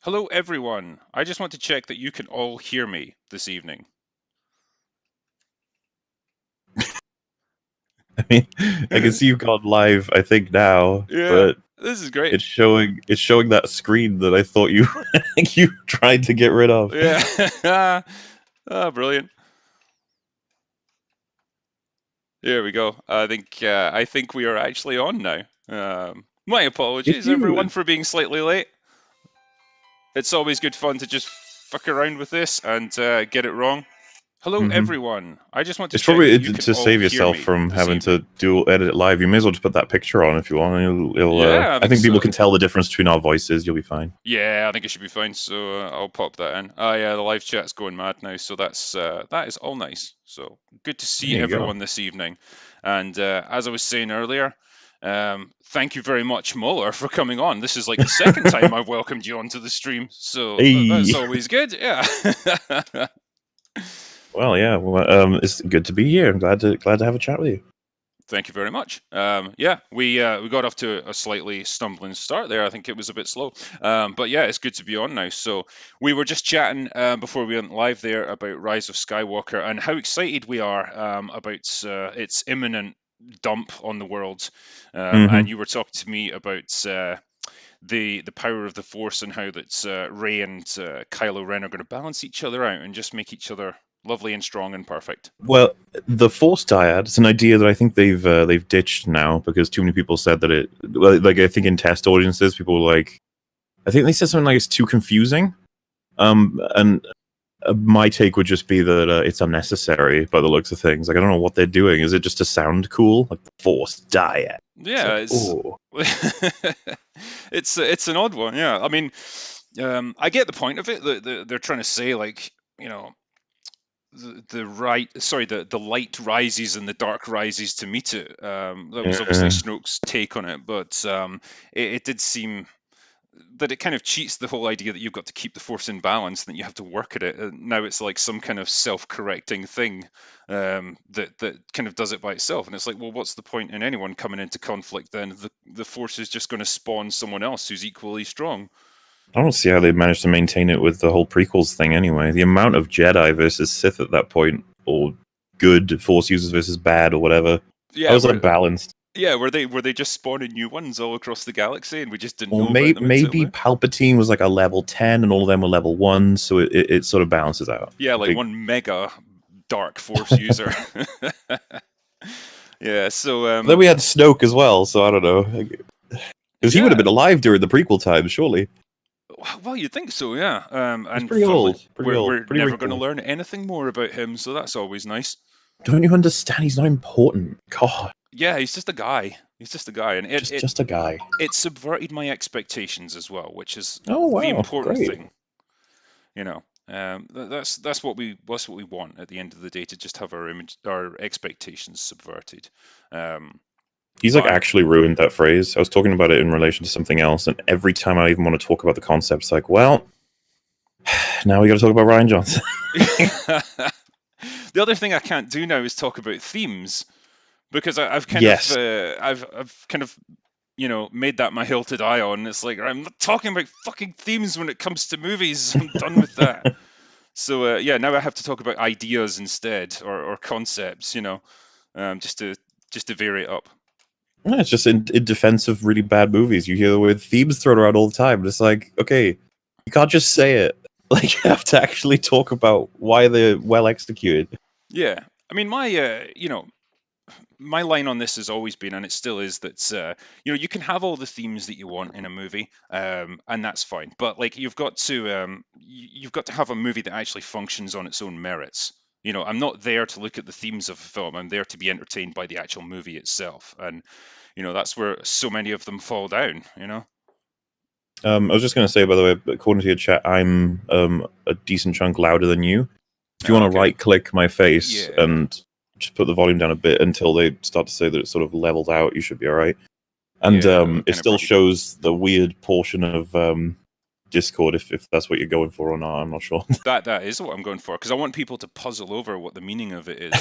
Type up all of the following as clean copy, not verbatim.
Hello, everyone. I just want to check that you can all hear me this evening. I mean, I can see you've gone live, I think now, Yeah, but this is great. it's showing that screen that I thought you you tried to get rid of. Yeah. Brilliant. Here we go. I think we are actually on now. My If apologies, everyone, you for being slightly late. It's always good fun to just fuck around with this and get it wrong. Hello, hmm everyone. I just want to It's check probably that you can to all save hear yourself me from this having evening. to do edit it live. You may as well just put that picture on if you want. Yeah, I I think think people so. can tell the difference between our voices. You'll be fine. Yeah, I think it should be fine. So I'll pop that in. Oh yeah, the live chat's going mad now, so that is all nice. So good to see There you go. everyone this evening. And as I was saying earlier, thank you very much, Muller, for coming on. This is like the second time I've welcomed you onto the stream, so that's Hey. always good. Yeah. Well, yeah. Well, it's good to be here. I'm glad to have a chat with you. Thank you very much. Yeah, we got off to a slightly stumbling start there. I think it was a bit slow, but yeah, it's good to be on now. So we were just chatting before we went live there about Rise of Skywalker and how excited we are about its imminent dump on the world. hmm And you were talking to me about the power of the Force and how that Rey and Kylo Ren are going to balance each other out and just make each other lovely and strong and perfect. Well, the Force dyad is an idea that I think they've ditched now because too many people said that it. Well, like I think in test audiences, people were like, I think they said something like it's too confusing. And my take would just be that it's unnecessary by the looks of things. Like I don't know what they're doing. Is it just to sound cool? Like the Force dyad? It's Yeah, like, oh, it's an odd one. Yeah, I mean, I get the point of it. They're trying to say like the light rises and the dark rises to meet it. That was obviously yeah. Snoke's take on it, but it did seem that it kind of cheats the whole idea that you've got to keep the force in balance, and that you have to work at it. Now it's like some kind of self-correcting thing that kind of does it by itself, and it's like, well, what's the point in anyone coming into conflict then? The force is just going to spawn someone else who's equally strong. I don't see how they managed to maintain it with the whole prequels thing. Anyway, the amount of Jedi versus Sith at that point, or good Force users versus bad, or whatever. How Yeah, was that balanced? were they just spawning new ones all across the galaxy, and we just didn't Or know about them until maybe now? Palpatine was like a level 10 and all of them were level 1, so it sort of balances out. Yeah, like Big. one mega dark force user. Yeah, so Then we had Snoke as well, so I don't know. Because he would have yeah, been alive during the prequel times, surely. well, you'd think so, yeah. He's And pretty funnily, old. Pretty we're old. we're Pretty never going to wrinkled. learn anything more about him, so that's always nice. Don't you understand? He's not important. God. Yeah, he's just a guy. He's just a guy, and it it Just a guy. it subverted my expectations as well, which is Oh, the wow. important Great. thing, you know. That's what we want at the end of the day, to just have our expectations subverted. Um, He's but like actually ruined that phrase. I was talking about it in relation to something else, and every time I even want to talk about the concept, it's like, well, now we got to talk about Ryan Johnson. the other thing I can't do now is talk about themes, because I've kind of Yes. I've kind of made that my hill to die on. It's like, I'm not talking about fucking themes when it comes to movies. I'm done with that. So yeah, now I have to talk about ideas instead, or concepts, just to vary it up. Yeah, it's just in defense of really bad movies. You hear the word themes thrown around all the time. It's like, okay, you can't just say it. Like, you have to actually talk about why they're well executed. Yeah, I mean, my line on this has always been, and it still is, that you can have all the themes that you want in a movie, and that's fine. But like, you've got to have a movie that actually functions on its own merits. I'm not there to look at the themes of a film. I'm there to be entertained by the actual movie itself, and that's where so many of them fall down. I was just going to say, by the way, according to your chat, I'm a decent chunk louder than you. If you Oh, want to okay. right click my face Yeah. and just put the volume down a bit until they start to say that it's sort of leveled out, you should be all right. And Yeah, it kind of still pretty good. shows the weird portion of Discord if that's what you're going for or not. I'm not sure. That is what I'm going for, because I want people to puzzle over what the meaning of it is.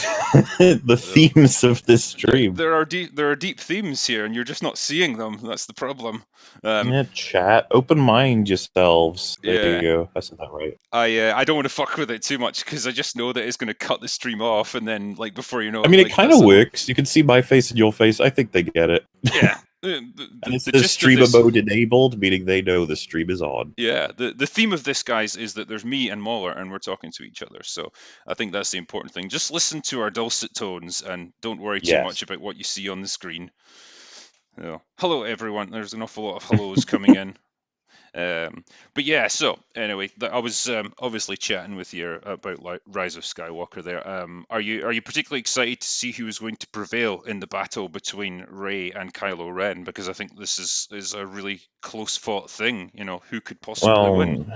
The themes of this stream. There are deep themes here, and you're just not seeing them. That's the problem. Yeah, chat. Open mind yourselves. There Yeah. you go. I said that right. I don't want to fuck with it too much, because I just know that it's going to cut the stream off, and then like before you know I mean, like, it kind of works. You can see my face and your face. I think they get it. Yeah. And it says streamer mode enabled, meaning they know the stream is on. Yeah, the theme of this, guys, is that there's me and Mauler, and we're talking to each other. So I think that's the important thing. Just listen to our dulcet tones, and don't worry too much about what you see on the screen. Hello, everyone. There's an awful lot of hellos coming in. But yeah, so anyway, I was obviously chatting with you about Rise of Skywalker there. Are you particularly excited to see who is going to prevail in the battle between Rey and Kylo Ren? Because I think this is a really close fought thing. Who could possibly win?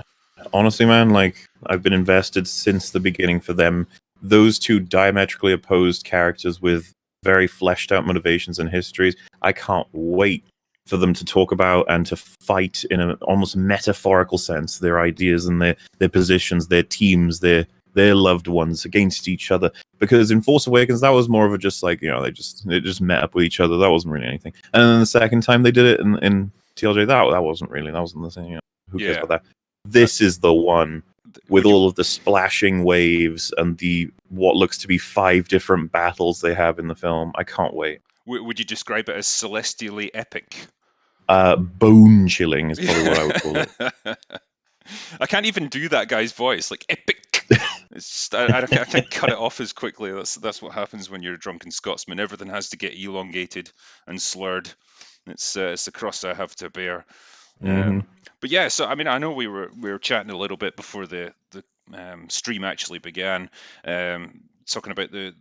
Honestly, man, like I've been invested since the beginning for them. Those two diametrically opposed characters with very fleshed out motivations and histories. I can't wait for them to talk about and to fight in an almost metaphorical sense their ideas and their positions, their teams, their loved ones against each other. Because in Force Awakens, that was more of a just like, they just met up with each other. That wasn't really anything. And then the second time they did it in TLJ, that wasn't the same. Who cares about that? This is the one with all of the splashing waves and the what looks to be 5 different battles they have in the film. I can't wait. Would you describe it as celestially epic? Bone chilling is probably what I would call it. I can't even do that guy's voice, like epic. It's just, I can't cut it off as quickly. That's what happens when you're a drunken Scotsman. Everything has to get elongated and slurred. It's the cross I have to bear. But yeah, so I mean, I know we were chatting a little bit before the stream actually began, talking about the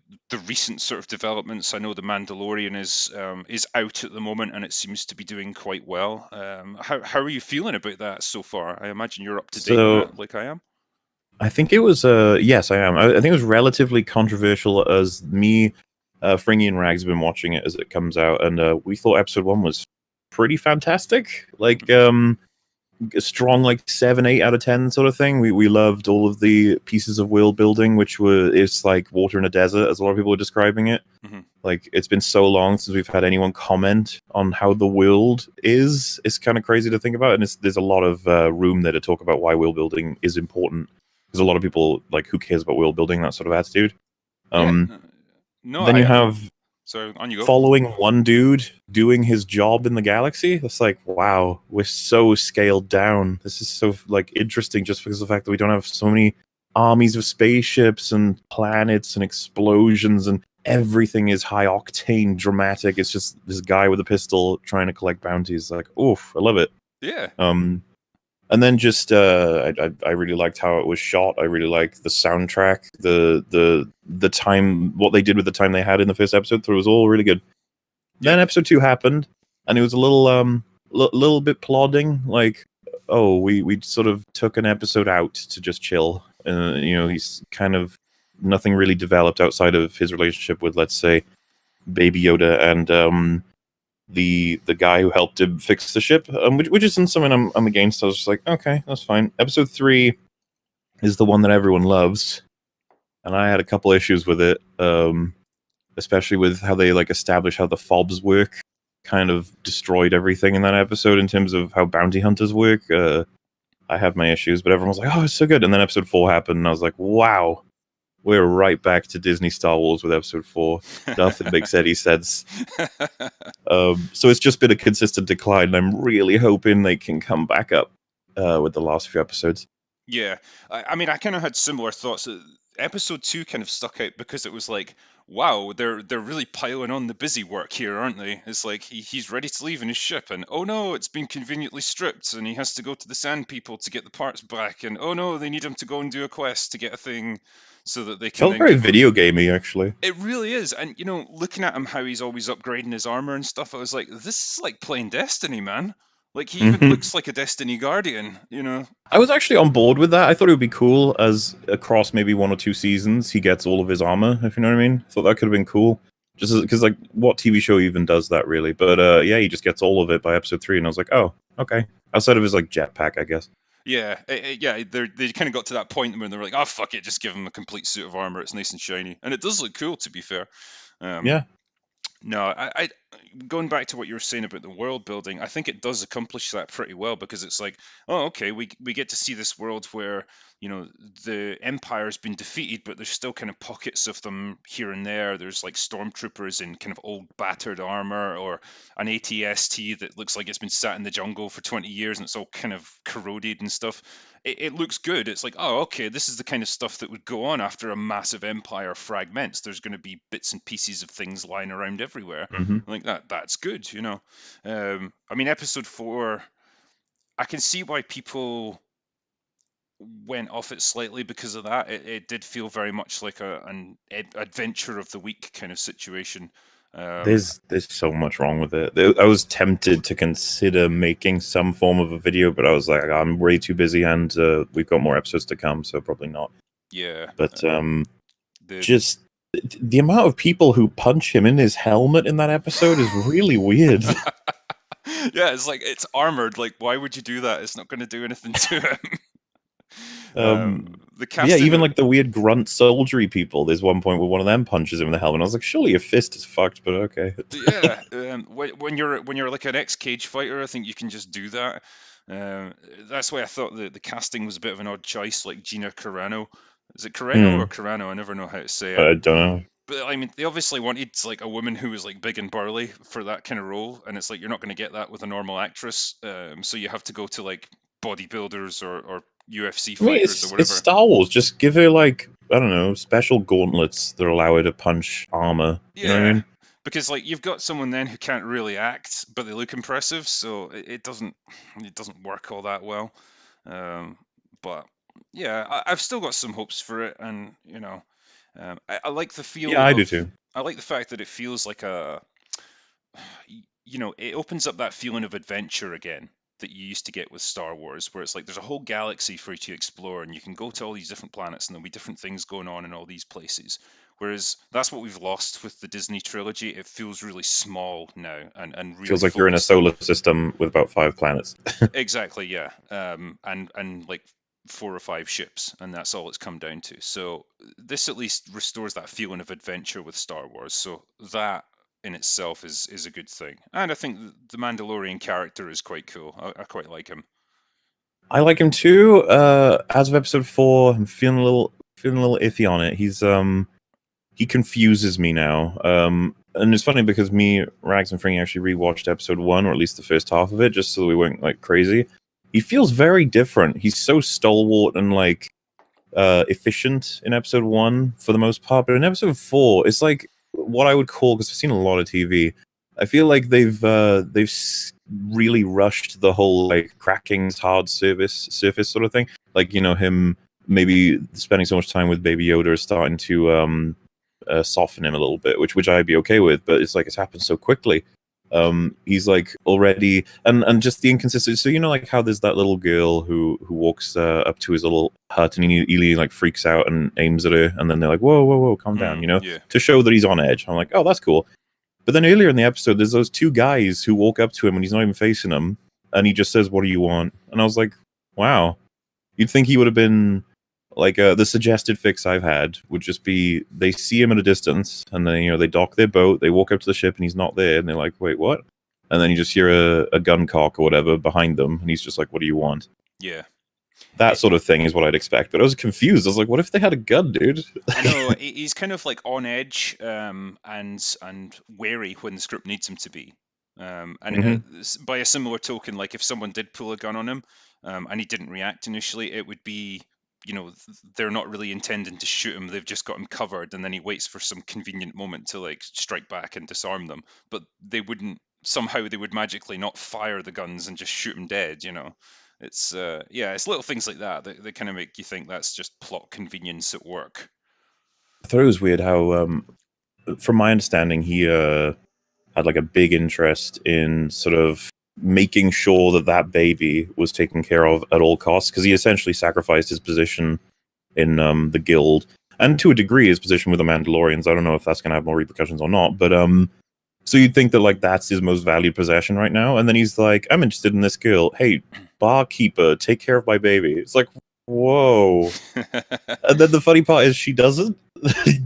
recent sort of developments. I know the Mandalorian is out at the moment, and it seems to be doing quite well. How are you feeling about that so far? I imagine you're up to date on it, like I am. I think it was yes, I am. I think it was relatively controversial, as me, Fringy, and Rags have been watching it as it comes out, and we thought episode 1 was pretty fantastic. Like a strong like 7, 8 out of 10 sort of thing. We loved all of the pieces of world building, which it's like water in a desert, as a lot of people are describing it. Like, it's been so long since we've had anyone comment on how the world is. It's kind of crazy to think about, and there's a lot of room there to talk about why world building is important, because a lot of people, like, who cares about world building, that sort of attitude. You have so on you go. Following one dude doing his job in the galaxy. It's like, wow, we're so scaled down. This is so like interesting, just because of the fact that we don't have so many armies of spaceships and planets and explosions, and everything is high octane dramatic. It's just this guy with a pistol trying to collect bounties. Like, oof, I love it. Yeah. And then just I really liked how it was shot. I really liked the soundtrack, the time, what they did with the time they had in the first episode. So it was all really good. Then episode 2 happened, and it was a little bit plodding. Like, oh, we sort of took an episode out to just chill. He's kind of nothing really developed outside of his relationship with, let's say, Baby Yoda and the guy who helped him fix the ship, which isn't something I'm against. I was just like, okay, that's fine. Episode 3 is the one that everyone loves, and I had a couple issues with it, especially with how they like establish how the fobs work. Kind of destroyed everything in that episode in terms of how bounty hunters work. I had my issues, but everyone was like, oh, it's so good. And then episode 4 happened, and I was like, wow, we're right back to Disney Star Wars with episode 4. Nothing makes any sense. So it's just been a consistent decline, and I'm really hoping they can come back up with the last few episodes. Yeah, I mean, I kind of had similar thoughts. Episode 2 kind of stuck out because it was like, wow, they're really piling on the busy work here, aren't they? It's like he's ready to leave in his ship, and oh no, it's been conveniently stripped, and he has to go to the Sand People to get the parts back, and oh no, they need him to go and do a quest to get a thing so that they can. Felt very video gamey, actually. It really is, and looking at him, how he's always upgrading his armor and stuff, I was like, this is like playing Destiny, man. Like, he even looks like a Destiny Guardian, I was actually on board with that. I thought it would be cool as across maybe 1 or 2 seasons, he gets all of his armor, if you know what I mean. I thought that could have been cool. Just because, like, what TV show even does that, really? But, yeah, he just gets all of it by episode 3, and I was like, oh, okay. Outside of his, like, jetpack, I guess. Yeah, yeah, they kind of got to that point where they're like, oh fuck it, just give him a complete suit of armor. It's nice and shiny, and it does look cool, to be fair. Um, Yeah. no, going back to what you were saying about the world building, I think it does accomplish that pretty well because it's like, oh, okay, we get to see this world where the Empire's been defeated, but there's still kind of pockets of them here and there. There's like stormtroopers in kind of old battered armor, or an ATST that looks like it's been sat in the jungle for 20 years and it's all kind of corroded and stuff. It looks good. It's like, oh, okay, this is the kind of stuff that would go on after a massive empire fragments. There's going to be bits and pieces of things lying around everywhere. Hmm. Like that's good. I mean, episode 4, I can see why people went off it slightly because of that. It did feel very much like an adventure of the week kind of situation. Um, There's so much wrong with it. I was tempted to consider making some form of a video, but I was like, I'm way too busy, and we've got more episodes to come, so probably not. yeah, But the just the amount of people who punch him in his helmet in that episode is really weird. yeah, it's like it's armored. Like, why would you do that? It's not going to do anything to him. Um, The but yeah, casting even of like the weird grunt soldiery people. There's one point where one of them punches him in the helmet. I was like, surely your fist is fucked, but okay. yeah, when you're like an ex-cage fighter, I think you can just do that. That's why I thought the casting was a bit of an odd choice, like Gina Carano. Is it Carano or Hmm. Carano? I never know how to say it. I don't know. But I mean, they obviously wanted like a woman who was like big and burly for that kind of role, and it's like you're not going to get that with a normal actress. So you have to go to like bodybuilders or UFC I mean, fighters or it's whatever. Star Wars. Just give her like, I don't know, special gauntlets that allow her to punch armor. You know what I Yeah, mean? because like you've got someone then who can't really act, but they look impressive, so it doesn't work all that well. Um, but yeah, I've still got some hopes for it, and I like the Yeah, feel I do of. too. I like the fact that it feels like it opens up that feeling of adventure again that you used to get with Star Wars, where it's like there's a whole galaxy for you to explore, and you can go to all these different planets, and there'll be different things going on in all these places. Whereas that's what we've lost with the Disney trilogy. It feels really small now and really Feels like you're in a focused on solar system with about 5 planets. exactly, yeah, and like 4 or 5 ships, and that's all it's come down to. So this at least restores that feeling of adventure with Star Wars. So that in itself is a good thing, and I think the Mandalorian character is quite cool. I quite like him. I like him too. As of episode 4, I'm feeling a little iffy on it. He confuses me now. And it's funny because me, Rags, and Fringy actually rewatched episode 1, or at least the first half of it, just so we weren't like crazy. He feels very different. He's so stalwart and like efficient in episode 1 for the most part, but in episode 4, it's like what I would call, because I've seen a lot of TV. I feel like really rushed the whole like cracking hard surface sort of thing. Like him maybe spending so much time with Baby Yoda is starting to soften him a little bit, which I'd be okay with. But it's like it's happened so quickly. He's like already and just the inconsistency. So like how there's that little girl who walks up to his little hut and he like freaks out and aims at her, and then they're like, whoa, whoa, whoa, calm down, Yeah, to show that he's on edge. I'm like, oh, that's cool. But then earlier in the episode, there's those two guys who walk up to him and he's not even facing them, and he just says, "What do you want?" And I was like, wow, you'd think he would have been like the suggested fix I've had would just be they see him at a distance, and then they dock their boat, they walk up to the ship, and he's not there, and they're like, "Wait, what?" And then you just hear a gun cock or whatever behind them, and he's just like, "What do you want?" yeah. That sort of thing is what I'd expect. But I was confused. I was like, "What if they had a gun, dude?" I know he's kind of like on edge, and wary when the script needs him to be. And Hmm. by a similar token, like if someone did pull a gun on him, and he didn't react initially, it would be, they're not really intending to shoot him. They've just got him covered, and then he waits for some convenient moment to like strike back and disarm them. But they would magically not fire the guns and just shoot him dead. It's it's little things like that kind of make you think that's just plot convenience at work. I thought it was weird how, from my understanding, he had like a big interest in sort of making sure that that baby was taken care of at all costs, because he essentially sacrificed his position in the guild and to a degree his position with the Mandalorians. I don't know if that's going to have more repercussions or not, but So you'd think that like that's his most valued possession right now, and then he's like, "I'm interested in this girl. Hey, barkeeper, take care of my baby." It's like, whoa. And then the funny part is she doesn't.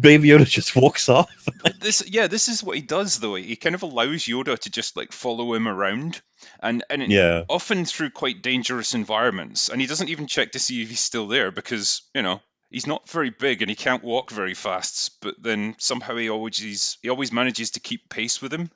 Baby Yoda just walks off. This is what he does though. He kind of allows Yoda to just like follow him around, Yeah. often through quite dangerous environments, and he doesn't even check to see if he's still there because he's not very big and he can't walk very fast. But then somehow he always manages to keep pace with him.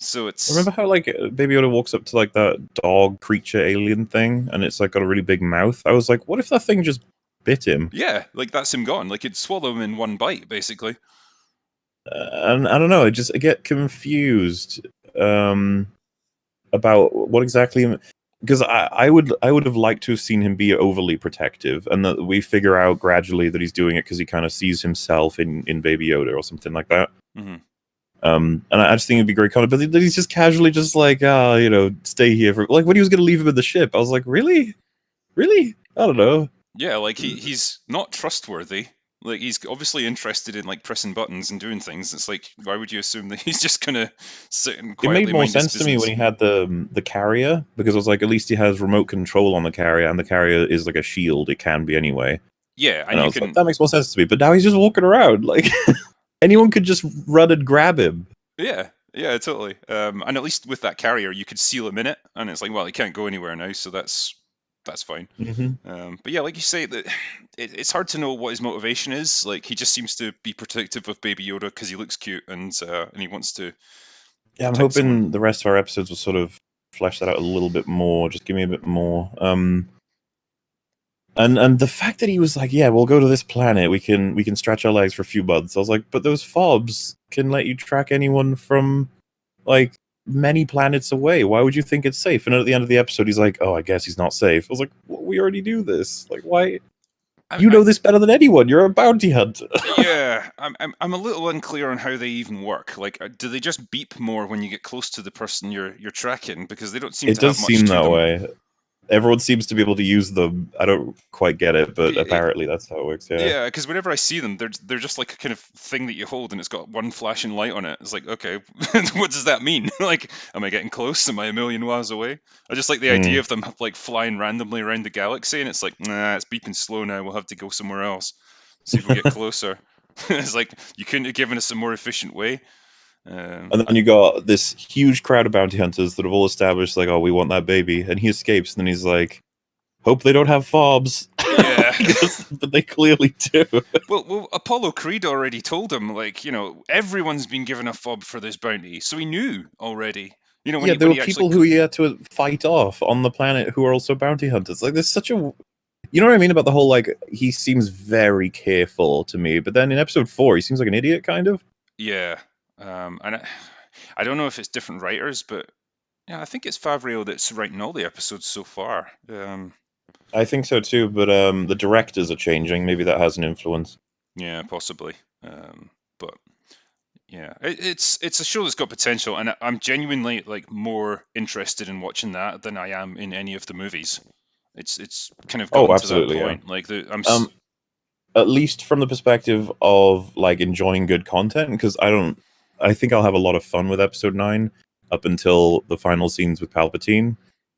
So Remember it's how like Baby Yoda walks up to like that dog creature alien thing, and it's like got a really big mouth? I was like, what if that thing just bit him? yeah, like that's him gone. Like it'd swallow him in one bite, basically. And I don't know. I get confused about what exactly. Because I would have liked to have seen him be overly protective, and that we figure out gradually that he's doing it because he kind of sees himself in Baby Yoda or something like that. Mm-hmm. And I just think it'd be great content, but he's just casually just like, stay here for like when he was gonna leave him in the ship. I was like, really, really? I don't know. Yeah, like he's not trustworthy. Like he's obviously interested in like pressing buttons and doing things. It's like, why would you assume that he's just gonna sit and It made quietly more mind his sense to me when business? he had the carrier, because I was like, at least he has remote control on the carrier, and the carrier is like a shield. It can be anyway, Yeah, and and I you was like, can. that makes more sense to me. But now he's just walking around like anyone could just run and grab him. Yeah, totally. And at least with that carrier, you could seal him in it, and it's like, well, he can't go anywhere now, so that's fine. Mm-hmm. But yeah, like you say, that it's hard to know what his motivation is. Like he just seems to be protective of Baby Yoda because he looks cute and he wants to Yeah, I'm protect someone. hoping the rest of our episodes will sort of flesh that out a little bit more. Just give me a bit more. And the fact that he was like, yeah, we'll go to this planet. We can stretch our legs for a few months. I was like, but those fobs can let you track anyone from like many planets away. Why would you think it's safe? And at the end of the episode, he's like, oh, I guess he's not safe. I was like, well, we already do this. Like, why? I, You I, know this better than anyone. You're a bounty hunter. yeah, I'm a little unclear on how they even work. Like, do they just beep more when you get close to the person you're tracking because they don't seem It to have does much seem to that them? way. Everyone seems to be able to use them. I don't quite get it, but It, apparently that's how it works. Yeah. Yeah, because whenever I see them, they're just like a kind of thing that you hold, and it's got one flashing light on it. It's like, okay, what does that mean? Like, am I getting close? Am I a million miles away? I just like the idea Mm. of them like flying randomly around the galaxy, and it's like, nah, it's beeping slow now. We'll have to go somewhere else. See if we get closer. It's like you couldn't have given us a more efficient way. Um, And then you got this huge crowd of bounty hunters that have all established, like, oh, we want that baby. And he escapes, and then he's like, hope they don't have fobs. yeah. But they clearly do. Well, Apollo Creed already told him, like, everyone's been given a fob for this bounty, so he knew already. When Yeah, he there when were he actually people who he had to fight off on the planet who are also bounty hunters. Like, there's such a. You know what I mean about the whole, like, he seems very careful to me, but then in episode 4, he seems like an idiot, kind of. Yeah, and I don't know if it's different writers, but yeah, I think it's Favreau that's writing all the episodes so far. I think so too, but the directors are changing. Maybe that has an influence. Yeah, possibly. But yeah, it's a show that's got potential, and I'm genuinely like more interested in watching that than I am in any of the movies. It's kind of Oh, gotten to that absolutely, yeah. point. Like Um, at least from the perspective of like enjoying good content, because I think I'll have a lot of fun with episode 9 up until the final scenes with Palpatine,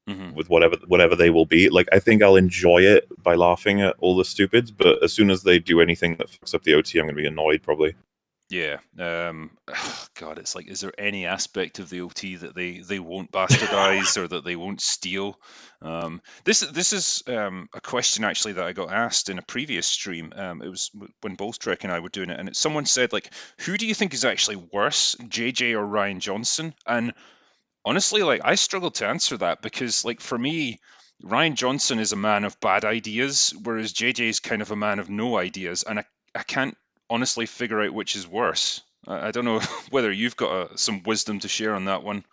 Mhm. with whatever they will be. Like, I think I'll enjoy it by laughing at all the stupids, but as soon as they do anything that fucks up the OT, I'm going to be annoyed, probably. Yeah. God, it's like, is there any aspect of the OT that they won't bastardize or that they won't steal? This is a question actually that I got asked in a previous stream. It was when Bolstrek and I were doing it, and someone said like, who do you think is actually worse, JJ or Ryan Johnson? And honestly, like I struggle to answer that because like for me, Ryan Johnson is a man of bad ideas, whereas JJ is kind of a man of no ideas, and I can't honestly figure out which is worse. I don't know whether you've got some wisdom to share on that one.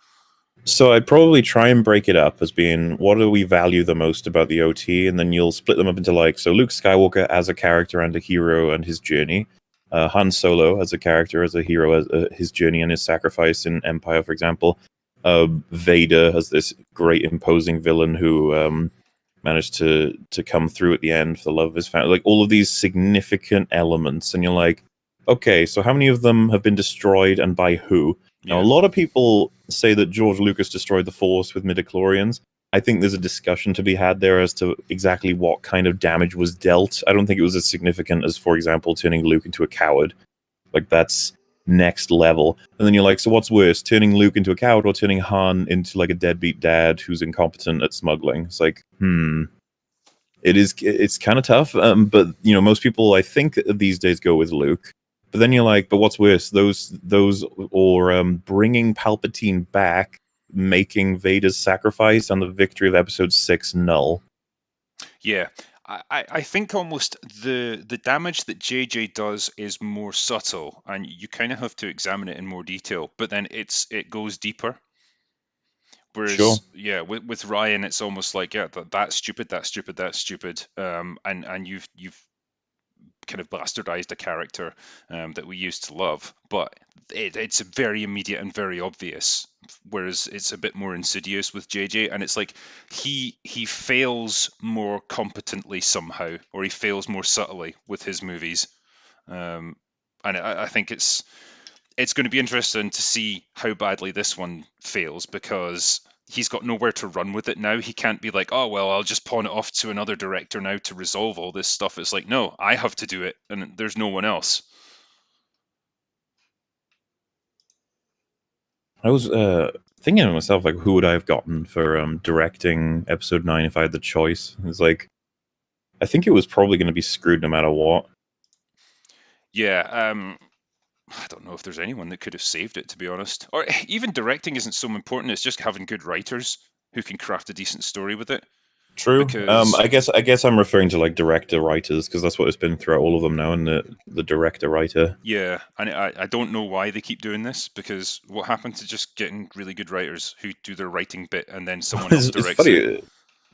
So I'd probably try and break it up as being, what do we value the most about the OT, and then you'll split them up into like, so Luke Skywalker as a character and a hero and his journey, Han Solo as a character, as a hero, as his journey and his sacrifice in Empire, for example. Vader as this great imposing villain who managed to come through at the end for the love of his family. Like all of these significant elements, and you're like, okay, so how many of them have been destroyed and by who? Now, a Yeah. lot of people say that George Lucas destroyed the Force with midichlorians. I think there's a discussion to be had there as to exactly what kind of damage was dealt. I don't think it was as significant as, for example, turning Luke into a coward. Like, that's next level. And then you're like, so what's worse, turning Luke into a coward or turning Han into like a deadbeat dad who's incompetent at smuggling? It's like, it's kind of tough. But you know, most people I think these days go with Luke. But then you're like, but what's worse, those or bringing Palpatine back, making Vader's sacrifice and the victory of Episode 6 null. Yeah, I think almost the damage that JJ does is more subtle, and you kind of have to examine it in more detail. But then it goes deeper. Sure. Whereas, yeah, with Ryan, it's almost like, yeah, that's stupid, that's stupid, that's stupid, and you've kind of bastardized a character that we used to love, but it's very immediate and very obvious. Whereas it's a bit more insidious with JJ, and it's like he fails more competently somehow, or he fails more subtly with his movies. And I think it's going to be interesting to see how badly this one fails, because he's got nowhere to run with it now. He can't be like, oh, well, I'll just pawn it off to another director now to resolve all this stuff. It's like, no, I have to do it, and there's no one else. I was thinking to myself, like, who would I have gotten for directing Episode 9 if I had the choice? It's like, I think it was probably going to be screwed no matter what. Yeah, I don't know if there's anyone that could have saved it, to be honest. Or even directing isn't so important. It's just having good writers who can craft a decent story with it. True. Because I guess I'm referring to like director writers because that's what it's been throughout all of them now, and the director writer. yeah, and I don't know why they keep doing this, because what happened to just getting really good writers who do their writing bit and then someone else It's directs it? funny.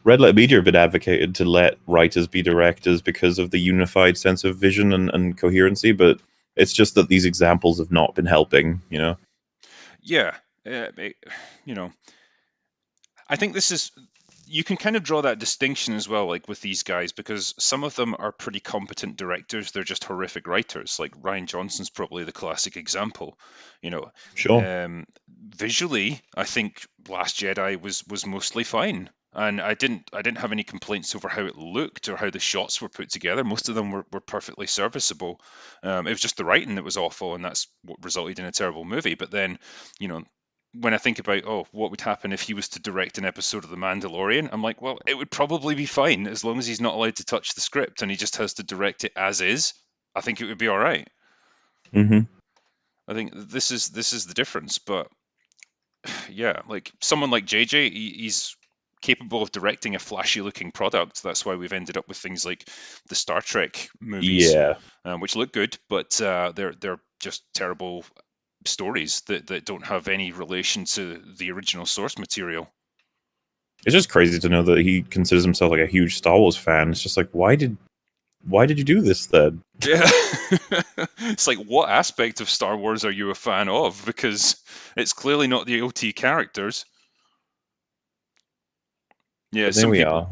Red Letter Media have been advocated to let writers be directors because of the unified sense of vision and coherency, but it's just that these examples have not been helping. You know. Yeah, you know, I think this is, you can kind of draw that distinction as well, like with these guys, because some of them are pretty competent directors. They're just horrific writers. Like Ryan Johnson's probably the classic example. You know, Sure. visually, I think Last Jedi was mostly fine, and I didn't have any complaints over how it looked or how the shots were put together. Most of them were perfectly serviceable. It was just the writing that was awful, and that's what resulted in a terrible movie. But then, you know, when I think about, oh, what would happen if he was to direct an episode of The Mandalorian, I'm like, well, it would probably be fine as long as he's not allowed to touch the script and he just has to direct it as is. I think it would be all right. Mm-hmm. I think this is the difference. But yeah, like someone like JJ, he's capable of directing a flashy looking product. That's why we've ended up with things like the Star Trek movies, Yeah. which look good, but they're just terrible stories that don't have any relation to the original source material. It's just crazy to know that he considers himself like a huge Star Wars fan. It's just like, why did you do this then? Yeah. It's like, what aspect of Star Wars are you a fan of? Because it's clearly not the OT characters. Yeah, But there some we people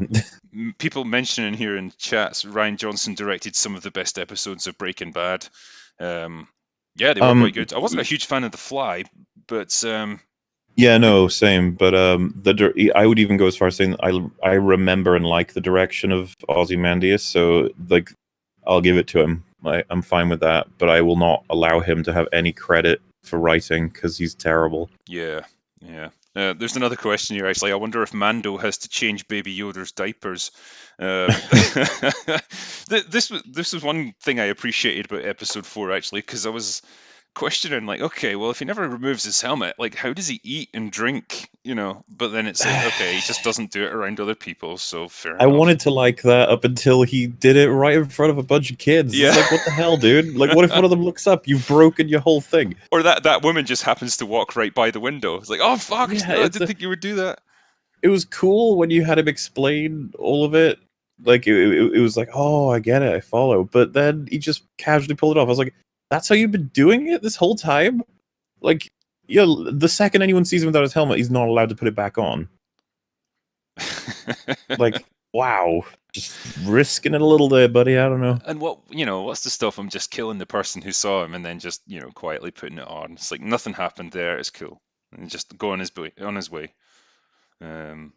are. people mentioning here in chats, Ryan Johnson directed some of the best episodes of Breaking Bad. Yeah, they were quite good. I wasn't a huge fan of The Fly, but Yeah, no, same. But I would even go as far as saying I remember and like the direction of Ozymandias, so like I'll give it to him. I'm fine with that, but I will not allow him to have any credit for writing because he's terrible. yeah, yeah. There's another question here, actually. I wonder if Mando has to change Baby Yoda's diapers. This was one thing I appreciated about Episode 4, actually, because I was questioning, like, okay, well, if he never removes his helmet, like, how does he eat and drink? You know, but then it's like, okay, he just doesn't do it around other people, so fair I enough. wanted to like that up until he did it right in front of a bunch of kids. Yeah. It's like, what the hell, dude? Like, what if one of them looks up? You've broken your whole thing. Or that woman just happens to walk right by the window. It's like, oh fuck, Yeah, no, I didn't think you would do that. it was cool when you had him explain all of it. Like it was like, oh, I get it, I follow. But then he just casually pulled it off. I was like, that's how you've been doing it this whole time. Like, yeah, the second anyone sees him without his helmet, he's not allowed to put it back on. Like, wow. Just risking it a little there, buddy. I don't know. And what's the stuff? I'm just killing the person who saw him and then just, quietly putting it on. It's like nothing happened there. It's cool. And just go on his way. Um,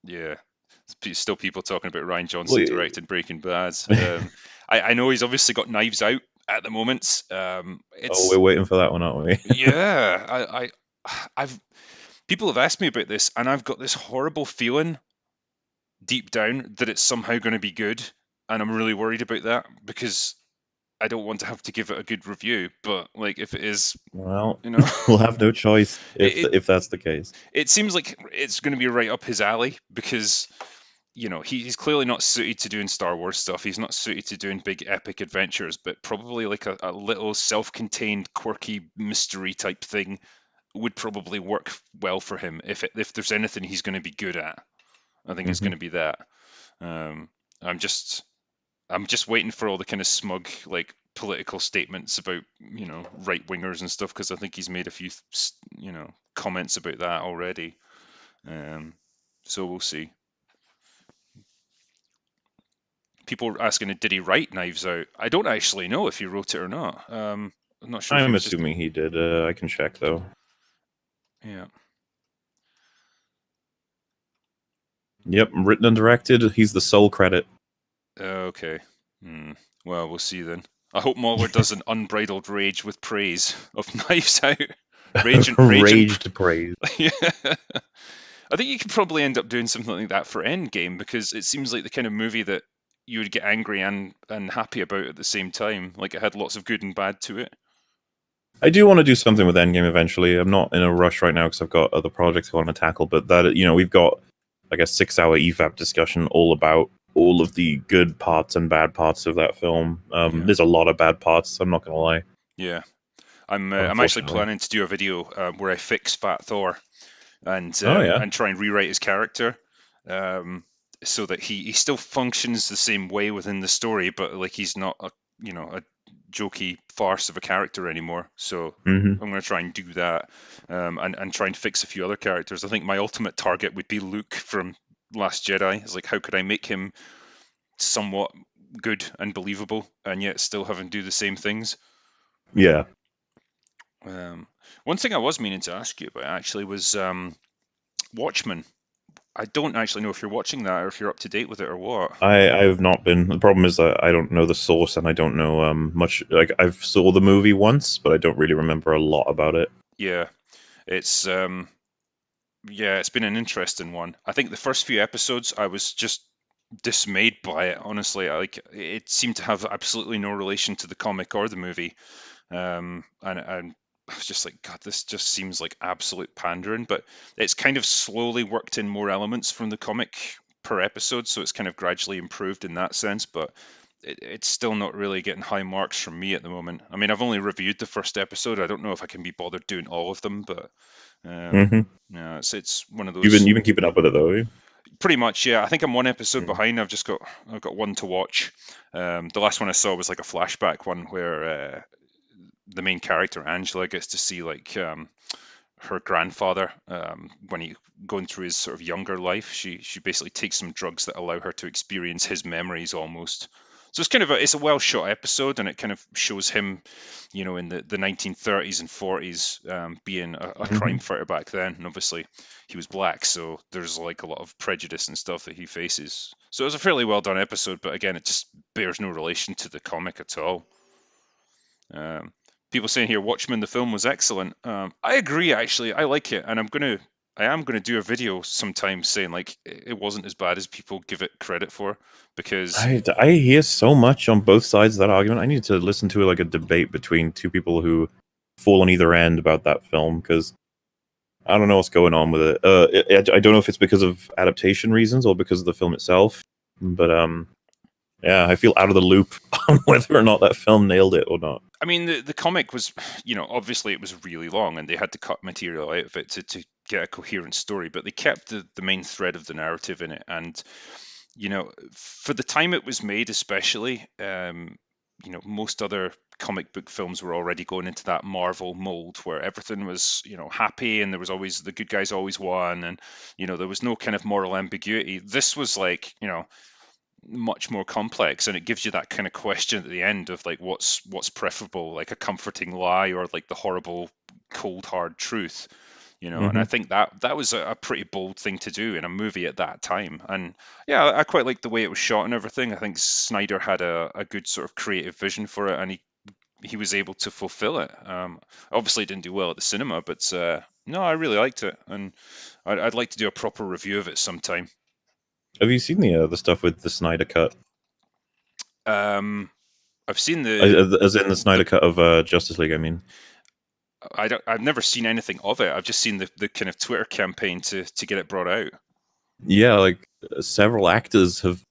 yeah. Still people talking about Ryan Well, Johnson directing Breaking Bad. I know he's obviously got Knives Out at the moment. oh, we're It's waiting for that one, aren't we? yeah. I've people have asked me about this, and I've got this horrible feeling deep down that it's somehow going to be good, and I'm really worried about that because I don't want to have to give it a good review. But like, if it is, Well, you know, we'll have no choice it it, if that's the case. it seems like it's going to be right up his alley because he's clearly not suited to doing Star Wars stuff. He's not suited to doing big epic adventures, but probably like a little self-contained, quirky mystery type thing would probably work well for him if there's anything he's going to be good at. I think it's going Hmm. to be that. Um, I'm just I'm just waiting for all the kind of smug like political statements about right wingers and stuff because I think he's made a few comments about that already. Um, so we'll see. People are asking, did he write Knives Out? I don't actually know if he wrote it or not. I'm not sure if he I'm was just assuming he did. I can check though. yeah. Yep, written and directed. He's the sole credit. Okay. Hmm. Well, we'll see then. I hope Mueller does an unbridled rage with praise of Knives Out. Rage and Raged praise. yeah. I think you could probably end up doing something like that for Endgame because it seems like the kind of movie that you would get angry and happy about at the same time. Like it had lots of good and bad to it. I do want to do something with Endgame eventually. I'm not in a rush right now because I've got other projects I want to tackle. But that we've got like a 6-hour EFAP discussion all about all of the good parts and bad parts of that film. Yeah. There's a lot of bad parts. I'm not gonna lie. Yeah. I'm actually Unfortunately. planning to do a video where I fix Fat Thor Oh yeah. and try and rewrite his character, um, so that he still functions the same way within the story, but like he's not a jokey farce of a character anymore. So Hmm. I'm going to try and do that, and try and fix a few other characters. I think my ultimate target would be Luke from Last Jedi. It's like how could I make him somewhat good and believable, and yet still have him do the same things. Yeah. Um, One thing I was meaning to ask you about actually was Watchmen. I don't actually know if you're watching that or if you're up to date with it or what. I have not been. The problem is that I don't know the source and I don't know much. Like I've saw the movie once, but I don't really remember a lot about it. Yeah, it's yeah, it's been an interesting one. I think the first few episodes I was just dismayed by it. Honestly, like it seemed to have absolutely no relation to the comic or the movie. And I was just like, God, this just seems like absolute pandering. But it's kind of slowly worked in more elements from the comic per episode, so it's kind of gradually improved in that sense. But it's still not really getting high marks from me at the moment. I mean, I've only reviewed the first episode. I don't know if I can be bothered doing all of them, but Hmm. yeah, it's one of You've those. been keeping up with it though, have you? Pretty much, yeah. I think I'm one episode Mm. behind. I've got one to watch. The last one I saw was like a flashback one where the main character Angela gets to see like her grandfather when he going through his sort of younger life. She basically takes some drugs that allow her to experience his memories almost. So it's kind of it's a well shot episode, and it kind of shows him, in the 1930s and 40s, being a crime Hmm. fighter back then, and obviously he was black, so there's like a lot of prejudice and stuff that he faces. So it was a fairly well done episode, but again, it just bears no relation to the comic at all. Um, People saying here, Watchmen the film was excellent. I agree, actually. I like it, and I am gonna do a video sometime saying like it wasn't as bad as people give it credit for, because I hear so much on both sides of that argument. I need to listen to like a debate between two people who fall on either end about that film because I don't know what's going on with it. I don't know if it's because of adaptation reasons or because of the film itself, but yeah, I feel out of the loop on whether or not that film nailed it or not. I mean the comic was, obviously it was really long, and they had to cut material out of it to get a coherent story, but they kept the main thread of the narrative in it, and for the time it was made, especially, most other comic book films were already going into that Marvel mold where everything was, happy, and there was always the good guys always won, and there was no kind of moral ambiguity. This was like, much more complex, and it gives you that kind of question at the end of like what's preferable, like a comforting lie or like the horrible cold hard truth, you know. And I Hmm. think that was a pretty bold thing to do in a movie at that time. And yeah, I quite liked the way it was shot and everything. I think Snyder had a good sort of creative vision for it, and he was able to fulfill it. Obviously, it didn't do well at the cinema, but no, I really liked it, and I'd like to do a proper review of it sometime. Have you seen the stuff with the Snyder cut? Um, I've seen the As in the the Snyder cut of Justice League, I mean. I've never seen anything of it. I've just seen the kind of Twitter campaign to get it brought out. Yeah, like several actors have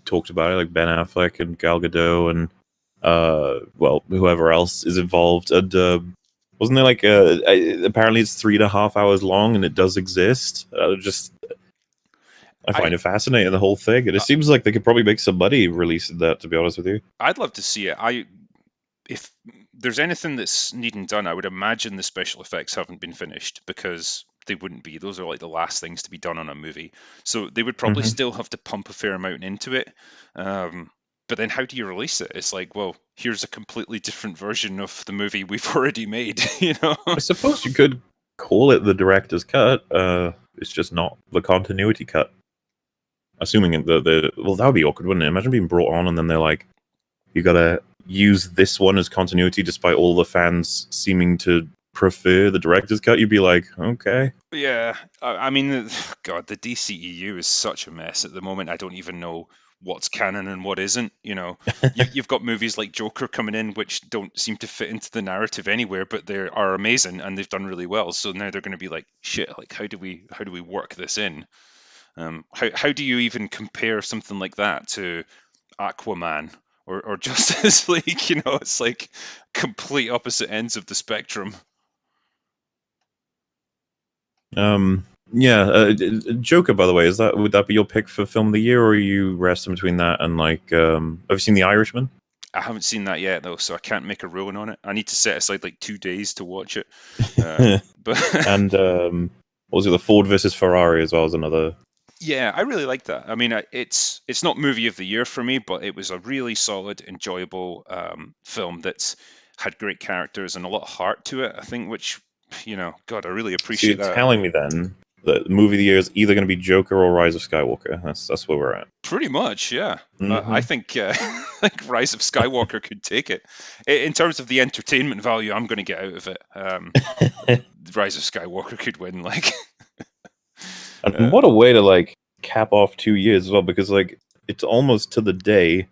talked about it, like Ben Affleck and Gal Gadot and well, whoever else is involved. And wasn't there like apparently it's 3.5 hours long and it does exist. Just I I find it fascinating, the whole thing, and it seems like they could probably make some money releasing that. To be honest with you, I'd love to see it. I If there's anything that's needing done, I would imagine the special effects haven't been finished because they wouldn't be. Those are like the last things to be done on a movie. So they would probably hmm still have to pump a fair amount into it. Um, but then how do you release it? It's like, well, here's a completely different version of the movie we've already made, you know? I suppose you could call it the director's cut. It's just not the continuity cut. Assuming the well, that would be awkward, wouldn't it? Imagine being brought on and then they're like, you gotta use this one as continuity, despite all the fans seeming to prefer the director's cut. You'd be like, okay. Yeah, I mean, God, the DCEU is such a mess at the moment. I don't even know what's canon and what isn't. You know, you've got movies like Joker coming in, which don't seem to fit into the narrative anywhere, but they are amazing and they've done really well. So now they're going to be like, shit, like how do we work this in? How do you even compare something like that to Aquaman or Justice League? You know, it's like complete opposite ends of the spectrum. Um, yeah, Joker. By the way, would that be your pick for film of the year, or are you resting between that and like? Have you seen The Irishman? I haven't seen that yet though, so I can't make a ruling on it. I need to set aside like 2 days to watch it. But And what was it? The Ford versus Ferrari as well as another. yeah, I really like that. I mean, it's not movie of the year for me, but it was a really solid, enjoyable film that's had great characters and a lot of heart to it. I think, which God, I really So you're appreciate that. telling me then that the movie of the year is either going to be Joker or Rise of Skywalker. That's where we're at. Pretty much, yeah. I Hmm. think I think Rise of Skywalker could take it. In terms of the entertainment value I'm going to get out of it. Rise of Skywalker could win. Like, And uh, what a way to like cap off 2 years as well, because like it's almost to the day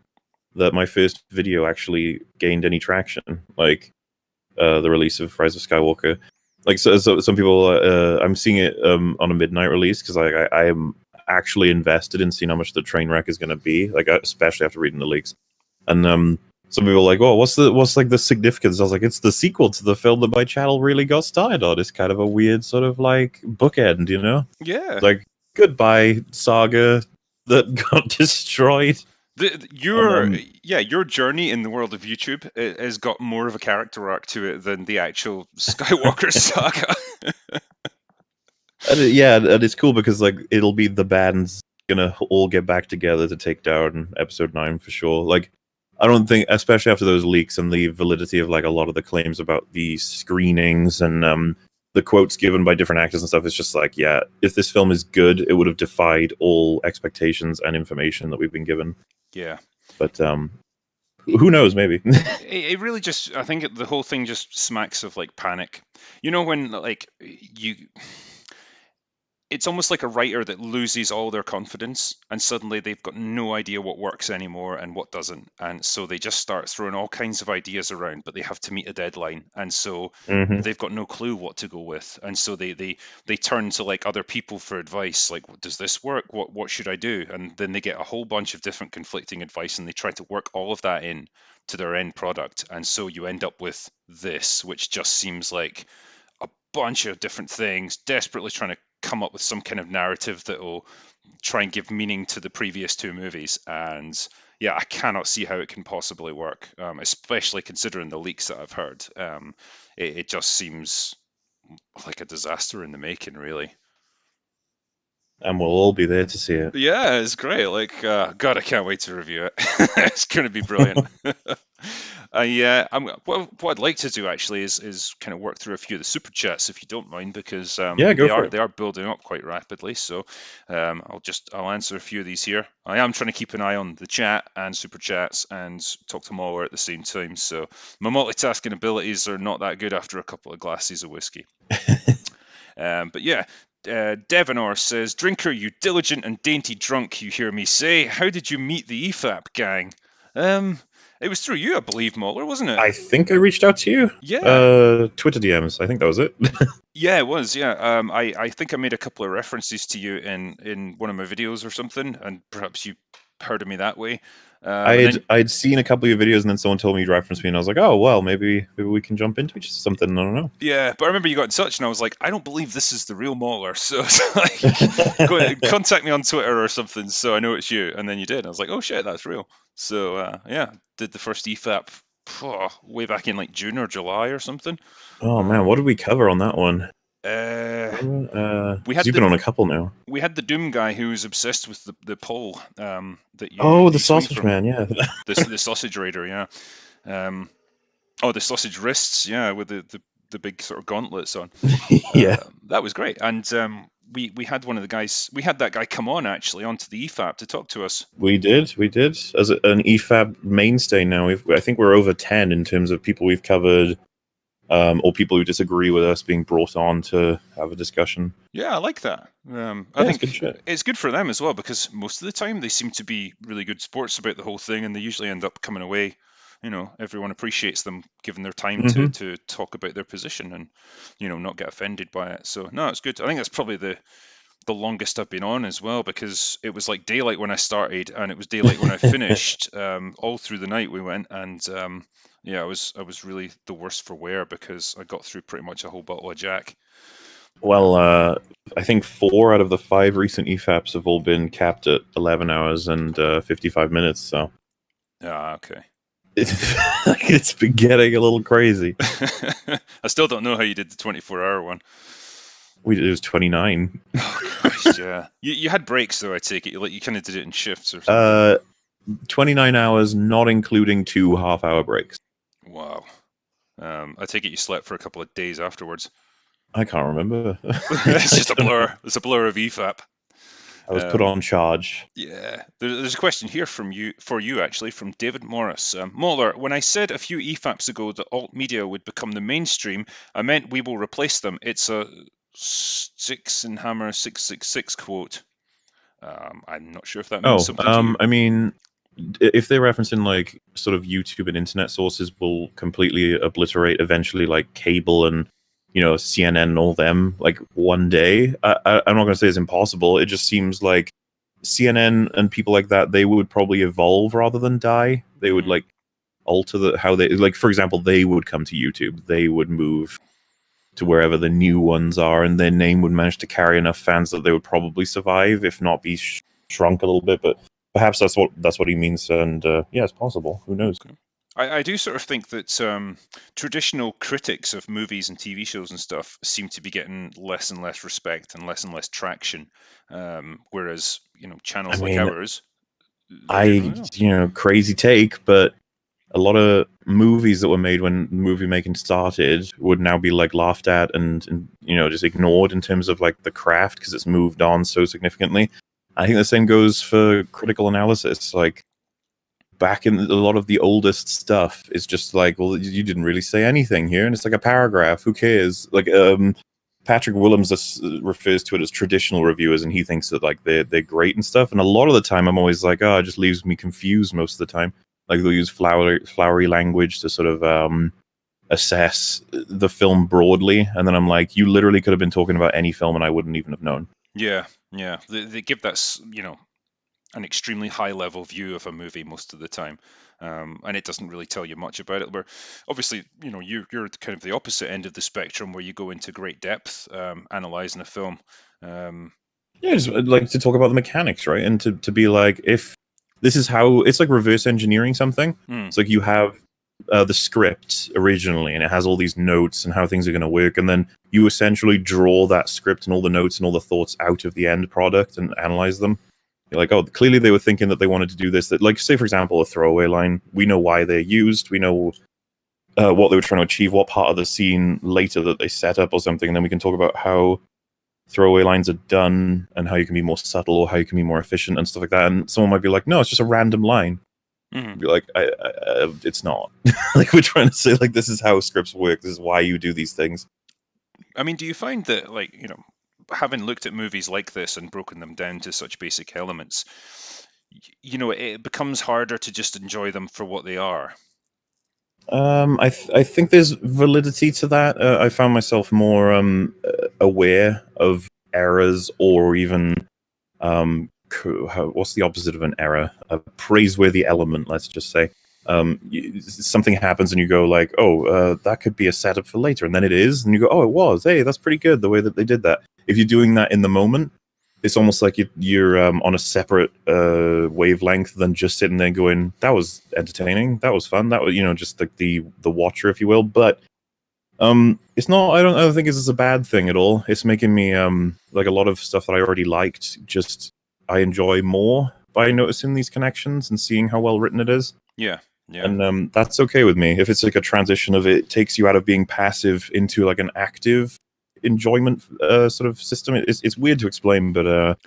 that my first video actually gained any traction. Like the release of Rise of Skywalker. Like so some people, I'm seeing it on a midnight release because I am actually invested in seeing how much the train wreck is going to be. Like especially after reading the leaks, and some people are like, "Oh, what's like the significance?" I was like, "It's the sequel to the film that my channel really got started on. It's kind of a weird sort of like bookend, you know? yeah. It's like goodbye saga that got destroyed." And Your journey in the world of YouTube has got more of a character arc to it than the actual Skywalker saga. yeah, and it's cool because like it'll be the band's gonna all get back together to take down Episode 9 for sure. Like, I don't think, especially after those leaks and the validity of like a lot of the claims about the screenings and the quotes given by different actors and stuff, it's just like, yeah, if this film is good, it would have defied all expectations and information that we've been given. Yeah. But who knows? Maybe. It really just, I think the whole thing just smacks of like panic. You know, when like it's almost like a writer that loses all their confidence and suddenly they've got no idea what works anymore and what doesn't, and so they just start throwing all kinds of ideas around, but they have to meet a deadline, and so Hmm. they've got no clue what to go with, and so they turn to like other people for advice, like, does this work, what should I do? And then they get a whole bunch of different conflicting advice and they try to work all of that in to their end product, and so you end up with this, which just seems like a bunch of different things, desperately trying to come up with some kind of narrative that will try and give meaning to the previous two movies. And yeah, I cannot see how it can possibly work, especially considering the leaks that I've heard. It just seems like a disaster in the making, really. And we'll all be there to see it. Yeah, it's great. Like, God, I can't wait to review it. It's going to be brilliant. What I'd like to do actually is kind of work through a few of the super chats, if you don't mind, because Yeah, go they for are it. they are building up quite rapidly. So I'll answer a few of these here. I am trying to keep an eye on the chat and super chats and talk to Mauler at the same time. So my multitasking abilities are not that good after a couple of glasses of whiskey. But yeah, Devanor says, "Drinker, you diligent and dainty drunk, you hear me say. How did you meet the EFAP gang?" It was through you, I believe, Muller, wasn't it? I think I reached out to you. Yeah. Twitter DMs. I think that was it. Yeah, it was. Yeah. I think I made a couple of references to you in one of my videos or something, and perhaps you heard of me that way. And then I'd seen a couple of your videos, and then someone told me to reference me, and I was like, oh well, maybe we can jump into each something. I don't know. yeah, but I remember you got in touch, and I was like, I don't believe this is the real Mauler. So it's like, contact me on Twitter or something, so I know it's you. And then you did. I was like, oh shit, that's real. So yeah, did the first EFAP way back in like June or July or something. Oh man, what did we cover on that one? We 'Cause had you've been on a couple now. we had the Doom guy who was obsessed with the pole that Oh, the you swing sausage from. man, yeah. The sausage raider, yeah. Oh, the sausage wrists, yeah, with the big sort of gauntlets on. Yeah. That was great. And we had one of the guys, we had that guy come on actually onto the EFAP to talk to us. We did. As an EFAB mainstay now, I think we're over 10 in terms of people we've covered, or people who disagree with us being brought on to have a discussion. Yeah, I like that. I Yeah, think good shit. it's good for them as well, because most of the time they seem to be really good sports about the whole thing, and they usually end up coming away. Everyone appreciates them giving their time Hmm. to talk about their position and, not get offended by it. So no, it's good. I think that's probably the longest I've been on as well, because it was like daylight when I started and it was daylight when I finished. All through the night we went, and yeah, I was really the worst for wear because I got through pretty much a whole bottle of Jack. Well, I think 4 out of the 5 recent EFAPs have all been capped at 11 hours and 55 minutes, so Okay. it's been getting a little crazy. I still don't know how you did the 24-hour one. It was 29. Oh Christ, yeah. You had breaks though, I take it. Like you kind of did it in shifts or something. 29 hours, not including 2 half-hour breaks. Wow. I take it you slept for a couple of days afterwards. I can't remember. It's just a blur. It's a blur of EFAP. I was put on charge. Yeah, there's a question here for you actually, from David Morris. Mauler, when I said a few EFAPs ago that alt media would become the mainstream, I meant we will replace them. It's a Six and Hammer 666 quote. I'm not sure if that means something to you. I mean, if they're referencing like sort of YouTube and internet sources, will completely obliterate eventually like cable and CNN and all them like one day. I'm not going to say it's impossible. It just seems like CNN and people like that, they would probably evolve rather than die. They would like alter how they, like, for example, they would come to YouTube. They would move to wherever the new ones are, and their name would manage to carry enough fans that they would probably survive, if not be shrunk a little bit. But perhaps that's what he means, and yeah, it's possible. Who knows? Okay. I do sort of think that traditional critics of movies and TV shows and stuff seem to be getting less and less respect and less traction, whereas I channels like mean, ours, they're doing really well. crazy take, but a lot of movies that were made when movie making started would now be like laughed at and just ignored in terms of like the craft, because it's moved on so significantly. I think the same goes for critical analysis. Like, back in a lot of the oldest stuff, it's just like, well, you didn't really say anything here, and it's like a paragraph. Who cares? Like, Patrick Willems refers to it as traditional reviewers, and he thinks that like they're great and stuff. And a lot of the time, I'm always like, oh, it just leaves me confused most of the time. Like, they'll use flowery language to sort of assess the film broadly, and then I'm like, you literally could have been talking about any film, and I wouldn't even have known. Yeah, yeah. They give that an extremely high level view of a movie most of the time, and it doesn't really tell you much about it. Where obviously, you're kind of the opposite end of the spectrum, where you go into great depth analyzing a film. Yeah, just like to talk about the mechanics, right? And to be like, if this is how it's like reverse engineering something. Hmm. It's like you have the script originally, and it has all these notes and how things are going to work, and then you essentially draw that script and all the notes and all the thoughts out of the end product and analyze them. You're like, oh, clearly they were thinking that they wanted to do this. That, like, say for example, a throwaway line. We know why they're used. We know what they were trying to achieve, what part of the scene later that they set up or something, and then we can talk about how throwaway lines are done and how you can be more subtle or how you can be more efficient and stuff like that. And someone might be like, no, it's just a random line. Mm-hmm. Be like, it's not. Like, we're trying to say, like, this is how scripts work. This is why you do these things. I mean, do you find that, like, having looked at movies like this and broken them down to such basic elements, it becomes harder to just enjoy them for what they are? I think there's validity to that. I found myself more aware of errors, or even what's the opposite of an error? A praiseworthy element, let's just say. Something happens and you go like, oh, that could be a setup for later, and then it is, and you go, oh, it was. Hey, that's pretty good the way that they did that. If you're doing that in the moment, it's almost like you're on a separate wavelength than just sitting there going, that was entertaining, that was fun, that was, just like the watcher, if you will. But it's not. I don't think it's a bad thing at all. It's making me like a lot of stuff that I already liked. Just I enjoy more by noticing these connections and seeing how well written it is. Yeah. Yeah. And that's okay with me. If it's like a transition of it takes you out of being passive into like an active enjoyment sort of system. It's weird to explain, but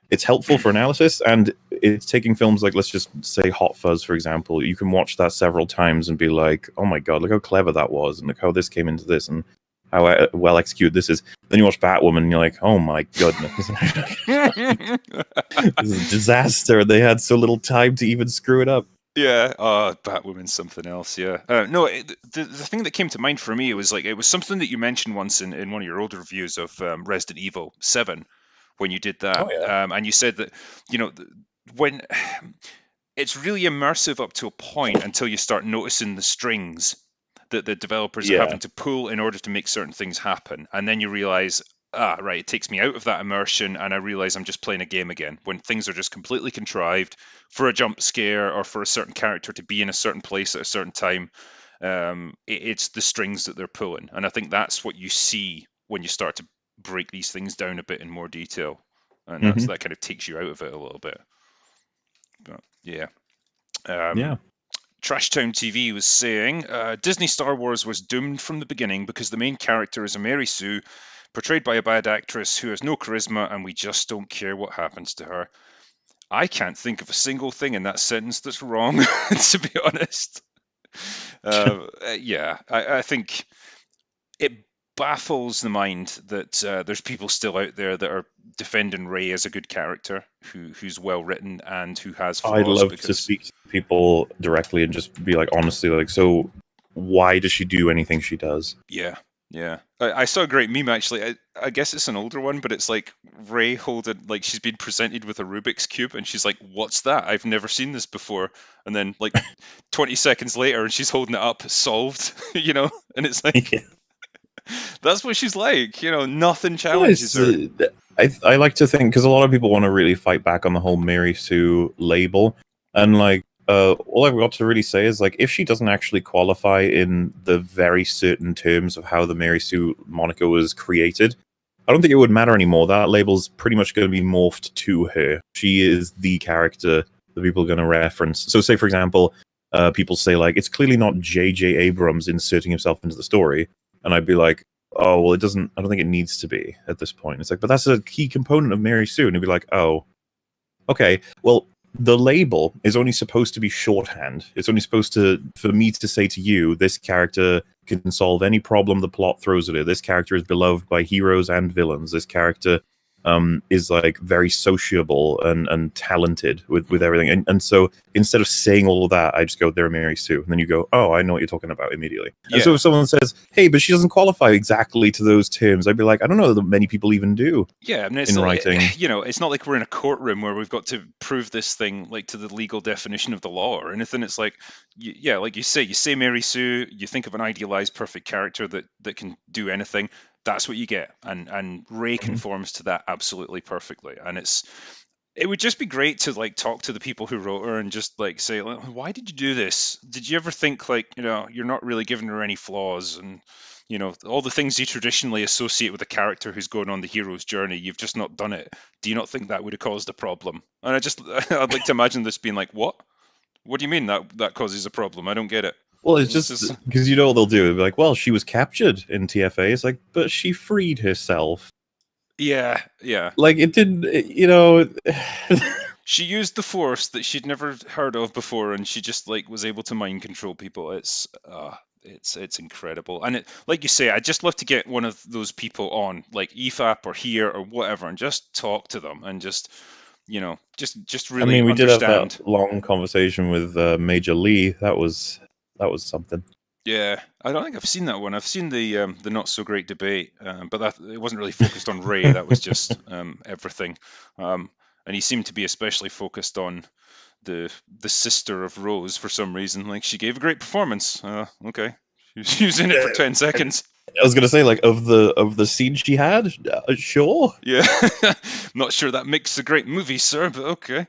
it's helpful for analysis, and it's taking films like, let's just say, Hot Fuzz, for example. You can watch that several times and be like, oh my god, look how clever that was, and look how this came into this, and how well executed this is. Then you watch Batwoman and you're like, oh my goodness. This is a disaster. They had so little time to even screw it up. Yeah, Batwoman's something else. Yeah, no, the thing that came to mind for me was like, it was something that you mentioned once in one of your older reviews of Resident Evil 7 when you did that. Oh yeah. And you said that when it's really immersive up to a point until you start noticing the strings that the developers are Yeah. having to pull in order to make certain things happen, and then you realize, right, it takes me out of that immersion, and I realize I'm just playing a game again when things are just completely contrived for a jump scare or for a certain character to be in a certain place at a certain time. It's the strings that they're pulling, and I think that's what you see when you start to break these things down a bit in more detail, and that kind of takes you out of it a little bit. But yeah. Yeah. Trashtown TV was saying Disney Star Wars was doomed from the beginning because the main character is a Mary Sue, portrayed by a bad actress who has no charisma, and we just don't care what happens to her. I can't think of a single thing in that sentence that's wrong, to be honest. Yeah, I think it baffles the mind that there's people still out there that are defending Rey as a good character who's well written and who has I'd flaws. love to speak to people directly and just be like, honestly, like, so why does she do anything she does? Yeah, yeah. I saw a great meme actually. I guess it's an older one, but it's like Rey holding, like, she's been presented with a Rubik's Cube and she's like, what's that? I've never seen this before. And then like 20 seconds later and she's holding it up, solved, and it's like, Yeah. that's what she's like, nothing challenges her. I like to think, because a lot of people want to really fight back on the whole Mary Sue label, and like all I've got to really say is, like, if she doesn't actually qualify in the very certain terms of how the Mary Sue moniker was created, I don't think it would matter anymore. That label's pretty much going to be morphed to her. She is the character that people are going to reference. So say, for example, people say, like, it's clearly not J.J. Abrams inserting himself into the story, and I'd be like, oh, well, it doesn't, I don't think it needs to be at this point. It's like, but that's a key component of Mary Sue. And you'd be like, oh, okay, well, the label is only supposed to be shorthand. It's only supposed to, for me to say to you, this character can solve any problem the plot throws at her. This character is beloved by heroes and villains. This character is like very sociable and talented with everything. And so instead of saying all of that, I just go, they're Mary Sue. And then you go, oh, I know what you're talking about immediately. Yeah. And so if someone says, hey, but she doesn't qualify exactly to those terms, I'd be like, I don't know that many people even do. Yeah, I mean, it's in not writing. Like, it's not like we're in a courtroom where we've got to prove this thing like to the legal definition of the law or anything. It's like, yeah, like you say Mary Sue, you think of an idealized perfect character that can do anything. That's what you get, and Rey conforms to that absolutely perfectly, and it's It would just be great to like talk to the people who wrote her and just like say, like, why did you do this? Did you ever think like, you're not really giving her any flaws and all the things you traditionally associate with a character who's going on the hero's journey, you've just not done it. Do you not think that would have caused a problem? And I'd like to imagine this being like, what? What do you mean that causes a problem? I don't get it. Well, it's It's just just because you know what they'll do. They'll be like, well, she was captured in TFA. It's like, but she freed herself. yeah, yeah. Like it didn't, you know. She used the force that she'd never heard of before, and she just like was able to mind control people. It's incredible, and like you say, I'd just love to get one of those people on, like EFAP or here or whatever, and just talk to them and just I really mean, we did have understand. that long conversation with Major Lee. That was something. Yeah, I don't think I've seen that one. I've seen the not so great debate, but that it wasn't really focused on Ray. That was just everything, and he seemed to be especially focused on the sister of Rose for some reason. Like she gave a great performance. Okay, she was in it for 10 seconds. I was gonna say, like, of the scene she had, sure. Yeah, not sure that makes a great movie, sir, but okay.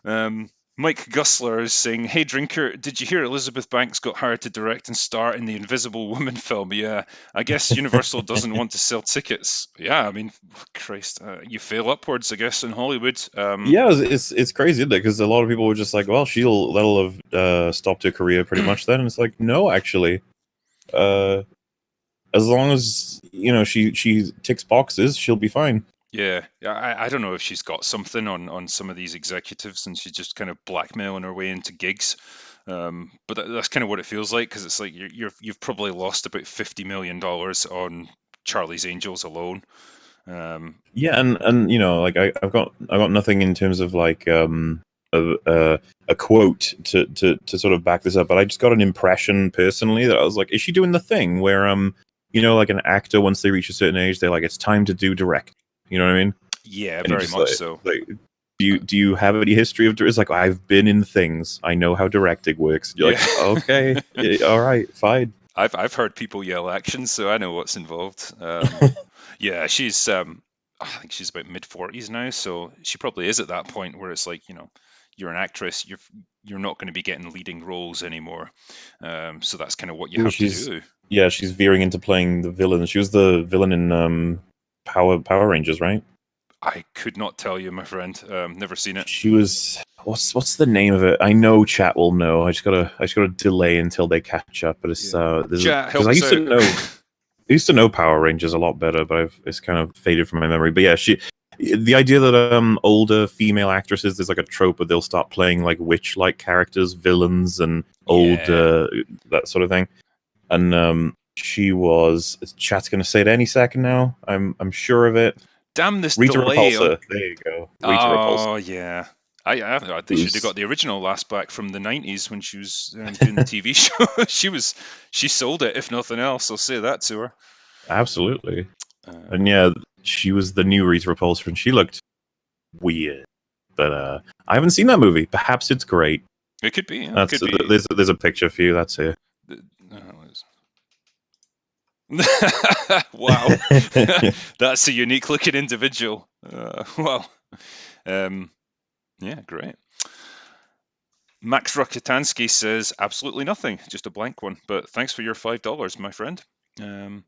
Um, Mike Gusler is saying, "Hey, drinker, did you hear Elizabeth Banks got hired to direct and star in the Invisible Woman film? Yeah, I guess Universal doesn't want to sell tickets. Yeah, I mean, Christ, you fail upwards, I guess, in Hollywood. Yeah, it's crazy, isn't it? Because a lot of people were just like, well, that'll have stopped her career pretty much then. And it's like, no, actually, uh, as long as she ticks boxes, she'll be fine. Yeah, I don't know if she's got something on some of these executives and she's just kind of blackmailing her way into gigs. But that's kind of what it feels like because it's like you've probably lost about $50 million on Charlie's Angels alone. Yeah, and like I've got nothing in terms of like a quote to sort of back this up, but I just got an impression personally that I was like, is she doing the thing where like an actor once they reach a certain age, they're like, it's time to do direct. You know what I mean? Yeah, And you're very just much so. like do you have any history of direct? It's like, I've been in things. I know how directing works. You're Yeah, like, okay, yeah, all right, fine. I've heard people yell action, so I know what's involved. Yeah, she's I think she's about mid 40s now, so she probably is at that point where it's like you're an actress, you're not going to be getting leading roles anymore. So that's kind of what you Ooh, have to she's do. yeah, she's veering into playing the villain. She was the villain in Power Rangers, right? I could not tell you, my friend. Never seen it. She was what's the name of it? I know chat will know. I just gotta delay until they catch up. But it's Yeah, chat, because help I us used to out. know Power Rangers a lot better, but it's kind of faded from my memory. But yeah, the idea that older female actresses, there's like a trope where they'll start playing like witch-like characters, villains, and old Yeah. that sort of thing. And she was. Chat's gonna say it any second now. I'm sure of it. Damn this Rita delay on. Repulsa. There you go. Rita Repulsa. Oh yeah. I thought they should have Who's got the original last back from the 90s when she was doing the TV show. She sold it if nothing else. I'll say that to her. absolutely. And Um, yeah, she was the new Rita Repulsa, and she looked weird. But I haven't seen that movie. Perhaps it's great. it could be. Yeah, it That's could be. there's a picture for you. That's it. Wow, that's a unique looking individual. Well, um, yeah, great. Max Rokitansky says absolutely nothing, just a blank one. But thanks for your $5, my friend. Um,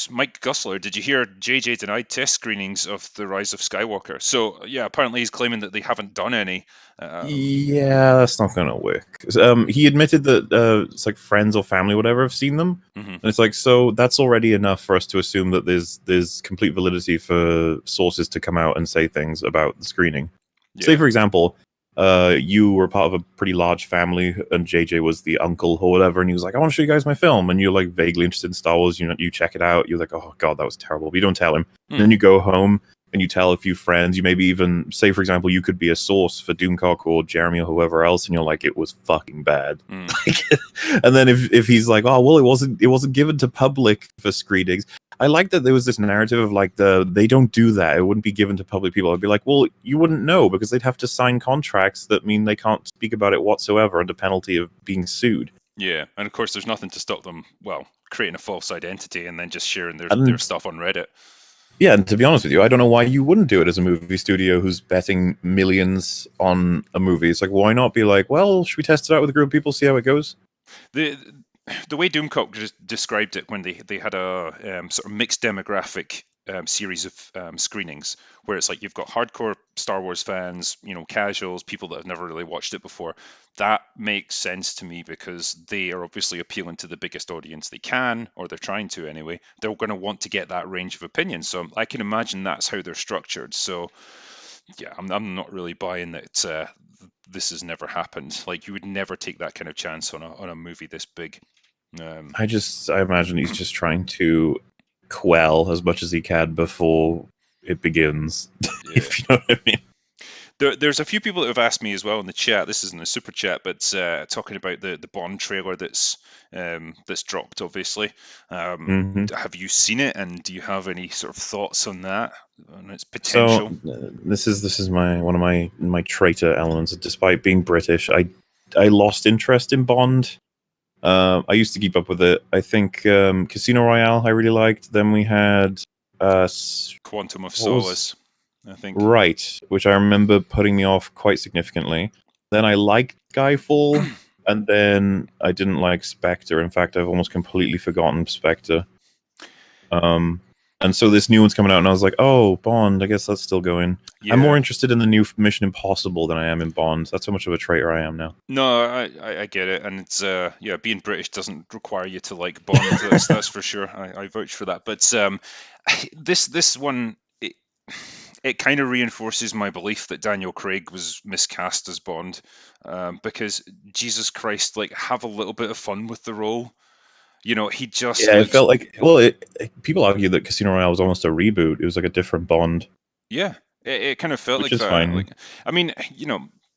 Mike Gusler, did you hear JJ denied test screenings of The Rise of Skywalker? So yeah, apparently he's claiming that they haven't done any. Yeah, that's not gonna work. He admitted that it's like friends or family, whatever, have seen them, Mhm. and it's like, so that's already enough for us to assume that there's complete validity for sources to come out and say things about the screening. Say, Yeah, for example, you were part of a pretty large family, and JJ was the uncle or whatever, and he was like, "I want to show you guys my film," and you're like vaguely interested in Star Wars. You check it out. You're like, "Oh God, that was terrible," but you don't tell him. And hmm. then you go home and you tell a few friends. You maybe even say, for example, you could be a source for Doomcock or Jeremy or whoever else, and you're like, "It was fucking bad." Mm. And then if he's like, "Oh well, it wasn't given to public for screenings." I like that there was this narrative of like they don't do that. It wouldn't be given to public people. I'd be like, well, you wouldn't know because they'd have to sign contracts that mean they can't speak about it whatsoever under penalty of being sued. Yeah, and of course, there's nothing to stop them. Well, creating a false identity and then just sharing their And stuff on Reddit. Yeah, and to be honest with you, I don't know why you wouldn't do it as a movie studio who's betting millions on a movie. It's like, why not be like, well, should we test it out with a group of people, see how it goes? The the way Doomcock described it when they had a sort of mixed demographic series of screenings, where it's like you've got hardcore Star Wars fans, casuals, people that have never really watched it before. That makes sense to me because they are obviously appealing to the biggest audience they can, or they're trying to anyway. They're going to want to get that range of opinion. So I can imagine that's how they're structured. So yeah, I'm not really buying that this has never happened. Like you would never take that kind of chance on a movie this big. Um, I imagine he's just trying to quell as much as he can before it begins, yeah. if you know what I mean. There's a few people that have asked me as well in the chat. This isn't a super chat, but talking about the Bond trailer that's dropped. Obviously, Hmm. have you seen it, and do you have any sort of thoughts on that, on its So potential? this is my one of my traitor elements. Despite being British, I lost interest in Bond. I used to keep up with it. I think Casino Royale I really liked. Then we had Quantum of what was Solace, I think. right, which I remember putting me off quite significantly. Then I liked Skyfall, and then I didn't like Spectre. In fact, I've almost completely forgotten Spectre. Um, and so this new one's coming out, and I was like, "Oh, Bond. I guess that's still going." I'm more Yeah. interested in the new Mission Impossible than I am in Bond. That's how much of a traitor I am now. No, I get it, and it's yeah, being British doesn't require you to like Bond. That's for sure. I vouch for that. But this one it kind of reinforces my belief that Daniel Craig was miscast as Bond, because Jesus Christ, like have a little bit of fun with the role. He just Yeah, it looks felt like people argue that Casino Royale was almost a reboot. It was like a different Bond, yeah, it kind of felt which like is that. fine. Like, I mean,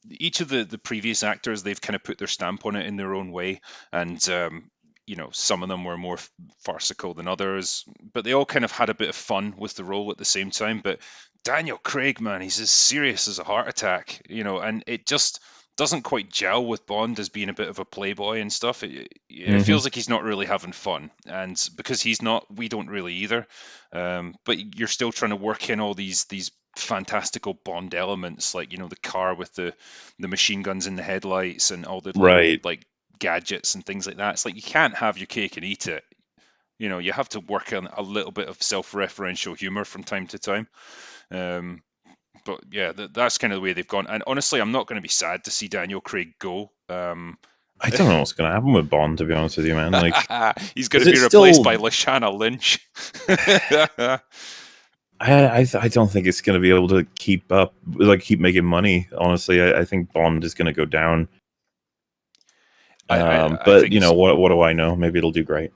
each of the previous actors, they've kind of put their stamp on it in their own way, and some of them were more farcical than others, but they all kind of had a bit of fun with the role at the same time. But Daniel Craig, man, he's as serious as a heart attack, and it just doesn't quite gel with Bond as being a bit of a playboy and stuff. It Hmm. feels like he's not really having fun, and because he's not, we don't really either. But you're still trying to work in all these fantastical Bond elements, like the car with the machine guns in the headlights and all the little Right. like gadgets and things like that. It's like you can't have your cake and eat it. You have to work on a little bit of self-referential humor from time to time. Um, but yeah, that's kind of the way they've gone. And honestly, I'm not going to be sad to see Daniel Craig go. I don't know what's going to happen with Bond, to be honest with you, man. Like, He's going because to be it's replaced still, by Lashana Lynch. I don't think it's going to be able to keep up, like keep making money. Honestly, I think Bond is going to go down. I But think you know, so. what do I know? Maybe it'll do great.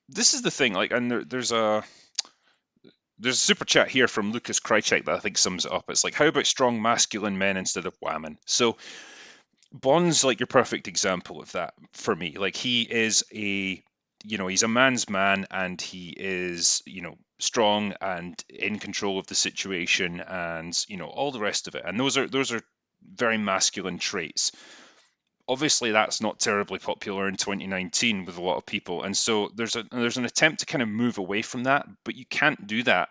This is the thing, like, and there's a super chat here from Lucas Krychek that I think sums it up. It's like, how about strong masculine men instead of women? So Bond's like your perfect example of that for me. Like he is he's a man's man, and he is, strong and in control of the situation, and all the rest of it. And those are very masculine traits. Obviously that's not terribly popular in 2019 with a lot of people, and so there's an attempt to kind of move away from that, but you can't do that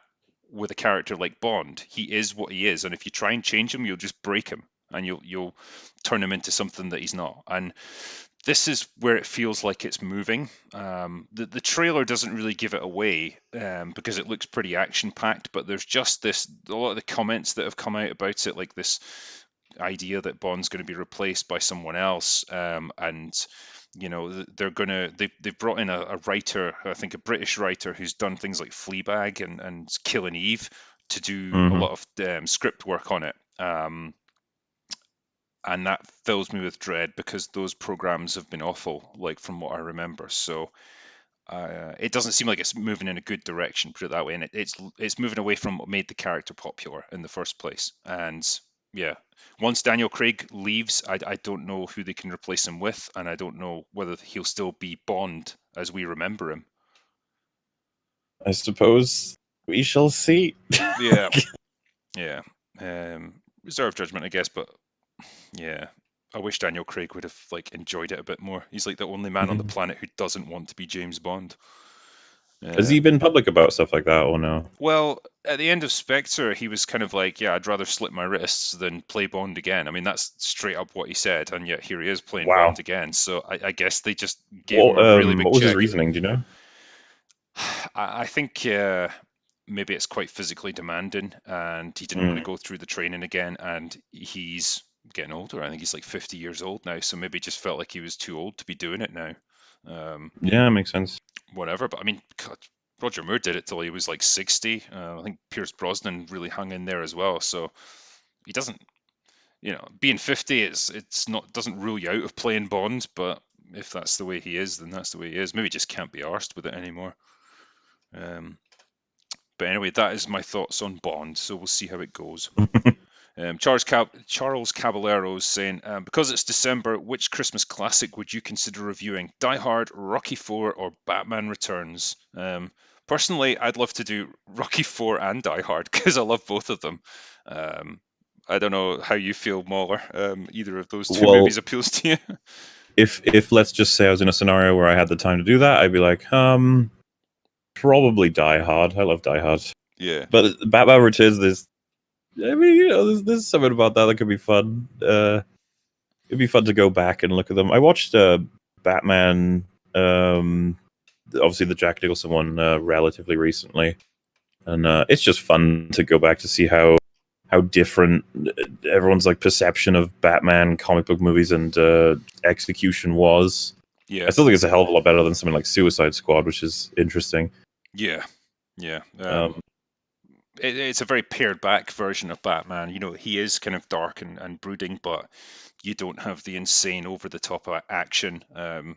with a character like Bond. He is what he is, and if you try and change him, you'll just break him, and you'll turn him into something that he's not. And this is where it feels like it's moving. The trailer doesn't really give it away, because it looks pretty action packed, but there's just a lot of the comments that have come out about it, like this idea that Bond's going to be replaced by someone else, and they've brought in a writer, I think a British writer who's done things like Fleabag and Killing Eve to do a Hmm. lot of script work on it. And that fills me with dread because those programs have been awful, like from what I remember. So it doesn't seem like it's moving in a good direction, put it that way, and it's moving away from what made the character popular in the first place. And yeah, once Daniel Craig leaves, I don't know who they can replace him with, and I don't know whether he'll still be Bond as we remember him. I suppose we shall see. Yeah, yeah. Reserve judgment, I guess, but yeah. I wish Daniel Craig would have like enjoyed it a bit more. He's like the only man on the Mhm. planet who doesn't want to be James Bond. Has he been public about stuff like that or no? Well, at the end of Spectre, he was kind of like, yeah, I'd rather slit my wrists than play Bond again. I mean, that's straight up what he said, and yet here he is playing Wow. Bond again. So I guess they just gave him a really big What was his check. reasoning? Do you know? I think maybe it's quite physically demanding, and he didn't want to Mm. go through the training again, and he's getting older. I think he's like 50 years old now, so maybe just felt like he was too old to be doing it now. Yeah, makes sense. Whatever, but I mean, God, Roger Moore did it till he was like 60. I think Pierce Brosnan really hung in there as well. So he doesn't, being 50, it's not doesn't rule you out of playing Bond. But if that's the way he is, then that's the way he is. Maybe he just can't be arsed with it anymore. But anyway, that is my thoughts on Bond. So we'll see how it goes. Charles Caballero is saying, because it's December, which Christmas classic would you consider reviewing? Die Hard, Rocky IV, or Batman Returns? Personally, I'd love to do Rocky IV and Die Hard because I love both of them. I don't know how you feel, Mauler. Either of those two Well, movies appeals to you? if let's just say I was in a scenario where I had the time to do that, I'd be like, probably Die Hard. I love Die Hard. Yeah. But Batman Returns, I mean, there's something about that could be fun. It'd be fun to go back and look at them. I watched Batman, obviously the Jack Nicholson one, relatively recently, and it's just fun to go back to see how different everyone's like perception of Batman comic book movies and execution was. Yeah. I still think it's a hell of a lot better than something like Suicide Squad, which is interesting. Yeah. Yeah. It's a very pared back version of Batman. He is kind of dark and brooding, but you don't have the insane over the top action. And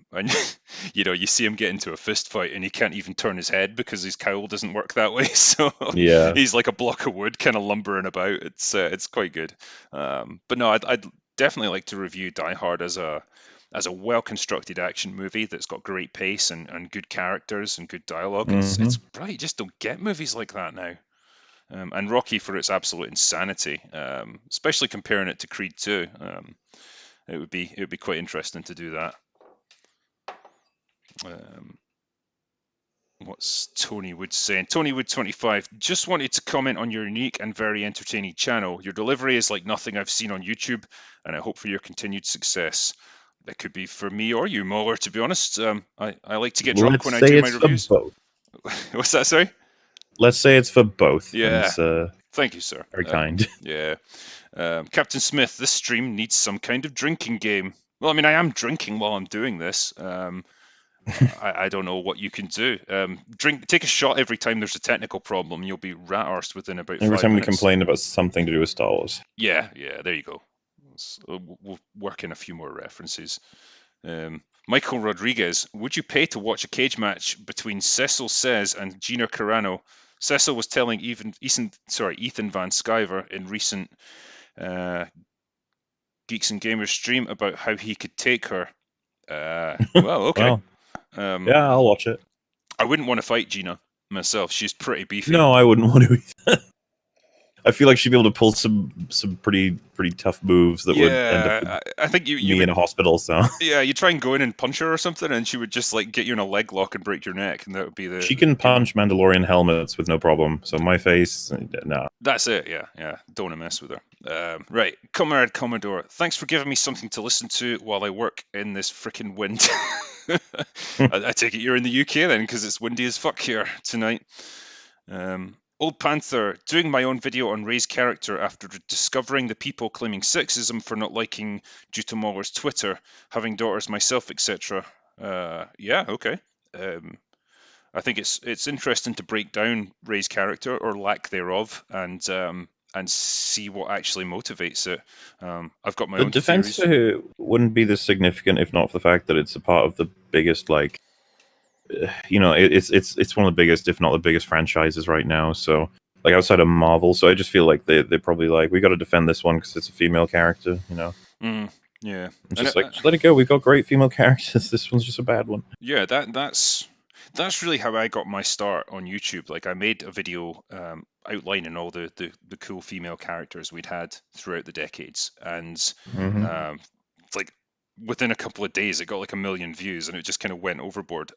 you see him get into a fist fight and he can't even turn his head because his cowl doesn't work that way. So Yeah. he's like a block of wood kind of lumbering about. It's quite good. But no, I'd definitely like to review Die Hard as a well constructed action movie that's got great pace and good characters and good dialogue. It's right, you just don't get movies like that now. And Rocky for its absolute insanity, especially comparing it to Creed 2. It would be quite interesting to do that. What's Tony Wood saying? Tony Wood 25, just wanted to comment on your unique and very entertaining channel. Your delivery is like nothing I've seen on YouTube, and I hope for your continued success. That could be for me or you, Muller, to be honest. I like to get drunk when I do my reviews. Both. What's that, sorry? Let's say it's for both. Yeah. And, thank you, sir. Very kind. Yeah. Captain Smith, this stream needs some kind of drinking game. Well, I mean, I am drinking while I'm doing this. I don't know what you can do. Take a shot every time there's a technical problem. You'll be rat-arsed within about 5 minutes. Every time we complain about something to do with Star Wars. Yeah, there you go. We'll work in a few more references. Michael Rodriguez, would you pay to watch a cage match between Cecil Says and Gina Carano? Cecil was telling Ethan Van Sciver in recent Geeks and Gamers stream about how he could take her. Well, okay. Well, yeah, I'll watch it. I wouldn't want to fight Gina myself. She's pretty beefy. No, I wouldn't want to either. I feel like she'd be able to pull some pretty tough moves that would end up I think you in a hospital. So yeah, you try and go in and punch her or something, and she would just like get you in a leg lock and break your neck, and that would be the. She can punch Mandalorian helmets with no problem. So my face, no. That's it. Yeah. Don't want to mess with her. Right, Comrade Commodore. Thanks for giving me something to listen to while I work in this freaking wind. I take it you're in the UK then, because it's windy as fuck here tonight. Old Panther, doing my own video on Ray's character after discovering the people claiming sexism for not liking due to Mauler's Twitter, having daughters myself, etc. Yeah, okay. I think it's interesting to break down Ray's character or lack thereof, and see what actually motivates it. I've got my own defense theories. Wouldn't be this significant if not for the fact that it's a part of the biggest it's one of the biggest, if not the biggest, franchises right now. So, like outside of Marvel, so I just feel like they're probably like, we got to defend this one because it's a female character, Yeah. Just let it go. We've got great female characters. This one's just a bad one. Yeah, that's really how I got my start on YouTube. Like I made a video outlining all the cool female characters we'd had throughout the decades, and like within a couple of days it got like 1 million views, and it just kind of went overboard.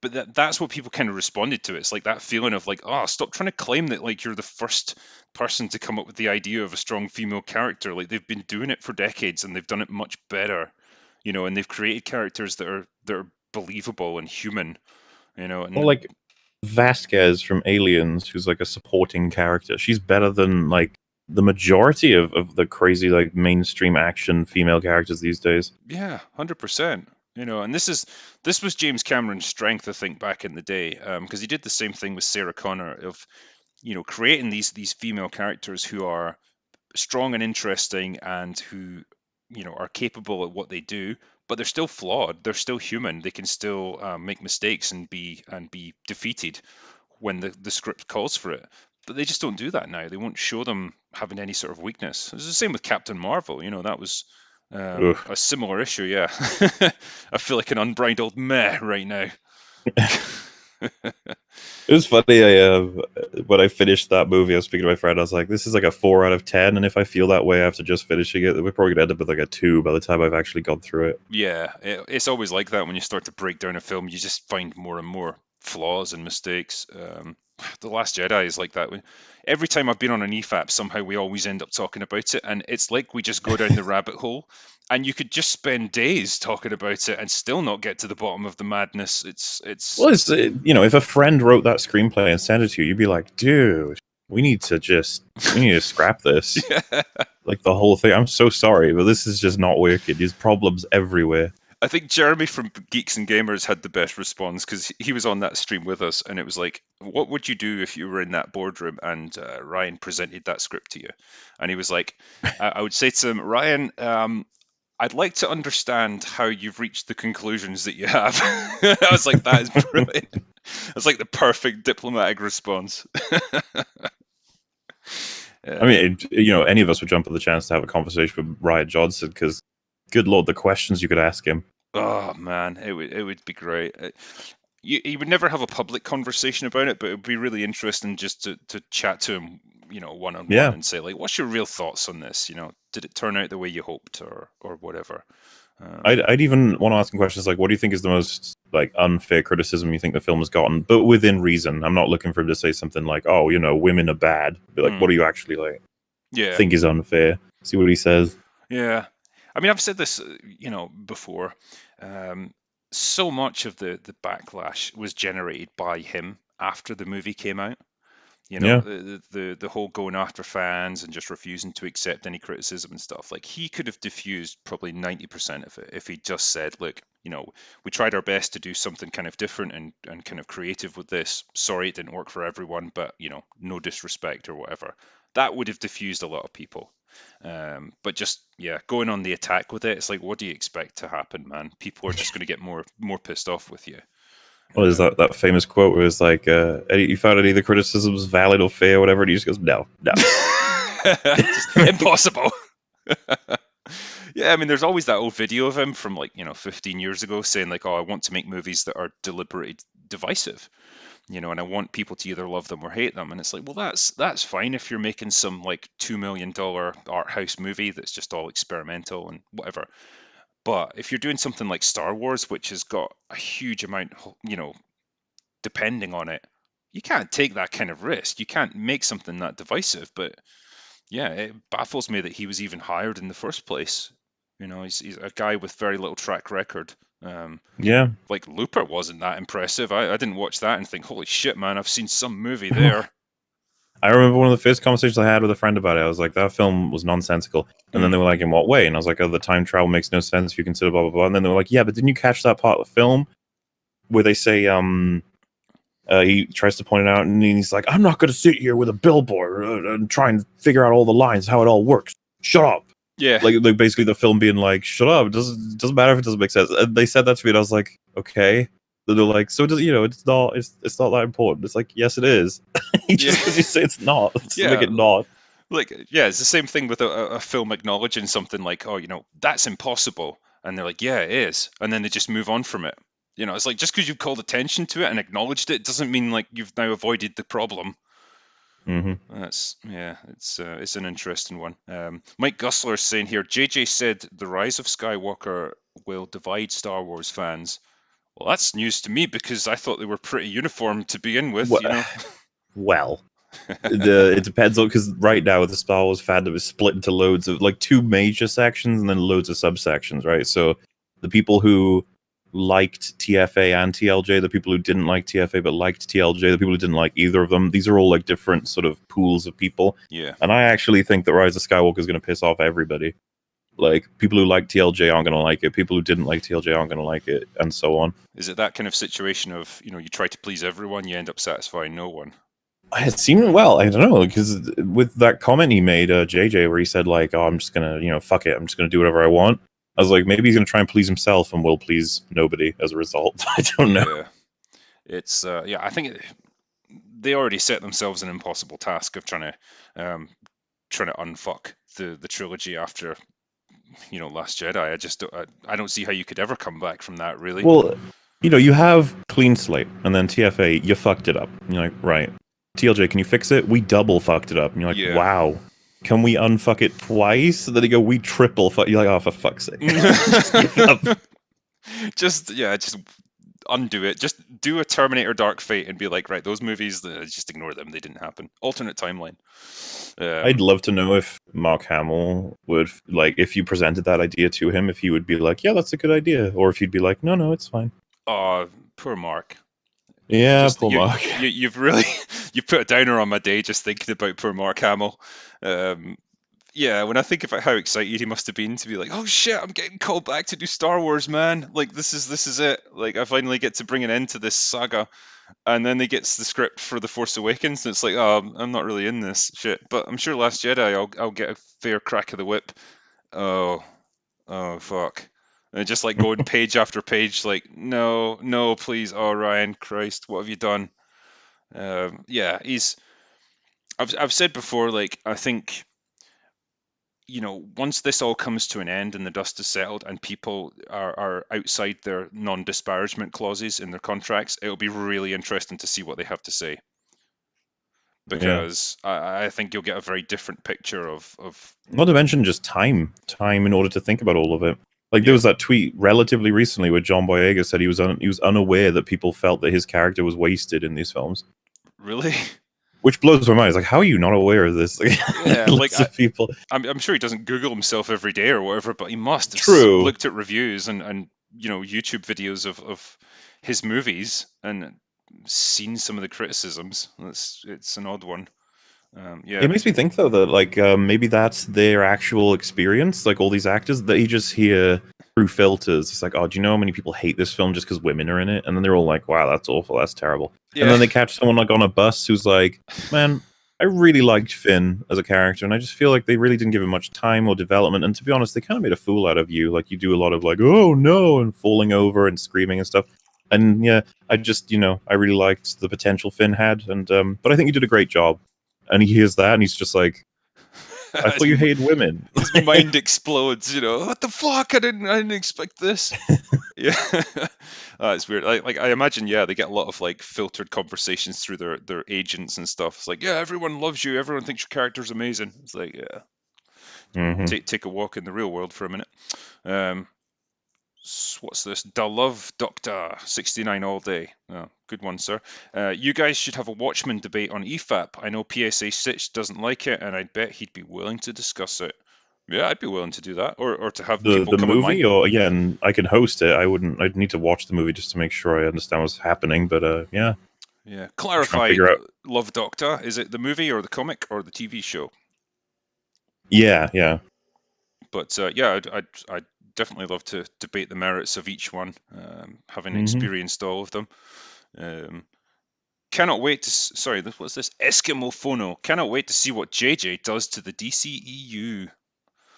but that's what people kind of responded to. It's like that feeling of like, oh, stop trying to claim that like you're the first person to come up with the idea of a strong female character. Like they've been doing it for decades and they've done it much better, and they've created characters that are believable and human, Well, and like Vasquez from Aliens, who's like a supporting character. She's better than like the majority of the crazy like mainstream action female characters these days. yeah, 100%. And this was James Cameron's strength, I think, back in the day, because he did the same thing with Sarah Connor of creating these female characters who are strong and interesting and who are capable at what they do, but they're still flawed, they're still human, they can still make mistakes and be defeated when the script calls for it. But they just don't do that now. They won't show them having any sort of weakness. It's the same with Captain Marvel. That was Ugh. a similar issue. Yeah. I feel like an unbridled meh right now. It was funny. When I finished that movie, I was speaking to my friend. I was like, "This is like a 4 out of 10, and if I feel that way after just finishing it, we're probably gonna end up with like a 2 by the time I've actually gone through it." Yeah, it's always like that when you start to break down a film. You just find more and more flaws and mistakes. The Last Jedi is like that. Every time I've been on an EFAP, somehow we always end up talking about it, and it's like we just go down the rabbit hole, and you could just spend days talking about it and still not get to the bottom of the madness. It's Well, it's if a friend wrote that screenplay and sent it to you, you'd be like, "Dude, we need to scrap this." yeah. Like the whole thing. I'm so sorry, but this is just not working. There's problems everywhere. I think Jeremy from Geeks and Gamers had the best response because he was on that stream with us, and it was like, "What would you do if you were in that boardroom and Ryan presented that script to you?" And he was like, "I would say to him, Ryan, I'd like to understand how you've reached the conclusions that you have." I was like, "That is brilliant." That's like the perfect diplomatic response. I mean, any of us would jump at the chance to have a conversation with Ryan Johnson because, good lord, the questions you could ask him. Oh man, it would be great. You would never have a public conversation about it, but it would be really interesting just to chat to him, one on one, Yeah, and say like, "What's your real thoughts on this? Did it turn out the way you hoped, or whatever?" I'd even want to ask him questions like, "What do you think is the most like unfair criticism you think the film has gotten?" But within reason. I'm not looking for him to say something like, "Oh, women are bad." Be like, mm, "What do you actually like yeah, think is unfair?" See what he says. yeah. I mean, I've said this, before. Um, so much of the backlash was generated by him after the movie came out. Yeah, The whole going after fans and just refusing to accept any criticism and stuff. Like he could have diffused probably 90% of it if he just said, "Look, we tried our best to do something kind of different and kind of creative with this. Sorry it didn't work for everyone, but no disrespect or whatever." That would have diffused a lot of people. But just yeah, going on the attack with it, it's like, what do you expect to happen, man? People are just going to get more pissed off with you. what is Um, that famous quote where it's like, "You found any of the criticisms valid or fair, or whatever?" And he just goes, "No, no." just impossible. Yeah, I mean, there's always that old video of him from like 15 years ago saying like, "Oh, I want to make movies that are deliberately divisive, and I want people to either love them or hate them." And it's like, well, that's fine if you're making some like $2 million art house movie that's just all experimental and whatever. But if you're doing something like Star Wars, which has got a huge amount, depending on it, you can't take that kind of risk. You can't make something that divisive. But yeah, it baffles me that he was even hired in the first place. He's a guy with very little track record. Yeah. Like Looper wasn't that impressive. I didn't watch that and think, holy shit, man, I've seen some movie there. I remember one of the first conversations I had with a friend about it. I was like, that film was nonsensical. And then they Mm, were like, in what way? And I was like, oh, the time travel makes no sense if you consider blah, blah, blah. And then they were like, yeah, but didn't you catch that part of the film where they say, he tries to point it out and he's like, I'm not going to sit here with a billboard and try and figure out all the lines, how it all works. Shut up. yeah, Like basically the film being like, shut up. It doesn't matter if it doesn't make sense. And they said that to me and I was like, okay. Then they're like, so it does, it's not that important. It's like, yes, it is. yeah, Just because you say it's not, doesn't make yeah. it not. Like, yeah, it's the same thing with a film acknowledging something like, oh, that's impossible. And they're like, yeah, it is. And then they just move on from it. It's like just because you've called attention to it and acknowledged it doesn't mean like you've now avoided the problem. Hmm. That's yeah, it's an interesting one. Mike Gussler is saying here, JJ said the Rise of Skywalker will divide Star Wars fans. Well, that's news to me because I thought they were pretty uniform to begin with, Well, you know. well, it depends on, because right now with the Star Wars fandom is split into loads of like two major sections and then loads of subsections, right? So the people who liked TFA and TLJ, the people who didn't like TFA but liked TLJ, the people who didn't like either of them, these are all like different sort of pools of people. Yeah. And I actually think that Rise of Skywalker is going to piss off everybody. Like, people who like TLJ aren't going to like it, people who didn't like TLJ aren't going to like it, and so on. Is it that kind of situation of, you know, you try to please everyone, you end up satisfying no one? It seemed, well, I don't know, because with that comment he made, JJ, where he said like, "Oh, I'm just gonna, fuck it, I'm just gonna do whatever I want." I was like, maybe he's gonna try and please himself and will please nobody as a result. I don't know. Yeah. It's yeah, I think they already set themselves an impossible task of trying to unfuck the trilogy after, you know, Last Jedi. I don't see how you could ever come back from that, really. Well, you have clean slate, and then TFA, you fucked it up. And you're like, right. TLJ, can you fix it? We double fucked it up. And you're like, Yeah. wow. Can we unfuck it twice? And then they go, we triple fuck. You're like, oh, for fuck's sake. Just give up. just undo it. Just do a Terminator Dark Fate and be like, right, those movies, just ignore them. They didn't happen. Alternate timeline. I'd love to know if Mark Hamill would, like, if you presented that idea to him, if he would be like, yeah, that's a good idea. Or if he'd be like, no, it's fine. Oh, poor Mark. Yeah, poor Mark. You've really you put a downer on my day just thinking about poor Mark Hamill. Yeah, when I think about how excited he must have been to be like, oh shit, I'm getting called back to do Star Wars, man. Like this is it. Like I finally get to bring an end to this saga. And then he gets the script for The Force Awakens, and it's like, oh, I'm not really in this shit. But I'm sure Last Jedi, I'll get a fair crack of the whip. Oh, oh fuck. And just like going page after page, like, no, please, oh Ryan, Christ, what have you done? Yeah, I've said before, like, I think, you know, once this all comes to an end and the dust is settled and people are outside their non-disparagement clauses in their contracts, it'll be really interesting to see what they have to say. Because I think you'll get a very different picture of not to mention just time in order to think about all of it. Like, there was that tweet relatively recently where John Boyega said he was unaware that people felt that his character was wasted in these films. Really? Which blows my mind. It's like, how are you not aware of this? Yeah, like people. I'm sure he doesn't Google himself every day or whatever, but he must have looked at reviews and you know, YouTube videos of his movies and seen some of the criticisms. It's an odd one. Yeah. It makes me think though that like maybe that's their actual experience. Like all these actors that you just hear through filters. It's like, oh, do you know how many people hate this film just because women are in it? And then they're all like, wow, that's awful, that's terrible. Yeah. And then they catch someone like on a bus who's like, man, I really liked Finn as a character, and I just feel like they really didn't give him much time or development. And to be honest, they kind of made a fool out of you. Like you do a lot of like, oh no, and falling over and screaming and stuff. And yeah, I just, I really liked the potential Finn had, and but I think you did a great job. And he hears that, and he's just like, "I thought you hated women." His mind explodes. You know, what the fuck? I didn't expect this. Yeah, it's weird. Like I imagine, yeah, they get a lot of like filtered conversations through their agents and stuff. It's like, yeah, everyone loves you. Everyone thinks your character's amazing. It's like, yeah, take a walk in the real world for a minute. What's this? Da Love Doctor 69 all day. Oh, good one, sir. You guys should have a Watchmen debate on EFAP. I know PSA 6 doesn't like it, and I'd bet he'd be willing to discuss it. Yeah, I'd be willing to do that, or to have people come movie. on Or again, I can host it. I'd need to watch the movie just to make sure I understand what's happening. But yeah. Yeah, clarify. Love Doctor. Is it the movie or the comic or the TV show? Yeah. But yeah, I'd definitely love to debate the merits of each one, having experienced all of them. Cannot wait to. Sorry, what's this? Eskimo Phono. Cannot wait to see what JJ does to the DCEU.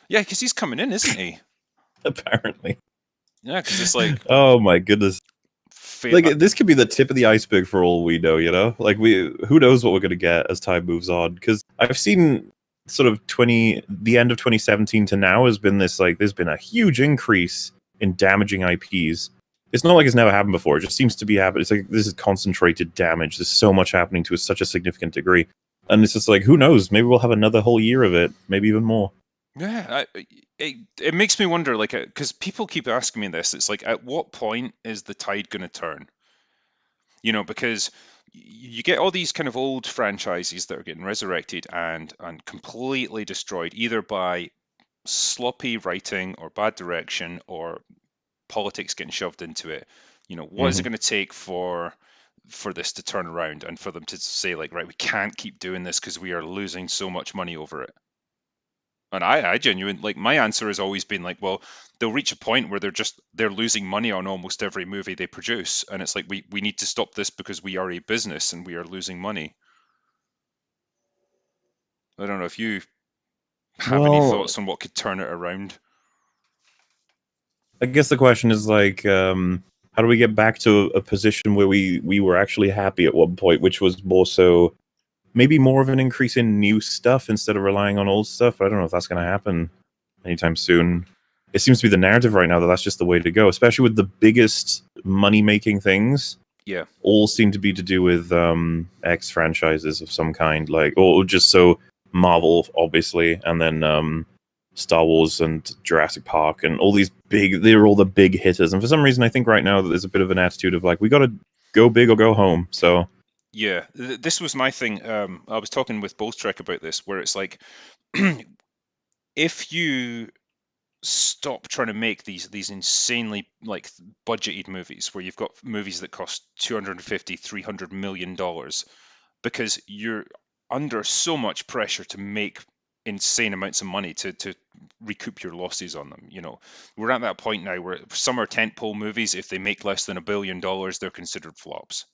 Yeah, because he's coming in, isn't he? Apparently. Yeah, because it's like. Oh my goodness. Like this could be the tip of the iceberg for all we know, you know? Like who knows what we're gonna get as time moves on? Because I've seen sort of the end of 2017 to now has been this, like, there's been a huge increase in damaging IPs. It's not like it's never happened before. It just seems to be happening. It's like this is concentrated damage. There's so much happening to such a significant degree. And it's just like, who knows? Maybe we'll have another whole year of it. Maybe even more. Yeah, it makes me wonder, like, because people keep asking me this. It's like, at what point is the tide going to turn? Because you get all these kind of old franchises that are getting resurrected and completely destroyed, either by sloppy writing or bad direction or politics getting shoved into it. What is it Hmm. going to take for this to turn around and for them to say, like, right, we can't keep doing this because we are losing so much money over it? And I genuinely, like, my answer has always been like, well, they'll reach a point where they're losing money on almost every movie they produce, and it's like, we need to stop this because we are a business and we are losing money. I don't know if you have any Well, thoughts on what could turn it around. I guess the question is like, how do we get back to a position where we were actually happy at one point, which was more so maybe more of an increase in new stuff instead of relying on old stuff. But I don't know if that's going to happen anytime soon. It seems to be the narrative right now that that's just the way to go, especially with the biggest money making things. Yeah. All seem to be to do with X franchises of some kind, like, or just so Marvel, obviously, and then Star Wars and Jurassic Park and all these big. They're all the big hitters, and for some reason, I think right now that there's a bit of an attitude of like we got to go big or go home. So Yeah, this was my thing. I was talking with Bolstrek about this, where it's like, if you stop trying to make these insanely, like, budgeted movies where you've got movies that cost 250, 300 million dollars, because you're under so much pressure to make insane amounts of money to recoup your losses on them. We're at that point now where some are tentpole movies. If they make less than $1 billion, they're considered flops.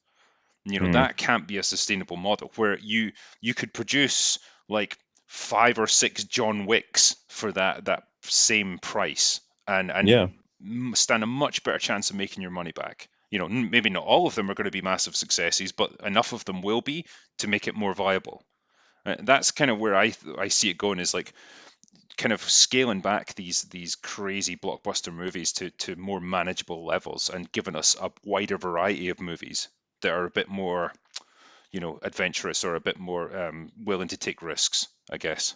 hmm, That can't be a sustainable model where you could produce like 5 or 6 John Wicks for that same price, and yeah. stand a much better chance of making your money back. Maybe not all of them are going to be massive successes, but enough of them will be to make it more viable. That's kind of where I see it going, is like kind of scaling back these crazy blockbuster movies to more manageable levels, and giving us a wider variety of movies that are a bit more, adventurous, or a bit more willing to take risks, I guess.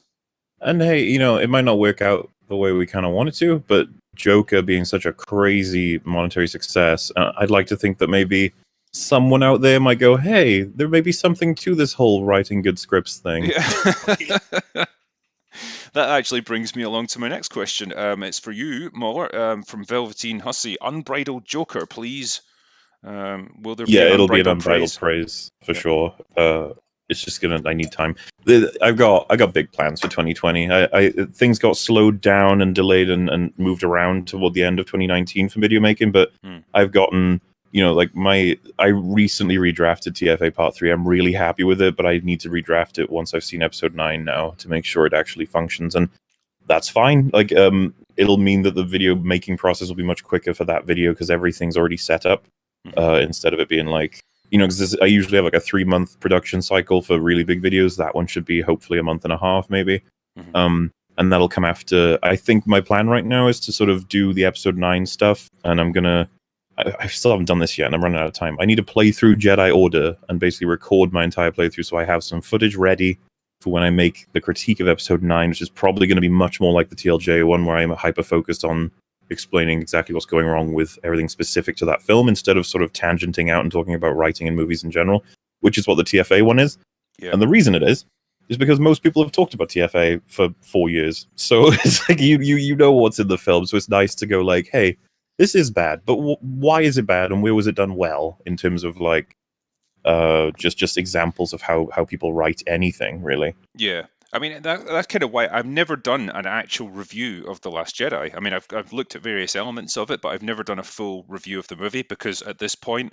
And hey, it might not work out the way we kind of want it to, but Joker being such a crazy monetary success, I'd like to think that maybe someone out there might go, hey, there may be something to this whole writing good scripts thing. Yeah. That actually brings me along to my next question. It's for you, Muller, from Velveteen Hussey. Unbridled Joker, please. Will there be Yeah, an it'll be an unbridled unbridled praise? praise for Yeah. sure. It's just gonna. I need time. I got big plans for 2020. Things got slowed down and delayed and moved around toward the end of 2019 for video making, but Hmm. I've gotten like I recently redrafted TFA Part 3. I'm really happy with it, but I need to redraft it once I've seen Episode 9 now to make sure it actually functions, and that's fine. Like it'll mean that the video making process will be much quicker for that video because everything's already set up Hmm. instead of it being like because I usually have like a 3 month production cycle for really big videos. That one should be hopefully a month and a half, maybe. Hmm. And that'll come after. I think my plan right now is to sort of do the episode 9 stuff, and I'm gonna. I still haven't done this yet, and I'm running out of time. I need to play through Jedi Order and basically record my entire playthrough so I have some footage ready for when I make the critique of episode 9, which is probably going to be much more like the TLJ one, where I'm hyper focused on explaining exactly what's going wrong with everything specific to that film instead of sort of tangenting out and talking about writing and movies in general, which is what the TFA one is. Yeah. And the reason it is because most people have talked about TFA for 4 years. So it's like you know what's in the film. So it's nice to go like, hey, this is bad, but why is it bad, and where was it done well in terms of like just examples of how people write anything really. Yeah. I mean, that's kind of why I've never done an actual review of The Last Jedi. I mean, I've looked at various elements of it, but I've never done a full review of the movie, because at this point,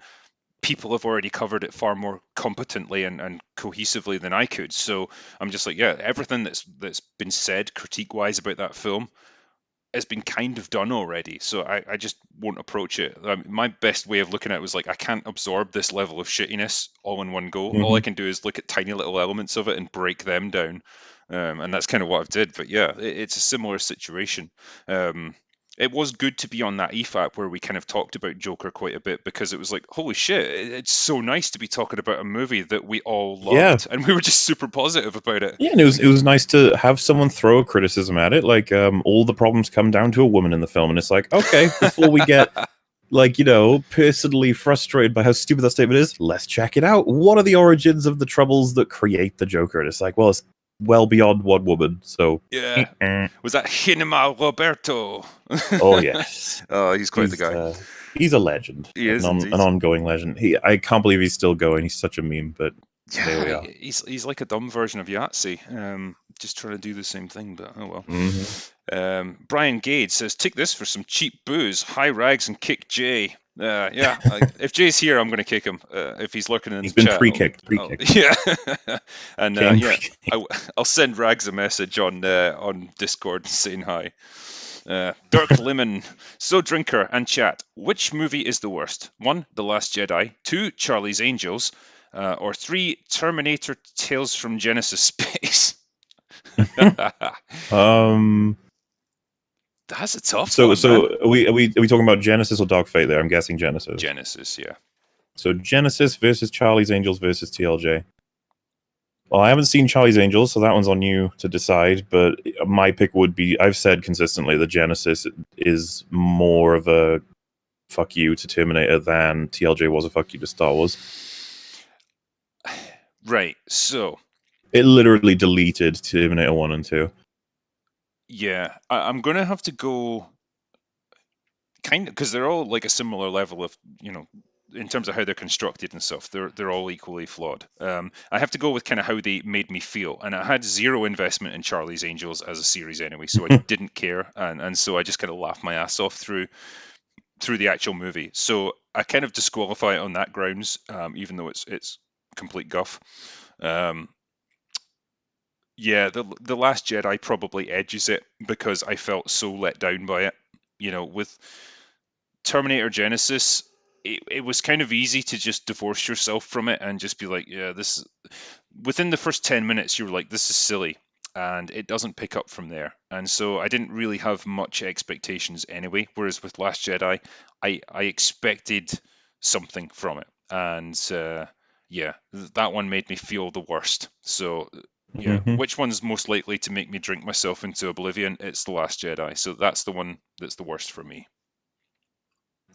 people have already covered it far more competently and cohesively than I could. So I'm just like, yeah, everything that's been said critique wise about that film has been kind of done already. So I just won't approach it. My best way of looking at it was like, I can't absorb this level of shittiness all in one go. All I Hmm. can do is look at tiny little elements of it and break them down. And that's kind of what I've did. But yeah, it's a similar situation. Um, it was good to be on that EFAP where we kind of talked about Joker quite a bit, because it was like, holy shit, it's so nice to be talking about a movie that we all Yeah, loved, and we were just super positive about it. yeah, and it was nice to have someone throw a criticism at it. Like, all the problems come down to a woman in the film, and it's like, okay, before we get like, personally frustrated by how stupid that statement is, let's check it out. What are the origins of the troubles that create the Joker? And it's like, well, it's well beyond one woman. So, Yeah. Was that Hinema Roberto? oh yes, Oh, he's quite the he's guy. he's a legend, He is an indeed. ongoing legend. I can't believe he's still going. He's such a meme, but there Yeah, we are. he's like a dumb version of Yahtzee, just trying to do the same thing, but oh well. Hmm. Brian Gade says, "Take this for some cheap booze, high rags, and kick Jay." Yeah, if Jay's here, I'm going to kick him. If he's lurking in He's the been chat, pre-kicked, yeah, and game yeah, pre-kicked. I'll send Rags a message on Discord saying hi. Dirk Lemon, so drinker and chat. Which movie is the worst? 1, The Last Jedi. 2, Charlie's Angels. Or 3, Terminator: Tales from Genesis Space. Um. That's a tough So one, man. so are we talking about Genesis or Dark Fate? There, I'm guessing Genesis. Genesis, yeah. So Genesis versus Charlie's Angels versus TLJ. Well, I haven't seen Charlie's Angels, so that one's on you to decide. But my pick would be, I've said consistently that Genesis is more of a fuck you to Terminator than TLJ was a fuck you to Star Wars. Right, so It literally deleted Terminator 1 and 2. yeah, I'm gonna have to go kind of, because they're all like a similar level of, in terms of how they're constructed and stuff. They're all equally flawed. I have to go with kind of how they made me feel, and I had zero investment in Charlie's Angels as a series anyway, so I didn't care, and so I just kind of laughed my ass off through the actual movie. So I kind of disqualify it on that grounds, even though it's complete guff. Um, yeah, the Last Jedi probably edges it because I felt so let down by it. With Terminator Genesis, it was kind of easy to just divorce yourself from it and just be like, yeah, this. Within the first 10 minutes, you were like, this is silly, and it doesn't pick up from there. And so I didn't really have much expectations anyway. Whereas with Last Jedi, I expected something from it, and yeah, that one made me feel the worst. So yeah, Mm-hmm. which one's most likely to make me drink myself into oblivion? It's The Last Jedi. So that's the one that's the worst for me.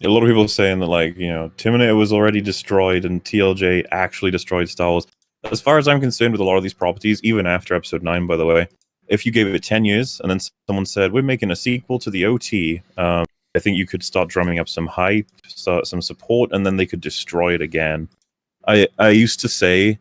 A lot of people are saying that, like, Terminator was already destroyed and TLJ actually destroyed Star Wars. As far as I'm concerned with a lot of these properties, even after Episode 9, by the way, if you gave it 10 years and then someone said, we're making a sequel to the OT, I think you could start drumming up some hype, start some support, and then they could destroy it again. I used to say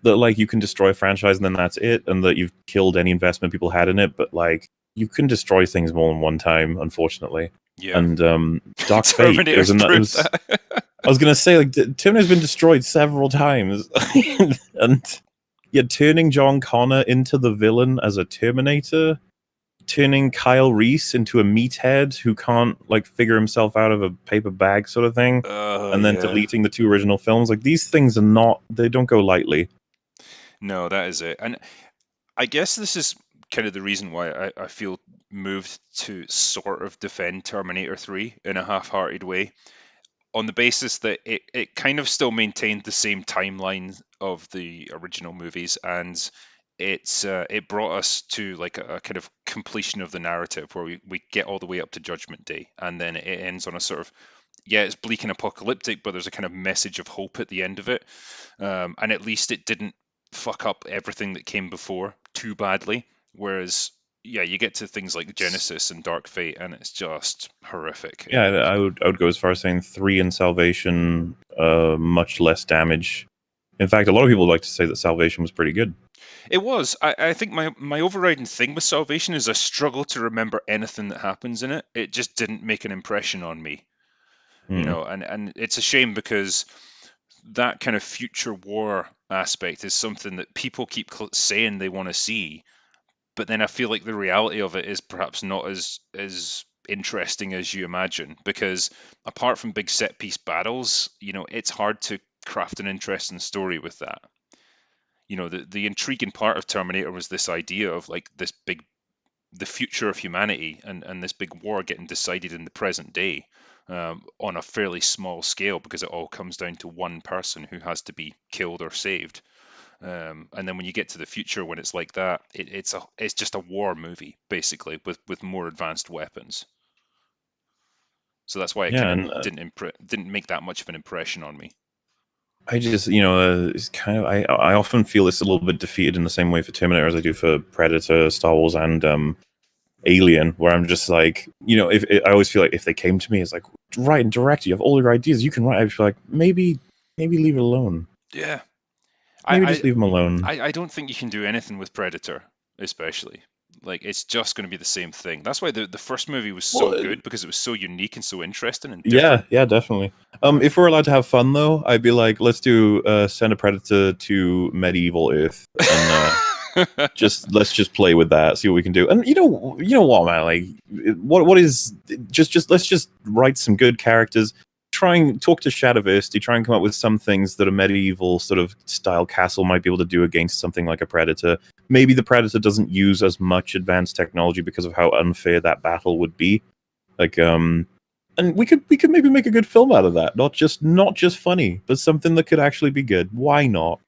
that, like, you can destroy a franchise and then that's it, and that you've killed any investment people had in it, but, like, you can destroy things more than one time, unfortunately. Yeah, And Dark Fate, it was Terminator's another. proved that. I was gonna say, like, Terminator's been destroyed several times, and yeah, turning John Connor into the villain as a Terminator, turning Kyle Reese into a meathead who can't, like, figure himself out of a paper bag sort of thing, and then Yeah. deleting the 2 original films. Like, these things are not, they don't go lightly. No, that is it. And I guess this is kind of the reason why I feel moved to sort of defend Terminator 3 in a half-hearted way, on the basis that it kind of still maintained the same timeline of the original movies, and it brought us to like a kind of completion of the narrative where we get all the way up to Judgment Day, and then it ends on a sort of, yeah, it's bleak and apocalyptic, but there's a kind of message of hope at the end of it. And at least it didn't fuck up everything that came before too badly. Whereas, yeah, you get to things like Genesis and Dark Fate, and it's just horrific. Yeah, I would go as far as saying 3 and Salvation, much less damage. In fact, a lot of people like to say that Salvation was pretty good. It was. I think my overriding thing with Salvation is I struggle to remember anything that happens in it. It just didn't make an impression on me, Mm. and it's a shame because that kind of future war aspect is something that people keep saying they want to see, but then I feel like the reality of it is perhaps not as interesting as you imagine, because apart from big set piece battles, it's hard to craft an interesting story with that. The intriguing part of Terminator was this idea of like this big the future of humanity and this big war getting decided in the present day, on a fairly small scale, because it all comes down to one person who has to be killed or saved. And then when you get to the future, when it's like that, it's just a war movie basically, with more advanced weapons. So that's why it Yeah, kind of and didn't make that much of an impression on me. I just, it's kind of, I often feel this a little bit defeated in the same way for Terminator as I do for Predator, Star Wars, and Alien, where I'm just like, if I always feel like if they came to me, it's like, write and direct, you have all your ideas, you can write. I feel like maybe leave it alone. Yeah, Maybe I just leave them alone. I don't think you can do anything with Predator, especially. Like, it's just going to be the same thing. That's why the first movie was so Well, good, because it was so unique and so interesting and yeah, different. yeah, definitely. Um, If we're allowed to have fun, though, I'd be like, let's do send a Predator to medieval Earth, and let's just play with that, see what we can do. And you know what, man? Like, what is just let's just write some good characters. Try and talk to Shadowversity. Try and come up with some things that a medieval sort of style castle might be able to do against something like a Predator. Maybe the Predator doesn't use as much advanced technology because of how unfair that battle would be. Like, and we could maybe make a good film out of that. Not just funny, but something that could actually be good. Why not?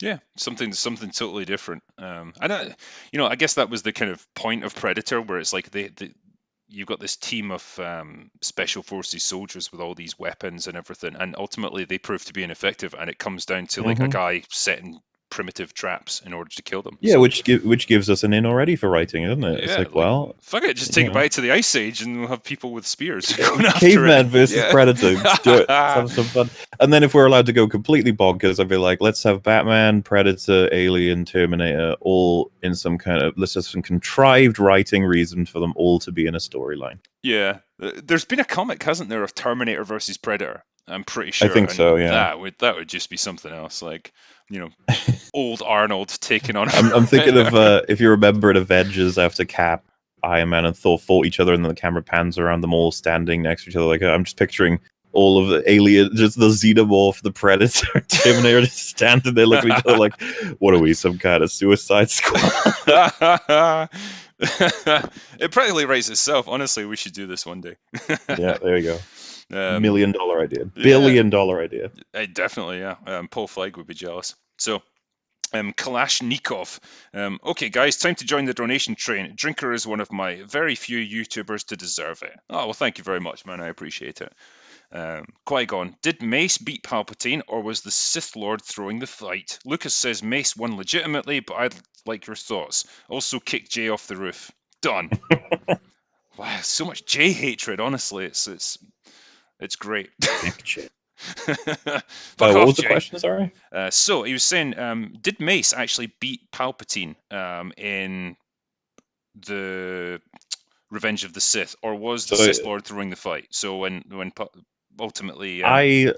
yeah, something totally different. I guess that was the kind of point of Predator, where it's like you've got this team of special forces soldiers with all these weapons and everything, and ultimately they prove to be ineffective, and it comes down to like a Hmm. guy setting primitive traps in order to kill them. Yeah, So which gives us an in already for writing, isn't it? It's yeah, like, like, well, fuck it, just take it yeah, back to the Ice Age, and we'll have people with spears going after it. caveman versus Yeah. predator. Let's do it. Let's have some fun. And then if we're allowed to go completely bonkers, I'd be like, let's have Batman, Predator, Alien, Terminator, all in some kind of let's have some contrived writing reason for them all to be in a storyline. Yeah, there's been a comic, hasn't there, of Terminator versus Predator? I'm pretty I sure, think and so. Yeah. that would just be something else, like, you know, old Arnold taking on I'm thinking of Predator. if you remember in Avengers after Cap, Iron Man, and Thor fought each other, and then the camera pans around them all standing next to each other. Like I'm just picturing all of the alien, just the xenomorph, the Predator, Terminator, just standing there looking at each other like, "What are we, some kind of Suicide Squad?" It practically writes itself. Honestly, we should do this one day. Yeah, there you go. Um, $1 million idea, yeah, $1 billion idea. definitely, yeah. Paul Feig would be jealous. So, Kalashnikov. Okay, guys, time to join the donation train. Drinker is one of my very few YouTubers to deserve it. Oh, well, thank you very much, man. I appreciate it. Qui-Gon, did Mace beat Palpatine, or was the Sith Lord throwing the fight? Lucas says Mace won legitimately, but I'd like your thoughts. Also, kick Jay off the roof. Done. Wow, so much Jay hatred. Honestly, it's great. Picture. Fuck What off, was the Jay. question? Sorry. So he was saying, did Mace actually beat Palpatine in the Revenge of the Sith, or was the So Sith Lord throwing the fight? So when ultimately, I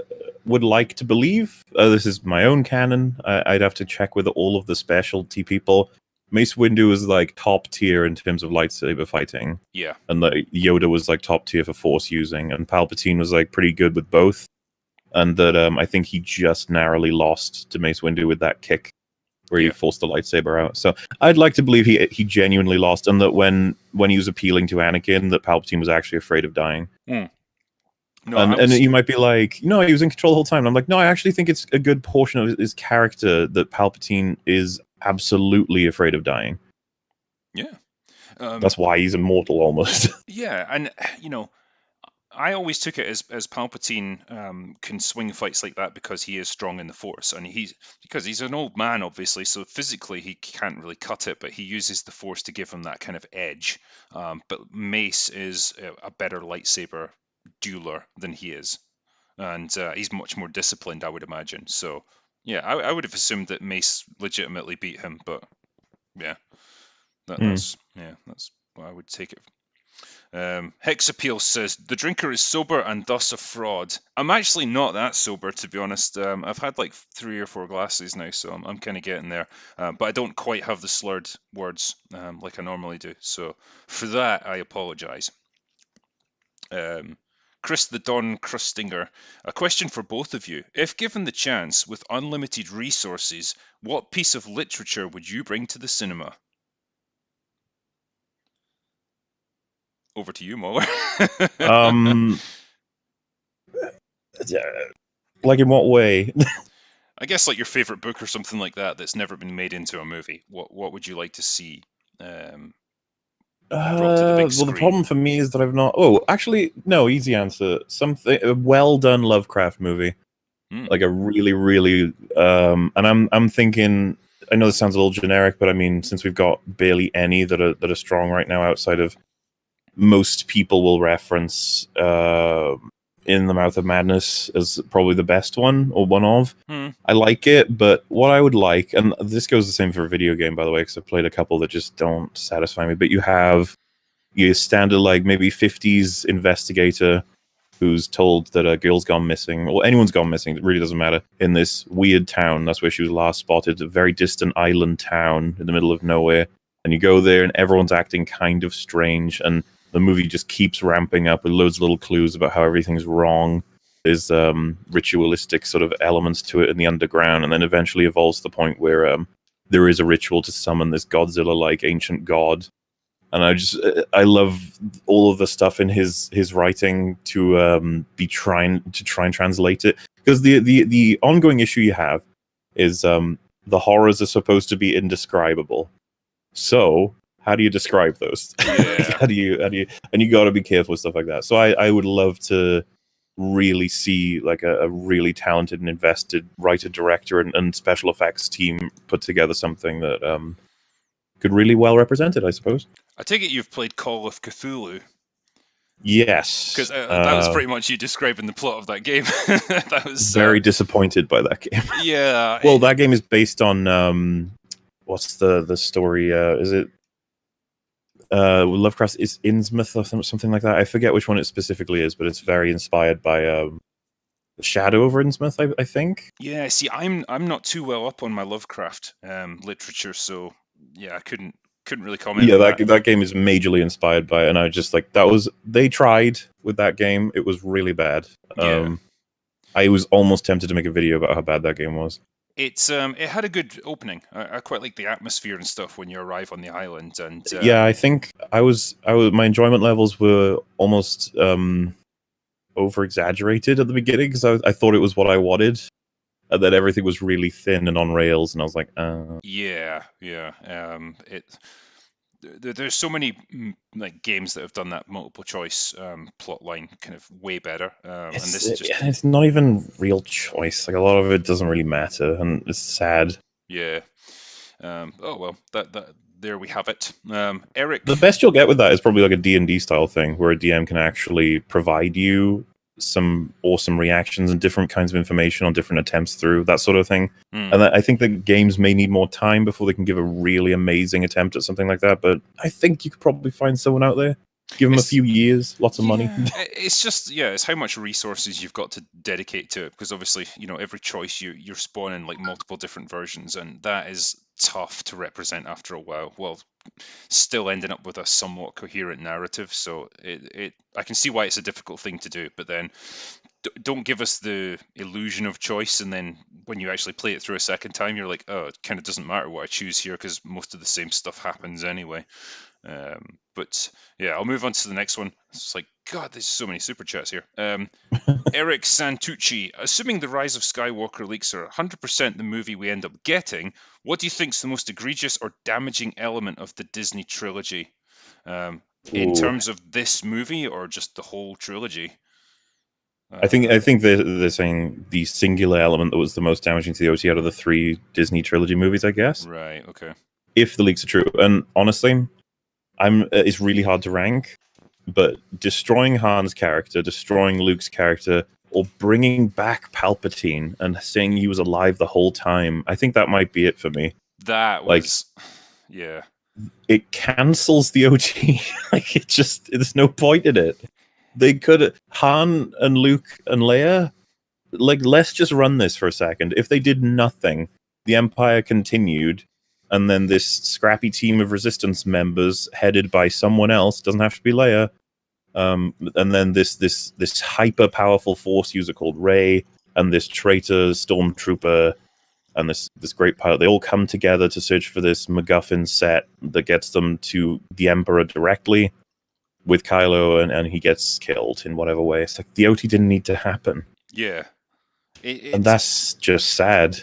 would like to believe this is my own canon. I'd have to check with all of the specialty people. Mace Windu is like top tier in terms of lightsaber fighting, yeah, and like Yoda was like top tier for Force using, and Palpatine was like pretty good with both. And that I think he just narrowly lost to Mace Windu with that kick where he yeah. forced the lightsaber out. So I'd like to believe he genuinely lost, and that when he was appealing to Anakin, that Palpatine was actually afraid of dying. Hmm. No, I And was. you might be like, no, he was in control the whole time. And I'm like, no, I actually think it's a good portion of his character that Palpatine is absolutely afraid of dying. Yeah. Um, That's why he's immortal almost. yeah, and you know, I always took it as Palpatine can swing fights like that because he is strong in the Force, and because he's an old man, obviously, so physically he can't really cut it, but he uses the Force to give him that kind of edge. But Mace is a better lightsaber dueler than he is, and he's much more disciplined, I would imagine. So, yeah, I would have assumed that Mace legitimately beat him, but yeah, Hmm. that's what I would take it. Hexappeal says the drinker is sober and thus a fraud. I'm actually not that sober, to be honest. I've had like 3 or 4 glasses now, so I'm kind of getting there. But I don't quite have the slurred words like I normally do. So for that, I apologise. Chris the Don Crustinger, a question for both of you. If given the chance, with unlimited resources, what piece of literature would you bring to the cinema? Over to you, Muller. Um, like in what way? I guess like your favorite book or something like that that's never been made into a movie. What would you like to see brought to the big Well, the screen? problem for me is that I've not. Oh, actually, no. Easy answer. Something a well done Lovecraft movie, Hmm. like a really, really. And I'm thinking. I know this sounds a little generic, but I mean, since we've got barely any that are strong right now, outside of most people will reference In the Mouth of Madness as probably the best one or one of. Hmm. I like it, but what I would like, and this goes the same for a video game, by the way, because I've played a couple that just don't satisfy me. But you have your standard, like maybe 50s investigator who's told that a girl's gone missing, or anyone's gone missing, it really doesn't matter, in this weird town. That's where she was last spotted, a very distant island town in the middle of nowhere. And you go there, and everyone's acting kind of strange, and the movie just keeps ramping up with loads of little clues about how everything's wrong. There's ritualistic sort of elements to it in the underground, and then eventually evolves to the point where there is a ritual to summon this Godzilla-like ancient god. And I love all of the stuff in his writing to try and translate it, because the ongoing issue you have is the horrors are supposed to be indescribable. So how do you describe those? Like, Yeah. how do you and you got to be careful with stuff like that. So I would love to really see like a really talented and invested writer, director, and special effects team put together something that could really well represent it, I suppose. I take it you've played Call of Cthulhu, because Yes. that was pretty much you describing the plot of that game. That was Very disappointed by that game. yeah. Well, that game is based on what's the story? Is it Lovecraft is Innsmouth or something like that? I forget which one it specifically is, but it's very inspired by Shadow over Innsmouth, I think. Yeah, see, I'm not too well up on my Lovecraft literature, so yeah, I couldn't really comment Yeah, on that. that game is majorly inspired by it, and I just like that was they tried with that game. It was really bad. Yeah, I was almost tempted to make a video about how bad that game was. it had a good opening. I quite like the atmosphere and stuff when you arrive on the island, and Yeah, I think my enjoyment levels were almost over exaggerated at the beginning, because I thought it was what I wanted, and then everything was really thin and on rails, and I was like, yeah. There's so many like games that have done that multiple choice plot line kind of way better, and this just it's not even real choice. Like a lot of it doesn't really matter, and it's sad. yeah. Oh well, that there we have it. Eric. The best you'll get with that is probably like a D&D style thing, where a DM can actually provide you some awesome reactions and different kinds of information on different attempts through that sort of thing. And I think that games may need more time before they can give a really amazing attempt at something like that, but I think you could probably find someone out there. Give them a few years, lots of money. It's just it's how much resources you've got to dedicate to it, because obviously every choice you're spawning like multiple different versions, and that is tough to represent after a while. Well, still ending up with a somewhat coherent narrative. So I can see why it's a difficult thing to do, but then don't give us the illusion of choice, and then when you actually play it through a second time, you're like, oh, it kind of doesn't matter what I choose here because most of the same stuff happens anyway. But yeah, I'll move on to the next one. It's like, God, there's so many super chats here. Eric Santucci, assuming the Rise of Skywalker leaks are 100% the movie we end up getting, what do you think's the most egregious or damaging element of the Disney trilogy? In terms of this movie or just the whole trilogy? I think they're saying the singular element that was the most damaging to the OT out of the 3 Disney trilogy movies, I guess. Right, okay. If the leaks are true. And honestly, it's really hard to rank, but destroying Han's character, destroying Luke's character, or bringing back Palpatine and saying he was alive the whole time, I think that might be it for me. That was, yeah. It cancels the OT. Like, there's no point in it. They could, Han and Luke and Leia, like, let's just run this for a second. If they did nothing, the Empire continued, and then this scrappy team of Resistance members, headed by someone else, doesn't have to be Leia, and then this hyper powerful Force user called Rey, and this traitor stormtrooper, and this great pilot, they all come together to search for this MacGuffin set that gets them to the Emperor directly. with Kylo and he gets killed in whatever way. It's like the OT didn't need to happen, Yeah, and it's that's just sad.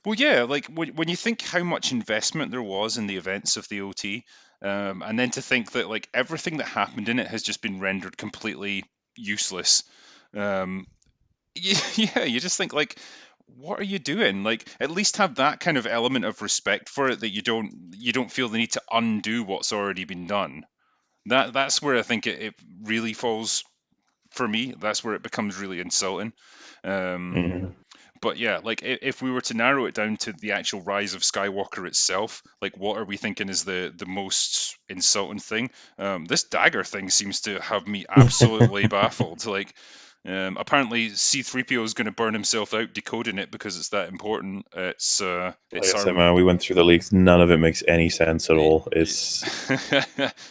well, yeah, like when you think how much investment there was in the events of the OT, and then to think that like everything that happened in it has just been rendered completely useless. Um, yeah, you just think like, what are you doing? Like, at least have that kind of element of respect for it that you don't feel the need to undo what's already been done. That's where I think it really falls for me. That's where it becomes really insulting. Um, Mm. but yeah, like if we were to narrow it down to the actual rise of Skywalker itself, like what are we thinking is the most insulting thing? This dagger thing seems to have me absolutely baffled. Like, apparently C-3PO is going to burn himself out decoding it because it's that important. Like I It's said, our man, we went through the leaks. None of it makes any sense at all. It's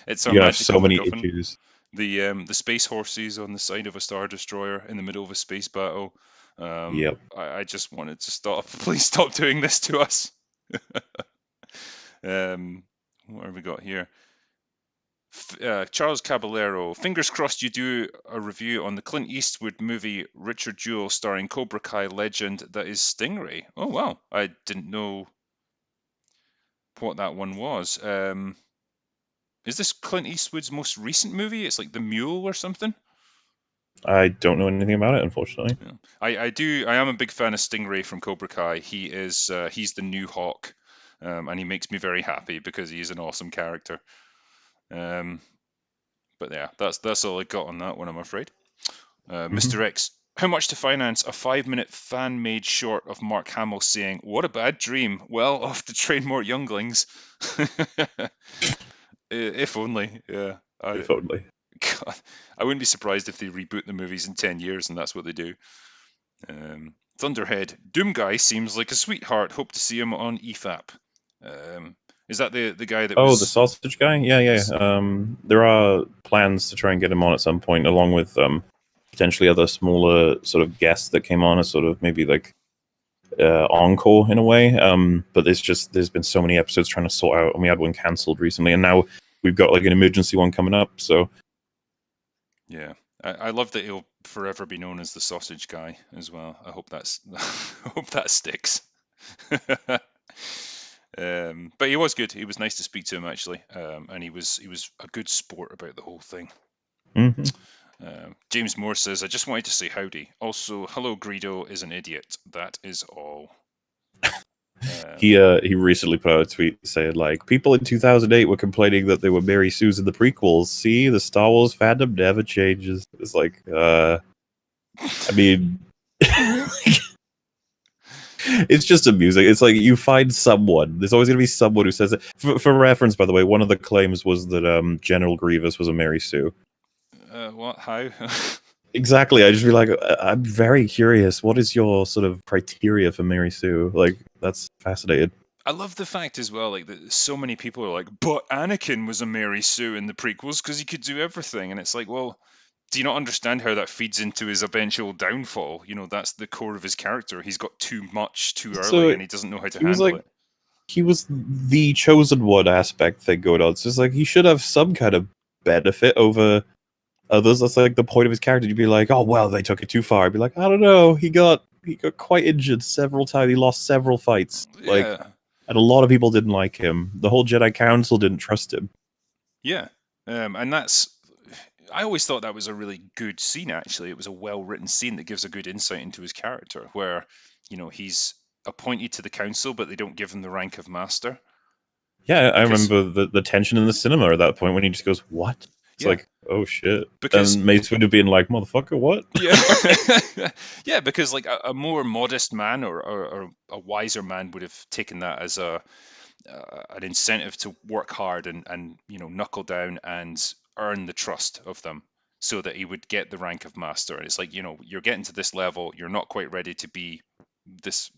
it's our you're gonna have so magical many MacGuffin. issues. The space horses on the side of a star destroyer in the middle of a space battle. Yep. I just wanted to stop. Please stop doing this to us. What have we got here? Charles Caballero. Fingers crossed you do a review on the Clint Eastwood movie Richard Jewell starring Cobra Kai legend that is Stingray. Oh wow, I didn't know what that one was. Is this Clint Eastwood's most recent movie? It's like The Mule or something. I don't know anything about it, unfortunately. Yeah. I do. I am a big fan of Stingray from Cobra Kai. He's the new Hawk, and he makes me very happy because he's an awesome character. Um, but yeah, that's all I got on that one, I'm afraid. Mr. Mhm. X, how much to finance a 5-minute fan-made short of Mark Hamill saying, "What a bad dream. Well, off to train more younglings." If only. Yeah. If only. God, I wouldn't be surprised if they reboot the movies in 10 years and that's what they do. Thunderhead, Doom Guy seems like a sweetheart. Hope to see him on EFAP. Is that the guy that Oh, the was? sausage guy? Yeah, yeah. There are plans to try and get him on at some point, along with potentially other smaller sort of guests that came on as sort of maybe like encore in a way. But there's been so many episodes trying to sort out, and we had one cancelled recently, and now we've got like an emergency one coming up. So Yeah, I love that he'll forever be known as the sausage guy as well. I hope that's I hope that sticks. But he was good. He was nice to speak to him actually, and he was a good sport about the whole thing. mhm. James Moore says, "I just wanted to say howdy. Also, hello, Greedo is an idiot. That is all." He recently put out a tweet saying like people in 2008 were complaining that they were Mary Sue's in the prequels. See, the Star Wars fandom never changes. It's like I mean it's just amusing. It's like you find someone. There's always going to be someone who says it. For reference, by the way, one of the claims was that General Grievous was a Mary Sue. What? How? Exactly. I just be like, I'm very curious. What is your sort of criteria for Mary Sue? Like, that's fascinating. I love the fact as well, like that so many people are like, but Anakin was a Mary Sue in the prequels because he could do everything, and it's like, well, do you not understand how that feeds into his eventual downfall? You know, that's the core of his character. He's got too much too early, So and he doesn't know how to he was handle like, it. he was the chosen one aspect thing going on. So it's like he should have some kind of benefit over others. That's like the point of his character. You'd be like, oh well, they took it too far. I'd be like, I don't know. He got quite injured several times. He lost several fights. Like, Yeah, and a lot of people didn't like him. The whole Jedi Council didn't trust him. yeah, and that's. I always thought that was a really good scene. Actually, it was a well-written scene that gives a good insight into his character, where he's appointed to the council, but they don't give him the rank of master Yeah, I because remember the tension in the cinema at that point when he just goes, "What?" It's yeah, like, "Oh shit!" because And Mace would have been like, "Motherfucker, what?" yeah, yeah, because like a more modest man or a wiser man would have taken that as an incentive to work hard and knuckle down and earn the trust of them so that he would get the rank of master. And it's like, you're getting to this level, you're not quite ready to be this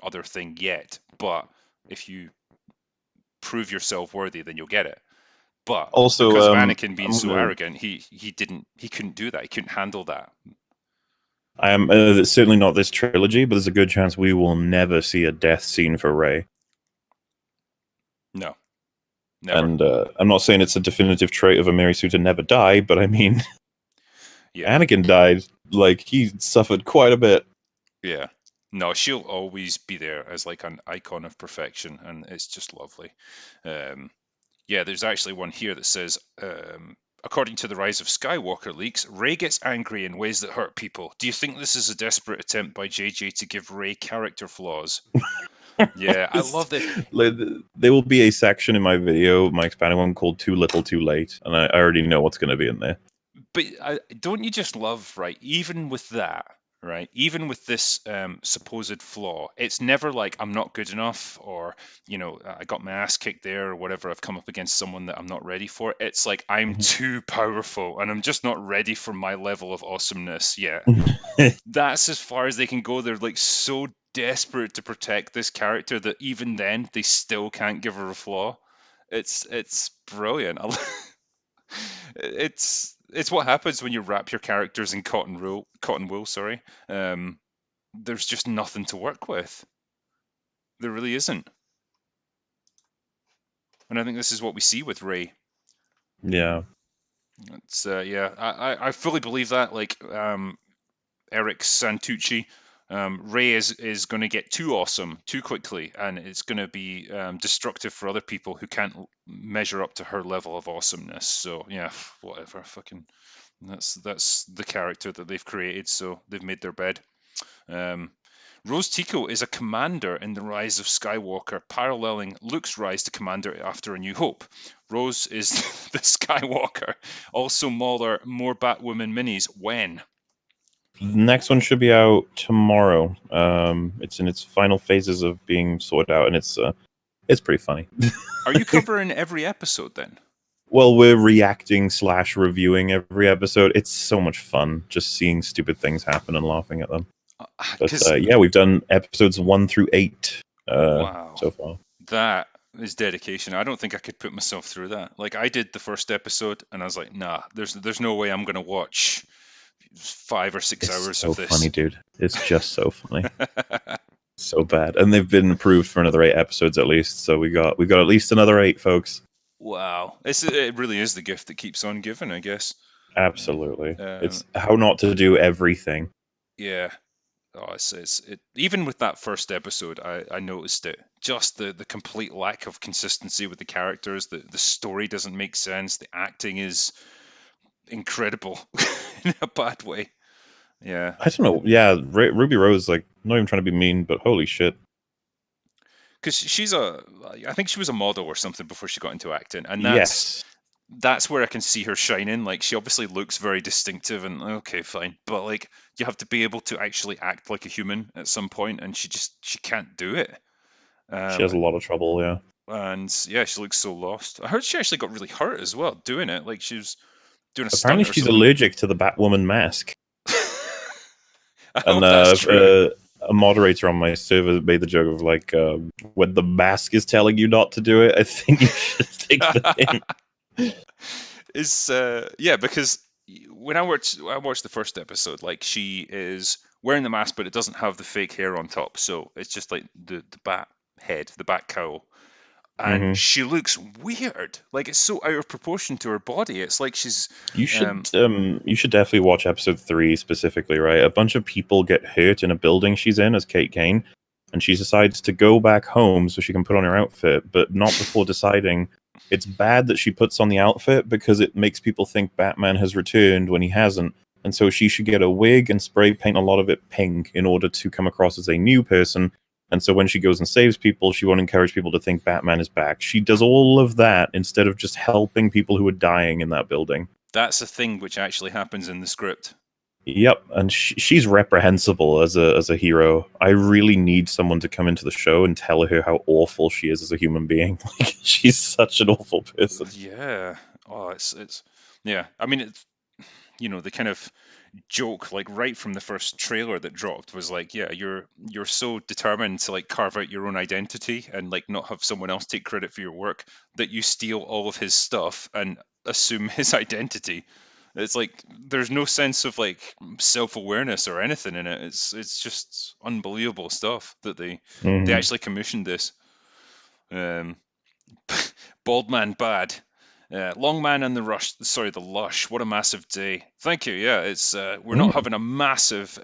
other thing yet, but if you prove yourself worthy, then you'll get it. But Also, because of Anakin being I'm so gonna. arrogant, he couldn't do that. He couldn't handle that. I am certainly not this trilogy, but there's a good chance we will never see a death scene for Rey. No, Never. And I'm not saying it's a definitive trait of a Mary Sue to never die, but I mean, Yeah. Anakin died. Like, he suffered quite a bit. Yeah. No, she'll always be there as like an icon of perfection, and it's just lovely. Um, yeah, there's actually one here that says, according to the Rise of Skywalker leaks, Rey gets angry in ways that hurt people. Do you think this is a desperate attempt by JJ to give Rey character flaws? Yeah, I love the. Like, there will be a section in my video, my expanded one, called "Too Little, Too Late," and I already know what's going to be in there. But don't you just love, right? Even with that, right? Even with this supposed flaw, it's never like I'm not good enough, or I got my ass kicked there, or whatever. I've come up against someone that I'm not ready for. It's like I'm too powerful, and I'm just not ready for my level of awesomeness yet. That's as far as they can go. They're like so desperate to protect this character that even then they still can't give her a flaw. It's brilliant. It's what happens when you wrap your characters in cotton wool. Sorry, there's just nothing to work with. There really isn't, and I think this is what we see with Rey. Yeah. It's yeah, I fully believe that. Like Eric Santucci, Rey is going to get too awesome too quickly, and it's going to be destructive for other people who can't measure up to her level of awesomeness. So yeah, whatever, fucking. That's the character that they've created, so they've made their bed. Um, Rose Tico is a commander in the Rise of Skywalker, paralleling Luke's rise to commander after A New Hope. Rose is the Skywalker. Also, more Batwoman minis. When? The next one should be out tomorrow. It's in its final phases of being sorted out, and it's pretty funny. Are you covering every episode then? Well, we're reacting / reviewing every episode. It's so much fun just seeing stupid things happen and laughing at them. But yeah, we've done episodes 1 through 8 wow, so far. that is dedication. I don't think I could put myself through that. Like I did the first episode, and I was like, nah, there's no way I'm gonna watch 5 or 6 It's hours so of this. funny, dude. It's just so funny. So bad. And they've been approved for another 8 episodes at least. So we got at least another 8, folks. Wow, it really is the gift that keeps on giving, I guess. Absolutely. It's how not to do everything. Yeah. Oh, it even with that first episode, I noticed it. Just the complete lack of consistency with the characters. The story doesn't make sense. The acting is incredible in a bad way. Yeah. I don't know. Yeah, Ruby Rose, like, not even trying to be mean, but holy shit. Because I think she was a model or something before she got into acting, and Yes. that's where I can see her shining. Like she obviously looks very distinctive, and okay, fine, but like you have to be able to actually act like a human at some point, and she can't do it. She has a lot of trouble, yeah. And yeah, she looks so lost. I heard she actually got really hurt as well doing it. Like she was doing a Apparently stunt or she's something. allergic to the Batwoman mask. I And hope that's true. a moderator on my server made the joke of like, when the mask is telling you not to do it, I think you should take the hint. Is yeah, because when I watched the first episode, like she is wearing the mask, but it doesn't have the fake hair on top, so it's just like the bat head, the bat cowl, and Mm-hmm. she looks weird. Like it's so out of proportion to her body. It's like she's You should definitely watch episode 3 specifically, right? A bunch of people get hurt in a building she's in as Kate Kane, and she decides to go back home so she can put on her outfit, but not before deciding it's bad that she puts on the outfit because it makes people think Batman has returned when he hasn't. And so she should get a wig and spray paint a lot of it pink in order to come across as a new person. And so when she goes and saves people, she won't encourage people to think Batman is back. She does all of that instead of just helping people who are dying in that building. that's a thing which actually happens in the script. Yep, and she's reprehensible as a hero. I really need someone to come into the show and tell her how awful she is as a human being. Like, she's such an awful person. Yeah. Oh, it's yeah. I mean, it's the kind of joke like right from the first trailer that dropped was like, yeah, you're so determined to like carve out your own identity and like not have someone else take credit for your work that you steal all of his stuff and assume his identity. It's like there's no sense of like self-awareness or anything in it. It's just unbelievable stuff that they Mm-hmm. actually commissioned this. Um Bald man bad. Long man and the rush. Sorry, the lush. What a massive day. Thank you. Yeah, it's we're not Mm. having a massive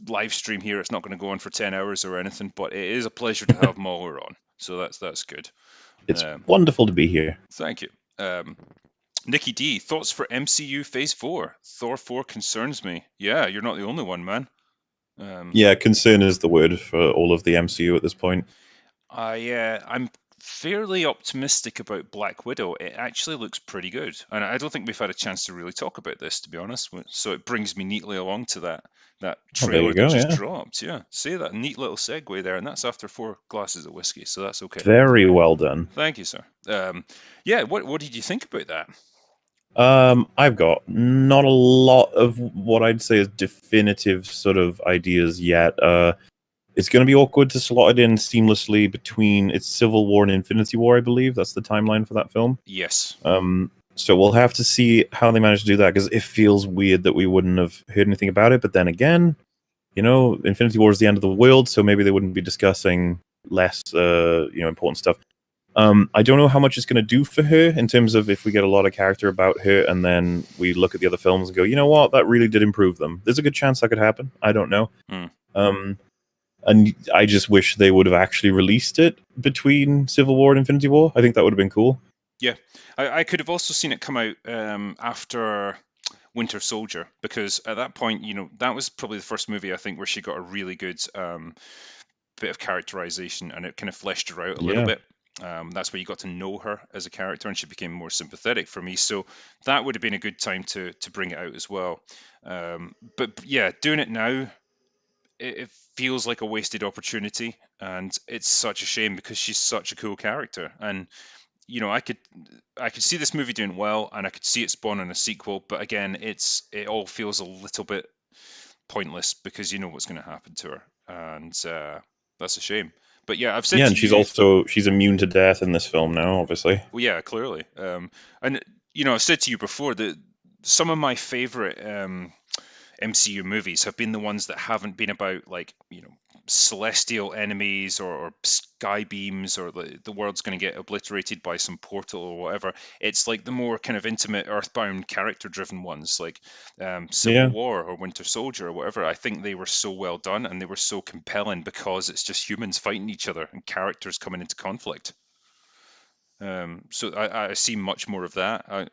live stream here. It's not going to go on for 10 hours or anything, but it is a pleasure to have Mauler on. So that's good. It's Um, wonderful to be here. Thank you. Nikki D, thoughts for MCU Phase 4? Thor 4 concerns me. Yeah, you're not the only one, man. Yeah, concern is the word for all of the MCU at this point. I'm fairly optimistic about Black Widow. It actually looks pretty good, and I don't think we've had a chance to really talk about this, to be honest. So it brings me neatly along to that Oh, there trailer you that go. just Yeah, dropped. Yeah, see that neat little segue there, and that's after 4 glasses of whiskey, so that's okay. very well done. Thank you, sir. Yeah, what did you think about that? I've got not a lot of what I'd say is definitive sort of ideas yet. It's going to be awkward to slot it in seamlessly between its Civil War and Infinity War, I believe. That's the timeline for that film. Yes. So we'll have to see how they manage to do that, because it feels weird that we wouldn't have heard anything about it. But then again, Infinity War is the end of the world, so maybe they wouldn't be discussing less, important stuff. I don't know how much it's going to do for her in terms of if we get a lot of character about her and then we look at the other films and go, you know what, that really did improve them. There's a good chance that could happen. I don't know. Mm. And I just wish they would have actually released it between Civil War and Infinity War. I think that would have been cool. Yeah, I could have also seen it come out after Winter Soldier, because at that point, that was probably the first movie I think where she got a really good bit of characterization, and it kind of fleshed her out a little Yeah. bit. That's where you got to know her as a character, and she became more sympathetic for me. So that would have been a good time to bring it out as well. But yeah, doing it now, it feels like a wasted opportunity, and it's such a shame because she's such a cool character. And I could see this movie doing well, and I could see it spawning a sequel. But again, it all feels a little bit pointless because you know what's going to happen to her, and that's a shame. But yeah, I've said Yeah, to and you, she's immune to death in this film now, obviously. well, yeah, clearly, and I've said to you before that some of my favorite MCU movies have been the ones that haven't been about, like, celestial enemies or sky beams, or the world's going to get obliterated by some portal or whatever. It's like the more kind of intimate, earthbound, character-driven ones, like Civil Yeah. War or Winter Soldier or whatever. I think they were so well done and they were so compelling because it's just humans fighting each other and characters coming into conflict. So I see much more of that.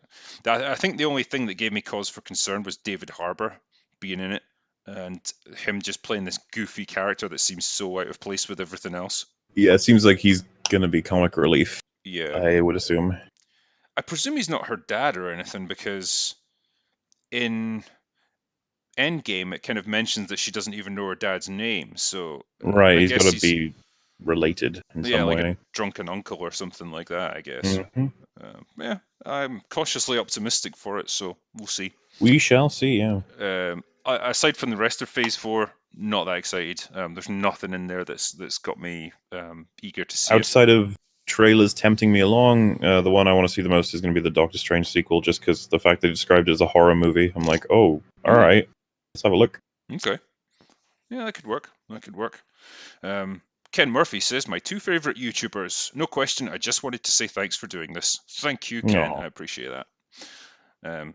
I think the only thing that gave me cause for concern was David Harbour being in it, and him just playing this goofy character that seems so out of place with everything else. Yeah, it seems like he's going to be comic relief, Yeah, I would assume. I presume he's not her dad or anything, because in Endgame it kind of mentions that she doesn't even know her dad's name. So Right, I he's got guess to he's, be related in yeah, some like a way. drunken uncle or something like that, I guess. Hmm. Yeah, I'm cautiously optimistic for it, so we'll see. We shall see, yeah. Aside from the rest of Phase 4, not that excited. There's nothing in there that's got me eager to see it. Outside of trailers tempting me along, the one I want to see the most is going to be the Doctor Strange sequel, just because the fact they described it as a horror movie, I'm like, oh, all right, let's have a look. Okay. Yeah, that could work. That could work. Ken Murphy says, my 2 favorite YouTubers. No question, I just wanted to say thanks for doing this. Thank you, Ken. Aw. I appreciate that.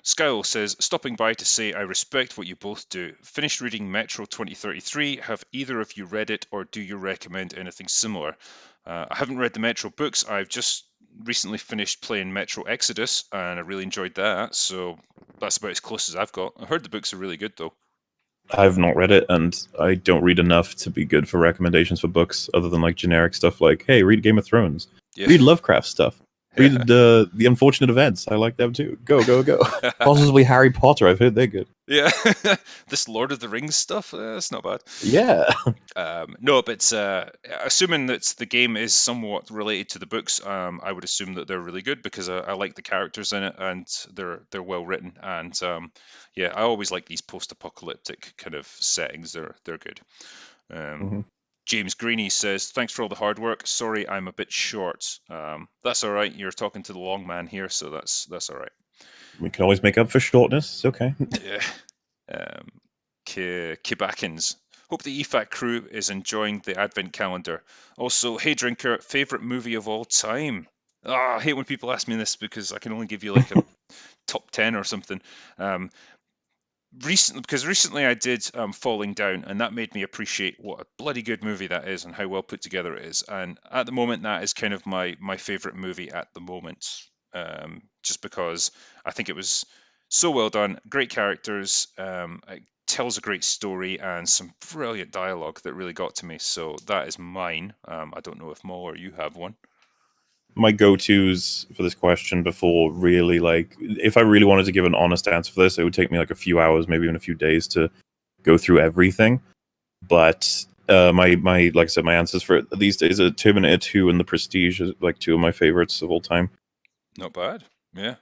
Skyle says, stopping by to say I respect what you both do. Finished reading Metro 2033. Have either of you read it, or do you recommend anything similar? I haven't read the Metro books. I've just recently finished playing Metro Exodus, and I really enjoyed that. So that's about as close as I've got. I heard the books are really good, though. I've not read it, and I don't read enough to be good for recommendations for books, other than like generic stuff like, hey, read Game of Thrones, Yeah. read Lovecraft stuff, read The Unfortunate Events. I like them too. Go, go, go. Possibly Harry Potter. I've heard they're good. Yeah, this Lord of the Rings stuff, that's not bad. Yeah. No, but assuming that the game is somewhat related to the books, I would assume that they're really good, because I like the characters in it, and they're well written. And yeah, I always like these post-apocalyptic kind of settings. They're good. Mhm. James Greeny says, thanks for all the hard work. Sorry, I'm a bit short. That's all right. You're talking to the long man here, so that's all right. We can always make up for shortness. It's okay. Yeah. Kibakins. Hope the EFAP crew is enjoying the advent calendar. Also, hey drinker, favorite movie of all time? Ah, I hate when people ask me this because I can only give you like a top 10 or something. Um, recently I did Falling Down, and that made me appreciate what a bloody good movie that is and how well put together it is. And at the moment, that is kind of my favorite movie at the moment, just because I think it was so well done, great characters, it tells a great story, and some brilliant dialogue that really got to me. So that is mine. I don't know if Mo or you have one. My go-tos for this question before really like if I really wanted to give an honest answer for this, it would take me like a few hours, maybe even a few days to go through everything. But my like I said, my answers for these days are Terminator 2 and The Prestige is like two of my favorites of all time. Not bad. Yeah.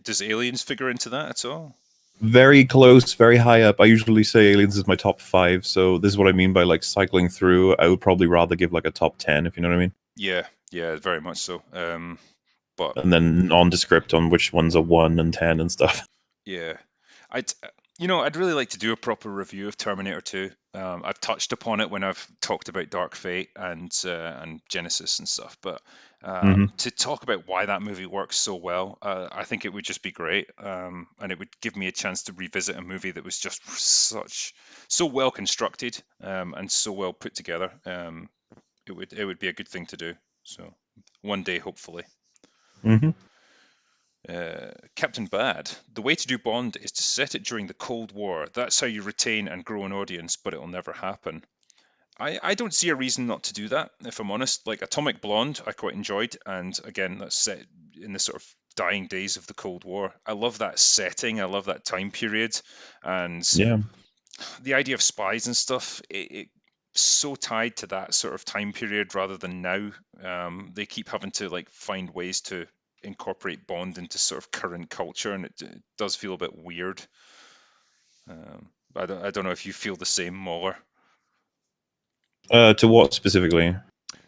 Does Aliens figure into that at all? Very close, very high up. I usually say Aliens is my top five, so this is what I mean by like cycling through. I would probably rather give like a top 10, if you know what I mean. Yeah, yeah, very much so. But And then nondescript on which ones are 1 and 10 and stuff. yeah, I'd I'd really like to do a proper review of Terminator 2. I've touched upon it when I've talked about Dark Fate and Genesis and stuff, but Hmm. to talk about why that movie works so well, I think it would just be great, and it would give me a chance to revisit a movie that was just so well constructed, and so well put together. It would be a good thing to do. So one day, hopefully. Hmm. Captain Bad. The way to do Bond is to set it during the Cold War. That's how you retain and grow an audience, but it'll never happen. I don't see a reason not to do that, if I'm honest. Like Atomic Blonde, I quite enjoyed, and again, that's set in the sort of dying days of the Cold War. I love that setting, I love that time period, and Yeah. the idea of spies and stuff. It's so tied to that sort of time period rather than now. They keep having to like find ways to incorporate Bond into sort of current culture, and it does feel a bit weird. I don't know if you feel the same, Muller. To what specifically?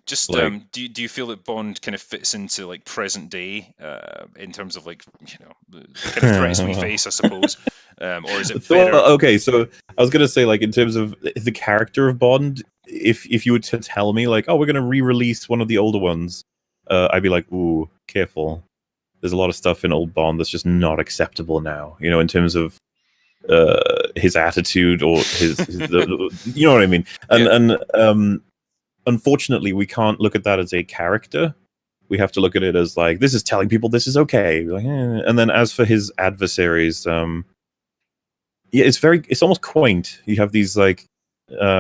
Just Like, do you feel that Bond kind of fits into like present day in terms of like the kind of threats we face, I suppose, or is it better? okay, so I was gonna say, like, in terms of the character of Bond, if you were to tell me, like, oh, we're gonna re-release one of the older ones, I'd be like, ooh, careful. There's a lot of stuff in old Bond that's just not acceptable now. You know, in terms of his attitude or you know what I mean. And Yeah. unfortunately, we can't look at that as a character. We have to look at it as like this is telling people this is okay. Like, and then as for his adversaries, yeah, it's almost quaint. You have these like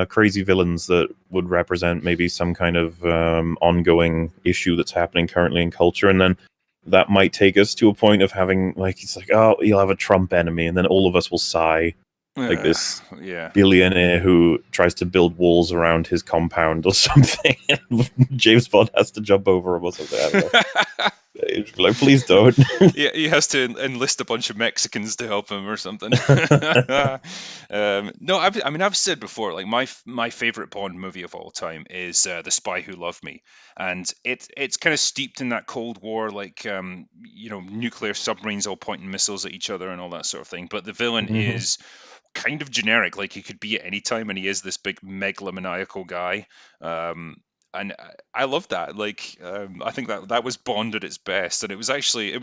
crazy villains that would represent maybe some kind of ongoing issue that's happening currently in culture, and then that might take us to a point of having like it's like, oh, you'll have a Trump enemy, and then all of us will sigh like Uh, this yeah. billionaire who tries to build walls around his compound or something. James Bond has to jump over him or something. I don't know. Like, please don't. Yeah, he has to enlist a bunch of Mexicans to help him or something. No, I've said before, like my favorite Bond movie of all time is The Spy Who Loved Me, and it's kind of steeped in that Cold War, like nuclear submarines all pointing missiles at each other and all that sort of thing. But the villain Mhm. is kind of generic, like he could be at any time, and he is this big megalomaniacal guy. And I love that. Like, I think that was Bond at its best, and it was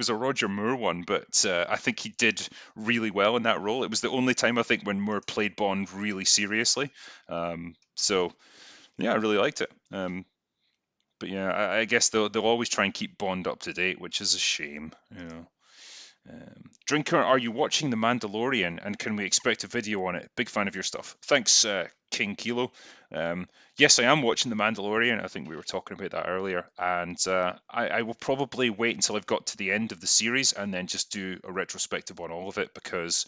a Roger Moore one, but I think he did really well in that role. It was the only time I think when Moore played Bond really seriously. So yeah, I really liked it. But yeah, I guess they'll always try and keep Bond up to date, which is a shame, you know. Drinker, are you watching The Mandalorian, and can we expect a video on it? Big fan of your stuff. Thanks, King Kilo. Yes, I am watching The Mandalorian. I think we were talking about that earlier. And I will probably wait until I've got to the end of the series and then just do a retrospective on all of it, because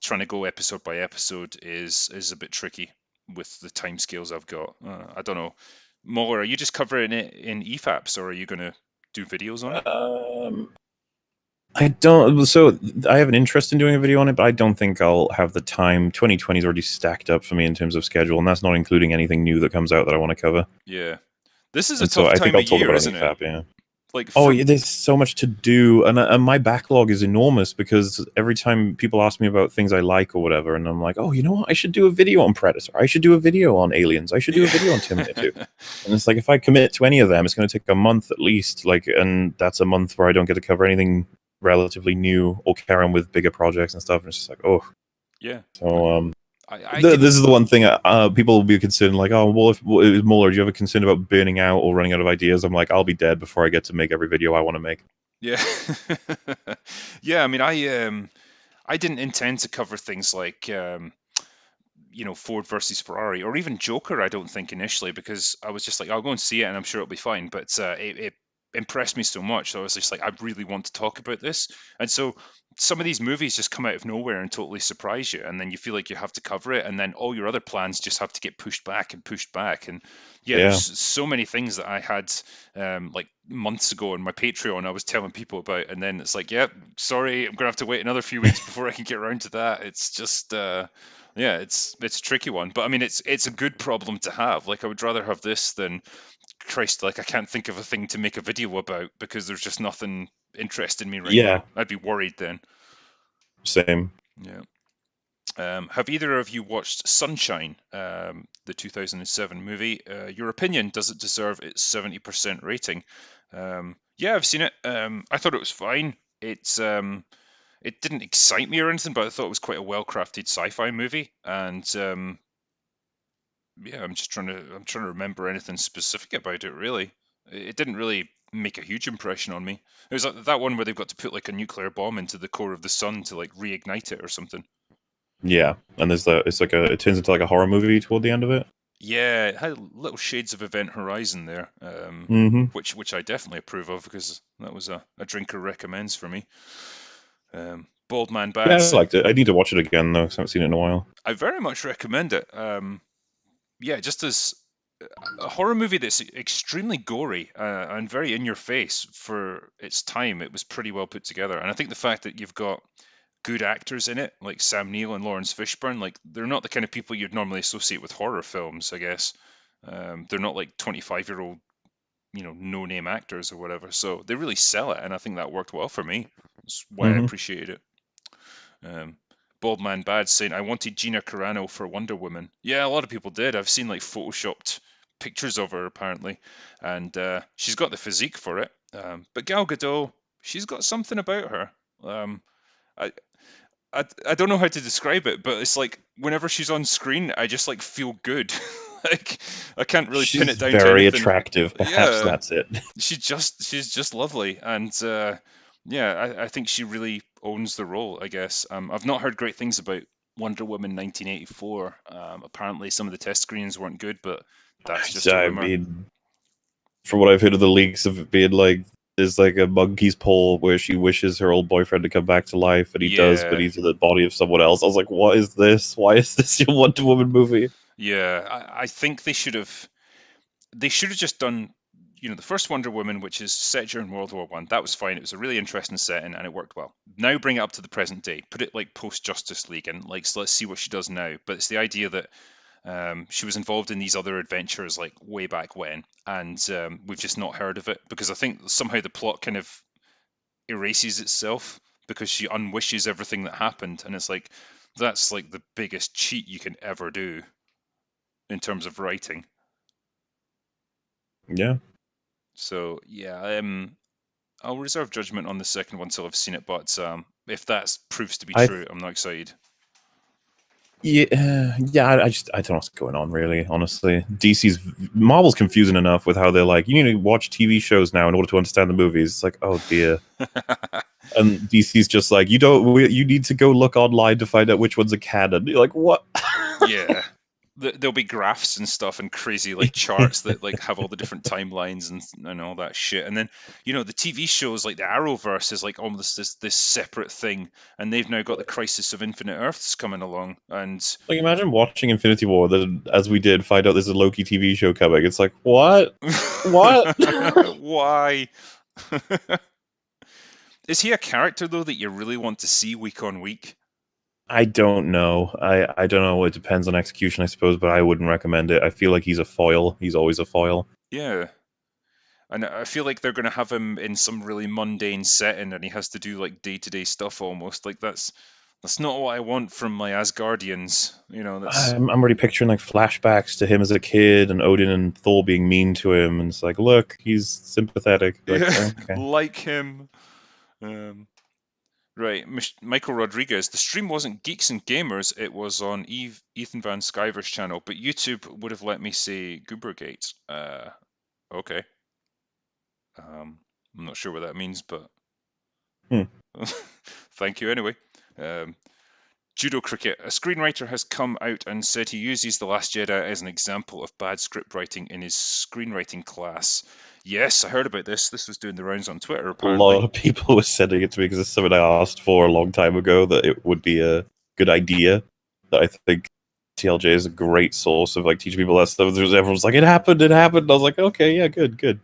trying to go episode by episode is a bit tricky with the timescales I've got. I don't know. Muller, are you just covering it in EFAPs, or are you going to do videos on it? um, I don't. So I have an interest in doing a video on it, but I don't think I'll have the time. 2020 is already stacked up for me in terms of schedule, and that's not including anything new that comes out that I want to cover. Yeah. This is a And so tough I think time I'll of talk year, about it on isn't it? EFAP. Yeah. Like Oh, for yeah, there's so much to do, and my backlog is enormous because every time people ask me about things I like or whatever, and I'm like, oh, you know what? I should do a video on Predator. I should do a video on Aliens. I should do a yeah. video on Terminator 2. And it's like if I commit to any of them, it's going to take a month at least. Like, and that's a month where I don't get to cover anything relatively new or carry on with bigger projects and stuff. And it's just like, oh, Yeah. so I didn't. this is the one thing people will be concerned, like, oh, well, if Muller, do you ever concerned about burning out or running out of ideas? I'm like, I'll be dead before I get to make every video I want to make. Yeah. Yeah, I mean, I didn't intend to cover things like Ford versus Ferrari, or even Joker. I don't think initially, because I was just like, I'll go and see it, and I'm sure it'll be fine. But it impressed me so much, so I was just like, I really want to talk about this. And so some of these movies just come out of nowhere and totally surprise you, and then you feel like you have to cover it, and then all your other plans just have to get pushed back and pushed back. And yeah, there's Yeah. so many things that I had like months ago on my Patreon I was telling people about, and then it's like, yep, sorry, I'm gonna have to wait another few weeks before I can get around to that. It's just yeah, it's a tricky one, but I mean, it's a good problem to have. Like, I would rather have this than, Christ, like I can't think of a thing to make a video about because there's just nothing interesting me right Yeah. now. I'd be worried then. Same. Yeah. Have either of you watched Sunshine, the 2007 movie? Your opinion, does it deserve its 70% rating? Yeah, I've seen it. I thought it was fine. It didn't excite me or anything, but I thought it was quite a well-crafted sci-fi movie. And yeah, I'm trying to remember anything specific about it. Really, it didn't really make a huge impression on me. It was like that one where they've got to put like a nuclear bomb into the core of the sun to like reignite it or something. Yeah, and it turns into like a horror movie toward the end of it. Yeah, it had little shades of Event Horizon there, Mm-hmm. which I definitely approve of, because that was a drinker recommends for me. Bald Man Yeah, Bad. I liked it. I need to watch it again though, 'cause I haven't seen it in a while. I very much recommend it. Yeah, just as a horror movie that's extremely gory and very in your face for its time, it was pretty well put together. And I think the fact that you've got good actors in it, like Sam Neill and Lawrence Fishburne, like they're not the kind of people you'd normally associate with horror films, I guess. They're not like 25-year-old, no-name actors or whatever. So they really sell it, and I think that worked well for me. That's why I Mm-hmm. appreciated it. Um, Bald Man Bad saying, I wanted Gina Carano for Wonder Woman. Yeah, a lot of people did. I've seen like photoshopped pictures of her apparently, and she's got the physique for it. But Gal Gadot, she's got something about her. I, I don't know how to describe it, but it's like whenever she's on screen, I just like feel good. Like, I can't really pin She's it down to very anything. attractive. Perhaps Yeah, that's it. she's just lovely, and yeah, I think she really owns the role, I guess. I've not heard great things about Wonder Woman 1984. Apparently some of the test screenings weren't good, but that's just a I rumor. mean, from what I've heard of the leaks of it being like there's like a monkey's paw where she wishes her old boyfriend to come back to life, and he does, but Yeah, he's in the body of someone else. I was like, what is this? Why is this your Wonder Woman movie? yeah, I think they should have just done, the first Wonder Woman, which is set during World War One. That was fine. It was a really interesting setting, and it worked well. Now bring it up to the present day. Put it like post Justice League, and like, so let's see what she does now. But it's the idea that she was involved in these other adventures like way back when, and we've just not heard of it, because I think somehow the plot kind of erases itself because she unwishes everything that happened, and it's like that's like the biggest cheat you can ever do in terms of writing. Yeah. So yeah, I'll reserve judgment on the second one till I've seen it, but if that proves to be I true, I'm not excited. Yeah, I don't know what's going on really. Honestly, Marvel's confusing enough with how they're like, you need to watch TV shows now in order to understand the movies. It's like, oh dear. And DC's just like, you need to go look online to find out which ones are canon. You're like, what? Yeah. There'll be graphs and stuff and crazy like charts that like have all the different timelines and all that shit. And then, the TV shows like the Arrowverse is like almost this separate thing, and they've now got the Crisis of Infinite Earths coming along. And Like, imagine watching Infinity War, then as we did, find out there's a Loki TV show coming. It's like, what? What? why? Is he a character though that you really want to see week on week? I don't know. I don't know. It depends on execution, I suppose, but I wouldn't recommend it. I feel like he's a foil. He's always a foil. Yeah. And I feel like they're going to have him in some really mundane setting, and he has to do like day-to-day stuff almost. Like that's not what I want from my Asgardians. You know, that's I'm already picturing like flashbacks to him as a kid and Odin and Thor being mean to him, and it's like, look, he's sympathetic. Like, yeah, okay. like him. Um, right, Michael Rodriguez. The stream wasn't Geeks and Gamers; it was on Ethan Van Sciver's channel, but YouTube would have let me say Goobergate. Okay. I'm not sure what that means, but Hmm. thank you anyway. Um, Judo Cricket. A screenwriter has come out and said he uses The Last Jedi as an example of bad script writing in his screenwriting class. Yes, I heard about this. This was doing the rounds on Twitter, A lot apparently. of people were sending it to me because it's something I asked for a long time ago that it would be a good idea. That I think TLJ is a great source of like teaching people that stuff. Everyone's like, it happened. And I was like, okay, yeah, good.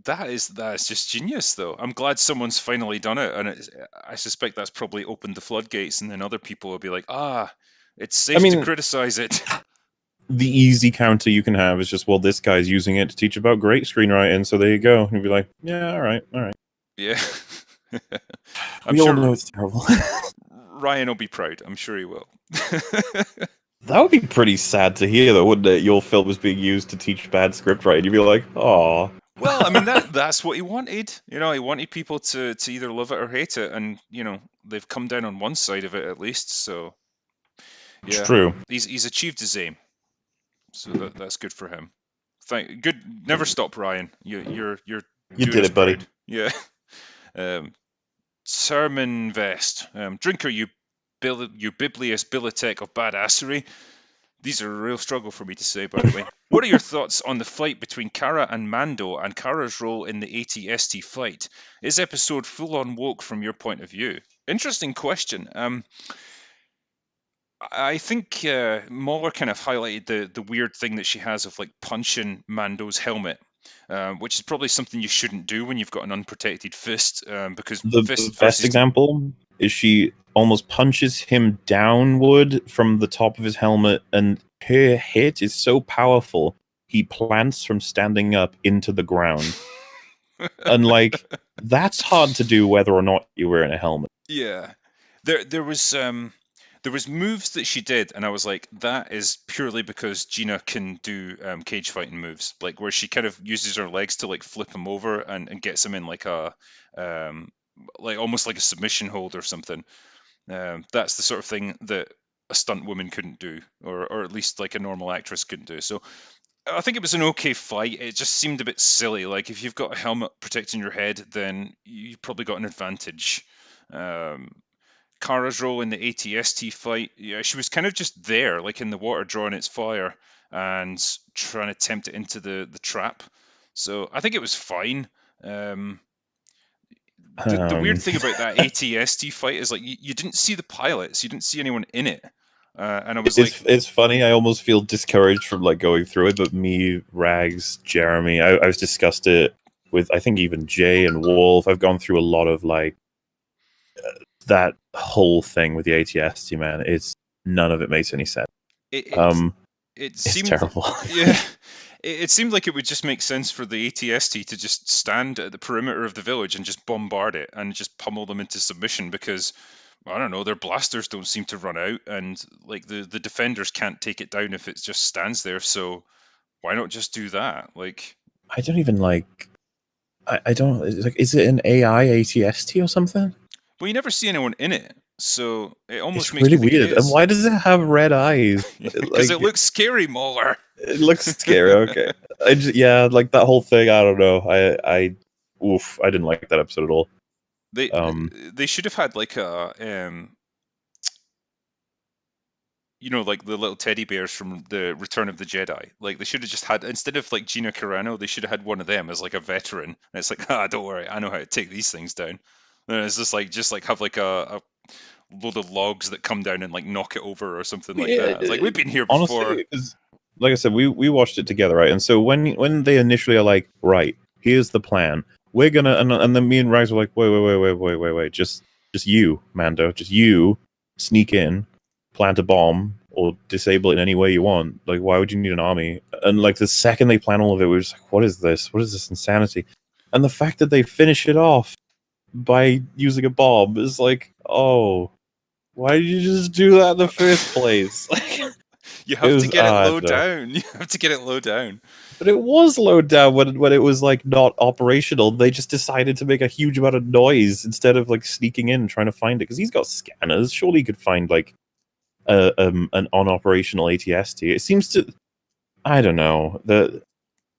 That is just genius, though. I'm glad someone's finally done it, and I suspect that's probably opened the floodgates, and then other people will be like, it's I safe to mean, criticize it. the easy counter you can have is just, well, this guy's using it to teach about great screenwriting, so there you go. And you'd be like, yeah, all right. Yeah. I'm We all know sure it's terrible. Ryan will be proud. I'm sure he will. That would be pretty sad to hear, though, wouldn't it? Your film is being used to teach bad script writing. You'd be like, "Aw." Well, I mean that's what he wanted. You know, he wanted people to either love it or hate it, and you know they've come down on one side of it at least. So It's yeah, true. he's achieved his aim. So that's good for him. Good. Never stop, Ryan. You're You doing did us it, buddy. proud. Yeah. Um, Sermon Vest. Drinker, you Biblius Bilitech of badassery. These are a real struggle for me to say, by the way. What are your thoughts on the fight between Kara and Mando and Kara's role in the AT-ST fight? Is episode full-on woke from your point of view? Interesting question. I think Muller kind of highlighted the weird thing that she has of like punching Mando's helmet, which is probably something you shouldn't do when you've got an unprotected fist, because The fist best versus example is she almost punches him downward from the top of his helmet, and her hit is so powerful, he plants from standing up into the ground. And, like, that's hard to do whether or not you're wearing a helmet. Yeah, there was moves that she did, and I was like, that is purely because Gina can do cage fighting moves, like where she kind of uses her legs to like flip him over and gets him in like a like almost like a submission hold or something. That's the sort of thing that a stunt woman couldn't do, or at least like a normal actress couldn't do. So I think it was an okay fight. It just seemed a bit silly. Like if you've got a helmet protecting your head, then you've probably got an advantage. Um, Kara's role in the ATST fight, yeah, she was kind of just there, like in the water drawing its fire and trying to tempt it into the trap. So I think it was fine. The weird Um, thing about that ATST fight is like you didn't see the pilots, you didn't see anyone in it, and I was like, it's funny. I almost feel discouraged from like going through it, but me, Rags, Jeremy, I was discussed it with I think even Jay and Wolf. I've gone through a lot of like that whole thing with the ATST, man. It's none of it makes any sense. it it, Um, it it's seemed, terrible. yeah, it seemed like it would just make sense for the ATST to just stand at the perimeter of the village and just bombard it and just pummel them into submission because I don't know, their blasters don't seem to run out, and like the defenders can't take it down if it just stands there. So why not just do that? Like, I don't even like. I don't like. Is it an AI ATST or something? well, you never see anyone in it, so it almost It's makes me really think it weird. And is why does it have red eyes? because it Like looks scary, Mauler. it looks scary. Okay, yeah, like that whole thing. I don't know. Oof, I didn't like that episode at all. They Um, they should have had like a like the little teddy bears from the Return of the Jedi. Like they should have just had, instead of like Gina Carano, they should have had one of them as like a veteran. And it's like, don't worry, I know how to take these things down. And it's just like have like a load of logs that come down and like knock it over or something like yeah, that. It's like we've been here before. honestly, 'cause, like I said, we watched it together, right? And so when they initially are like, right, here's the plan. We're gonna and then me and Rags were like, wait, just you, Mando, just you sneak in, plant a bomb, or disable it in any way you want. Like, why would you need an army? And like the second they plan all of it, we're just like, what is this? What is this insanity? And the fact that they finish it off by using a bomb is like, oh, why did you just do that in the first place? You It have to was, get it I low don't know. down. You have to get it low down. But it was low down when it was like not operational. They just decided to make a huge amount of noise instead of like sneaking in and trying to find it, because he's got scanners. Surely he could find like an unoperational ATST. It seems to, I don't know.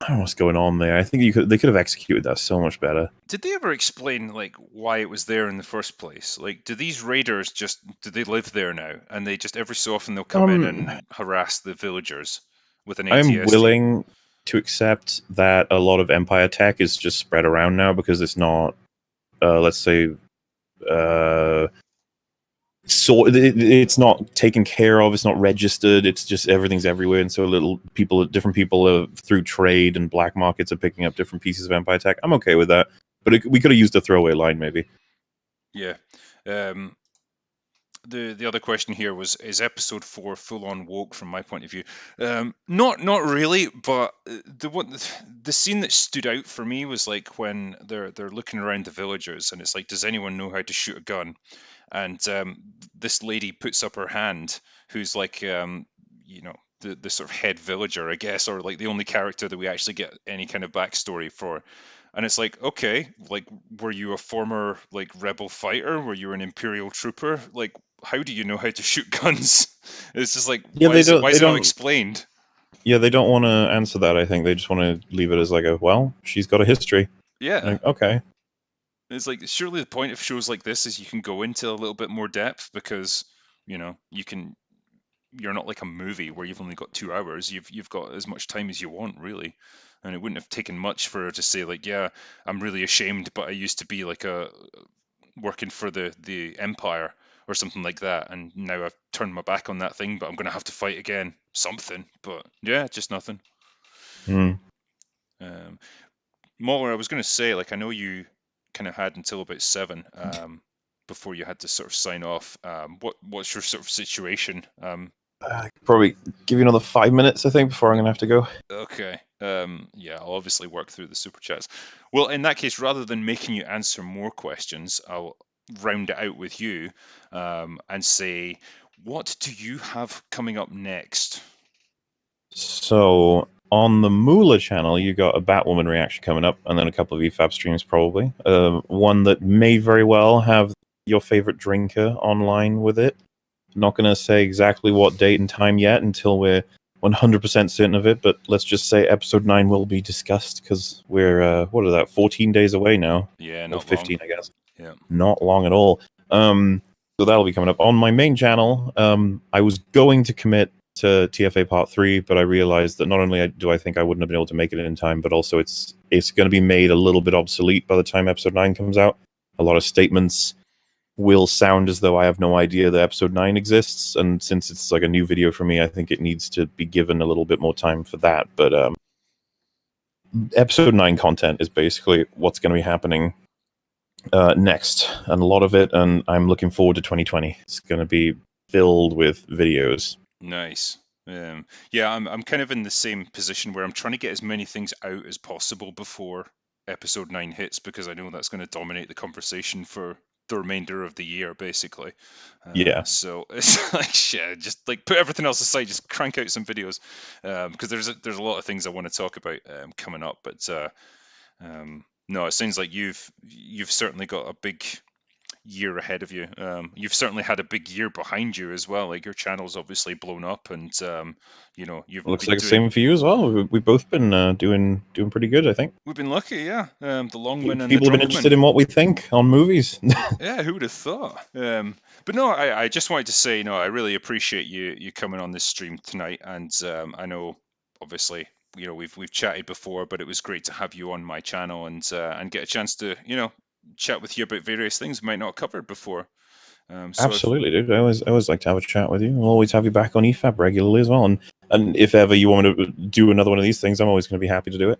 I don't know what's going on there. I think they could have executed that so much better. Did they ever explain like why it was there in the first place? Like, do these raiders do they live there now, and they just every so often they'll come in and harass the villagers with an I'm ATST? willing to accept that a lot of Empire tech is just spread around now because it's not, let's say, so it's not taken care of. It's not registered. It's just everything's everywhere, and so different people through trade and black markets are picking up different pieces of Empire tech. I'm okay with that, but we could have used a throwaway line maybe. Yeah. The other question here was, is episode 4 full on woke from my point of view? Not really, but the scene that stood out for me was like when they're looking around the villagers, and it's like, does anyone know how to shoot a gun? And this lady puts up her hand, who's like the sort of head villager, I guess, or like the only character that we actually get any kind of backstory for. And it's like, okay, like, were you a former like rebel fighter? Were you an imperial trooper? Like, how do you know how to shoot guns? It's just like, Yeah, why is it not explained? Yeah, they don't want to answer that. I think they just want to leave it as like she's got a history. Yeah. Like, okay. It's like, surely the point of shows like this is you can go into a little bit more depth, because you're not like a movie where you've only got 2 hours. You've got as much time as you want, really. And it wouldn't have taken much for her to say like, yeah, I'm really ashamed, but I used to be like working for the Empire or something like that, and now I've turned my back on that thing, but I'm gonna have to fight again. Something, but yeah, just nothing. Mm. Mauler, I was gonna say, like, I know you kind of had until about 7 before you had to sort of sign off. What's your sort of situation? Probably give you another 5 minutes, I think, before I'm gonna have to go. Okay. Yeah, I'll obviously work through the super chats. Well, in that case, rather than making you answer more questions, I'll round it out with you and say, what do you have coming up next? So on the Moolah channel, you got a Batwoman reaction coming up, and then a couple of EFAP streams probably. One that may very well have your favorite drinker online with it. Not going to say exactly what date and time yet until we're 100% certain of it, but let's just say episode 9 will be discussed, because we're, 14 days away now? Yeah, Or not 15, long. I guess. Yeah. Not long at all. So that'll be coming up. On my main channel, I was going to commit to TFA Part 3, but I realized that not only do I think I wouldn't have been able to make it in time, but also it's going to be made a little bit obsolete by the time episode 9 comes out. A lot of statements will sound as though I have no idea that episode 9 exists, and since it's like a new video for me, I think it needs to be given a little bit more time for that. But episode 9 content is basically what's going to be happening next, and a lot of it, and I'm looking forward to 2020. It's going to be filled with videos. Nice. Yeah, I'm kind of in the same position where I'm trying to get as many things out as possible before episode 9 hits, because I know that's going to dominate the conversation for the remainder of the year, basically. Yeah. So it's like, shit, just like put everything else aside, just crank out some videos, because there's a lot of things I want to talk about coming up. But no, it sounds like you've certainly got a big year ahead of you. You've certainly had a big year behind you as well. Like, your channel's obviously blown up, and you've Looks been like the same for you as well. We've both been doing pretty good, I think. We've been lucky, yeah. The Longman and the People have been interested Drunkman. in what we think on movies. Yeah, who would have thought? But no, I just wanted to say, I really appreciate you coming on this stream tonight, and I know, obviously, we've chatted before, but it was great to have you on my channel and get a chance to chat with you about various things we might not have covered before. Absolutely, dude. I always like to have a chat with you. I'll always have you back on EFAP regularly as well. And if ever you want me to do another one of these things, I'm always going to be happy to do it.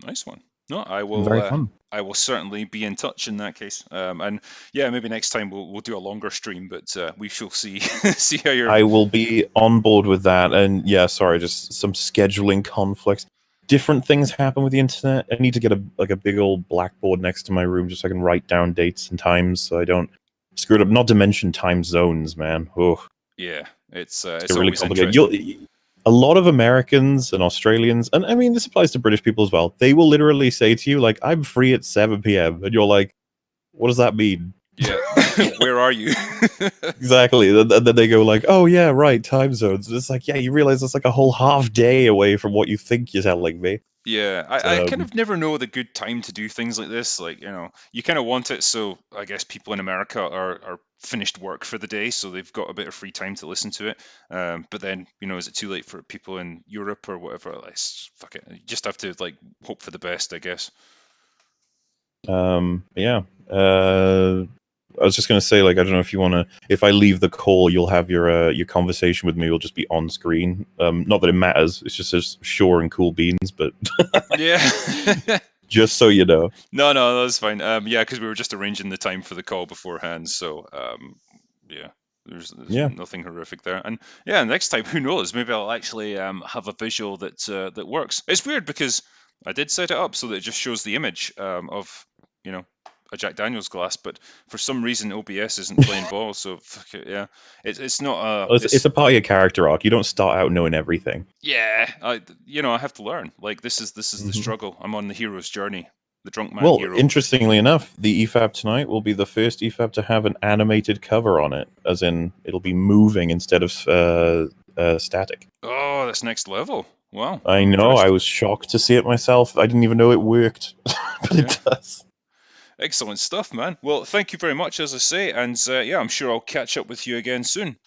Nice one. No, Very fun. I will certainly be in touch in that case. And yeah, maybe next time we'll do a longer stream, but we shall see see how you're. I will be on board with that. And yeah, sorry, just some scheduling conflicts. Different things happen with the internet. I need to get a big old blackboard next to my room just so I can write down dates and times so I don't screw it up. Not to mention time zones, man. Oh, Yeah, it's it's really always complicated. interesting. A lot of Americans and Australians, and I mean this applies to British people as well. They will literally say to you like, "I'm free at 7 p.m." and you're like, "What does that mean?" Yeah, where are you? Exactly. Then they go like, "Oh yeah, right, time zones." It's like, yeah, you realize it's like a whole half day away from what you think you're telling me. Yeah, I kind Um, of never know the good time to do things like this. Like, you kind of want it so I guess people in America are finished work for the day, so they've got a bit of free time to listen to it. But then, is it too late for people in Europe or whatever? Like, fuck it. You just have to like hope for the best, I guess. yeah. I was just gonna say, like, I don't know if you want to. If I leave the call, you'll have your conversation with me will just be on screen. Not that it matters. It's just says sure and cool beans, but Yeah. just so you know. No, that's fine. Yeah, because we were just arranging the time for the call beforehand, so yeah, there's Yeah. nothing horrific there. And yeah, next time, who knows? Maybe I'll actually have a visual that works. It's weird because I did set it up so that it just shows the image of you know a Jack Daniels glass, but for some reason OBS isn't playing ball. So fuck it, yeah, it's not It's a part of your character arc. You don't start out knowing everything. yeah, I have to learn. Like this is the Hmm. struggle. I'm on the hero's journey, the drunk man Well, hero. interestingly enough, the EFAP tonight will be the first EFAP to have an animated cover on it, as in it'll be moving instead of static. Oh, that's next level. Wow, I I'm know. I impressed. was shocked to see it myself. I didn't even know it worked, but Yeah, it does. excellent stuff, man. Well, thank you very much, as I say, and yeah, I'm sure I'll catch up with you again soon.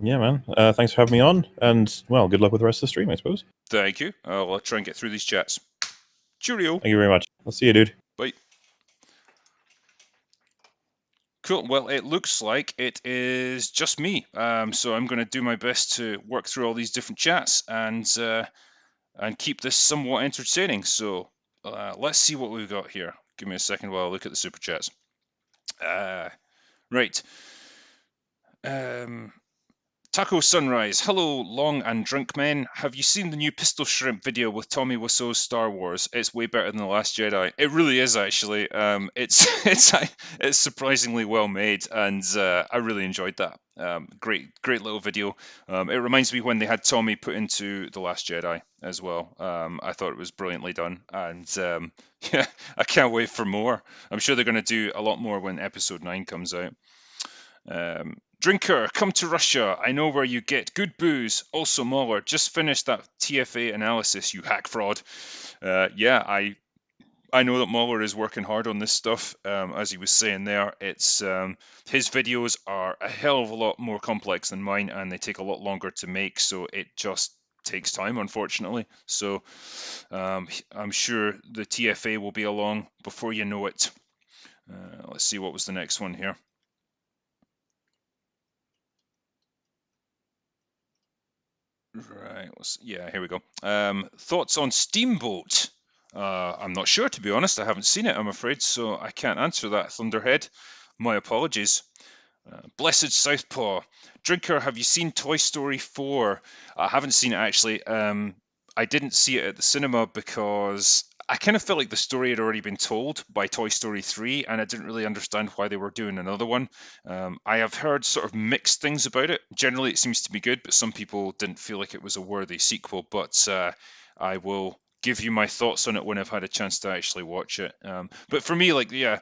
Yeah, man. Thanks for having me on, and well, good luck with the rest of the stream, I suppose. Thank you. I'll try and get through these chats. Cheerio. Thank you very much. I'll see you, dude. Bye. Cool. Well, it looks like it is just me. So I'm going to do my best to work through all these different chats and keep this somewhat entertaining. So let's see what we've got here. Give me a second while I look at the super chats. Right. Um, Taco Sunrise. Hello, Long and Drink Men. Have you seen the new Pistol Shrimp video with Tommy Wiseau's Star Wars? It's way better than The Last Jedi. It really is, actually. It's it's surprisingly well made, and I really enjoyed that. Great little video. It reminds me when they had Tommy put into The Last Jedi as well. I thought it was brilliantly done, and yeah, I can't wait for more. I'm sure they're going to do a lot more when Episode 9 comes out. Drinker, come to Russia. I know where you get good booze. Also, Mueller, just finished that TFA analysis, you hack fraud. Yeah, I know that Mueller is working hard on this stuff. As he was saying there, it's his videos are a hell of a lot more complex than mine, and they take a lot longer to make. So it just takes time, unfortunately. So I'm sure the TFA will be along before you know it. Let's see what was the next one here. Right. Yeah, here we go. Thoughts on Steamboat? I'm not sure, to be honest. I haven't seen it, I'm afraid, so I can't answer that, Thunderhead. My apologies. Blessed Southpaw. Drinker, have you seen Toy Story 4? I haven't seen it, actually. I didn't see it at the cinema because I kind of felt like the story had already been told by Toy Story 3, and I didn't really understand why they were doing another one. I have heard sort of mixed things about it. Generally, it seems to be good, but some people didn't feel like it was a worthy sequel. But I will give you my thoughts on it when I've had a chance to actually watch it. But for me, like, yeah,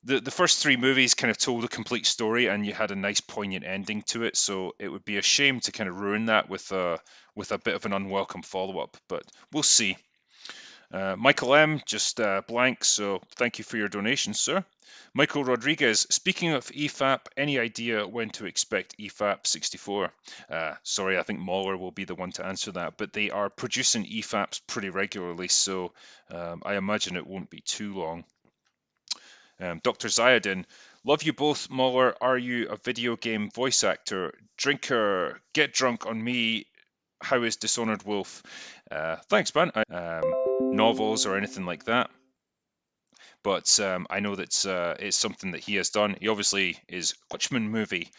the first three movies kind of told a complete story, and you had a nice poignant ending to it. So it would be a shame to kind of ruin that with a bit of an unwelcome follow up. But we'll see. Michael M, just blank, so thank you for your donation, sir. Michael Rodriguez, speaking of EFAP, any idea when to expect EFAP 64? Sorry, I think Mahler will be the one to answer that, but they are producing EFAPs pretty regularly, so I imagine it won't be too long. Dr. Zayadin, love you both, Mahler. Are you a video game voice actor? Drinker, get drunk on me. How is Dishonored Wolf? Thanks, man. Novels or anything like that. but I know that it's something that he has done. He obviously is Watchmen movie.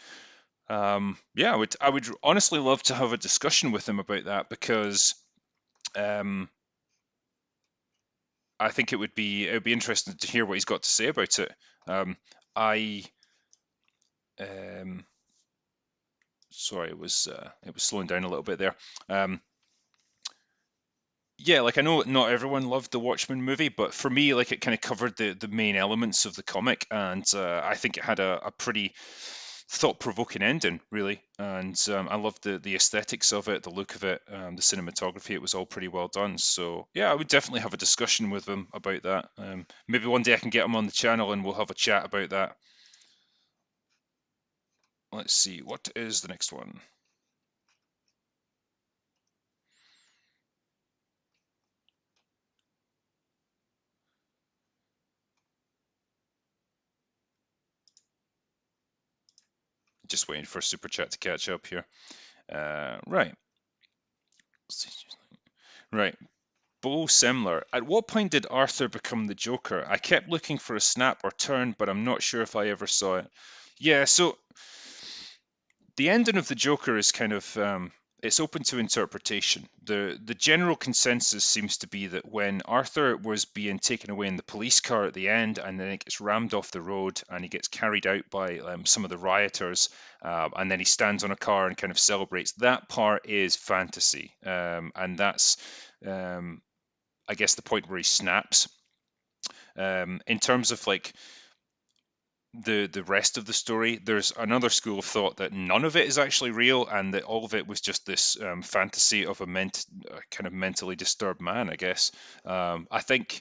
Yeah, I would honestly love to have a discussion with him about that because um, I think it would be interesting to hear what he's got to say about it. I um, sorry, it was slowing down a little bit there. Um, yeah, like I know not everyone loved the Watchmen movie, but for me, like it kind of covered the main elements of the comic, and I think it had a pretty thought-provoking ending, really. And I loved the aesthetics of it, the look of it, the cinematography. It was all pretty well done. So yeah, I would definitely have a discussion with him about that. Maybe one day I can get him on the channel and we'll have a chat about that. Let's see, what is the next one? Just waiting for Super Chat to catch up here. Right. Right. Bo Semler. At what point did Arthur become the Joker? I kept looking for a snap or turn, but I'm not sure if I ever saw it. Yeah, so the ending of the Joker is kind of it's open to interpretation. The general consensus seems to be that when Arthur was being taken away in the police car at the end, and then it gets rammed off the road, and he gets carried out by some of the rioters, and then he stands on a car and kind of celebrates. That part is fantasy, and that's I guess the point where he snaps. In terms of like the rest of the story, there's another school of thought that none of it is actually real, and that all of it was just this fantasy of a kind of mentally disturbed man. I guess I think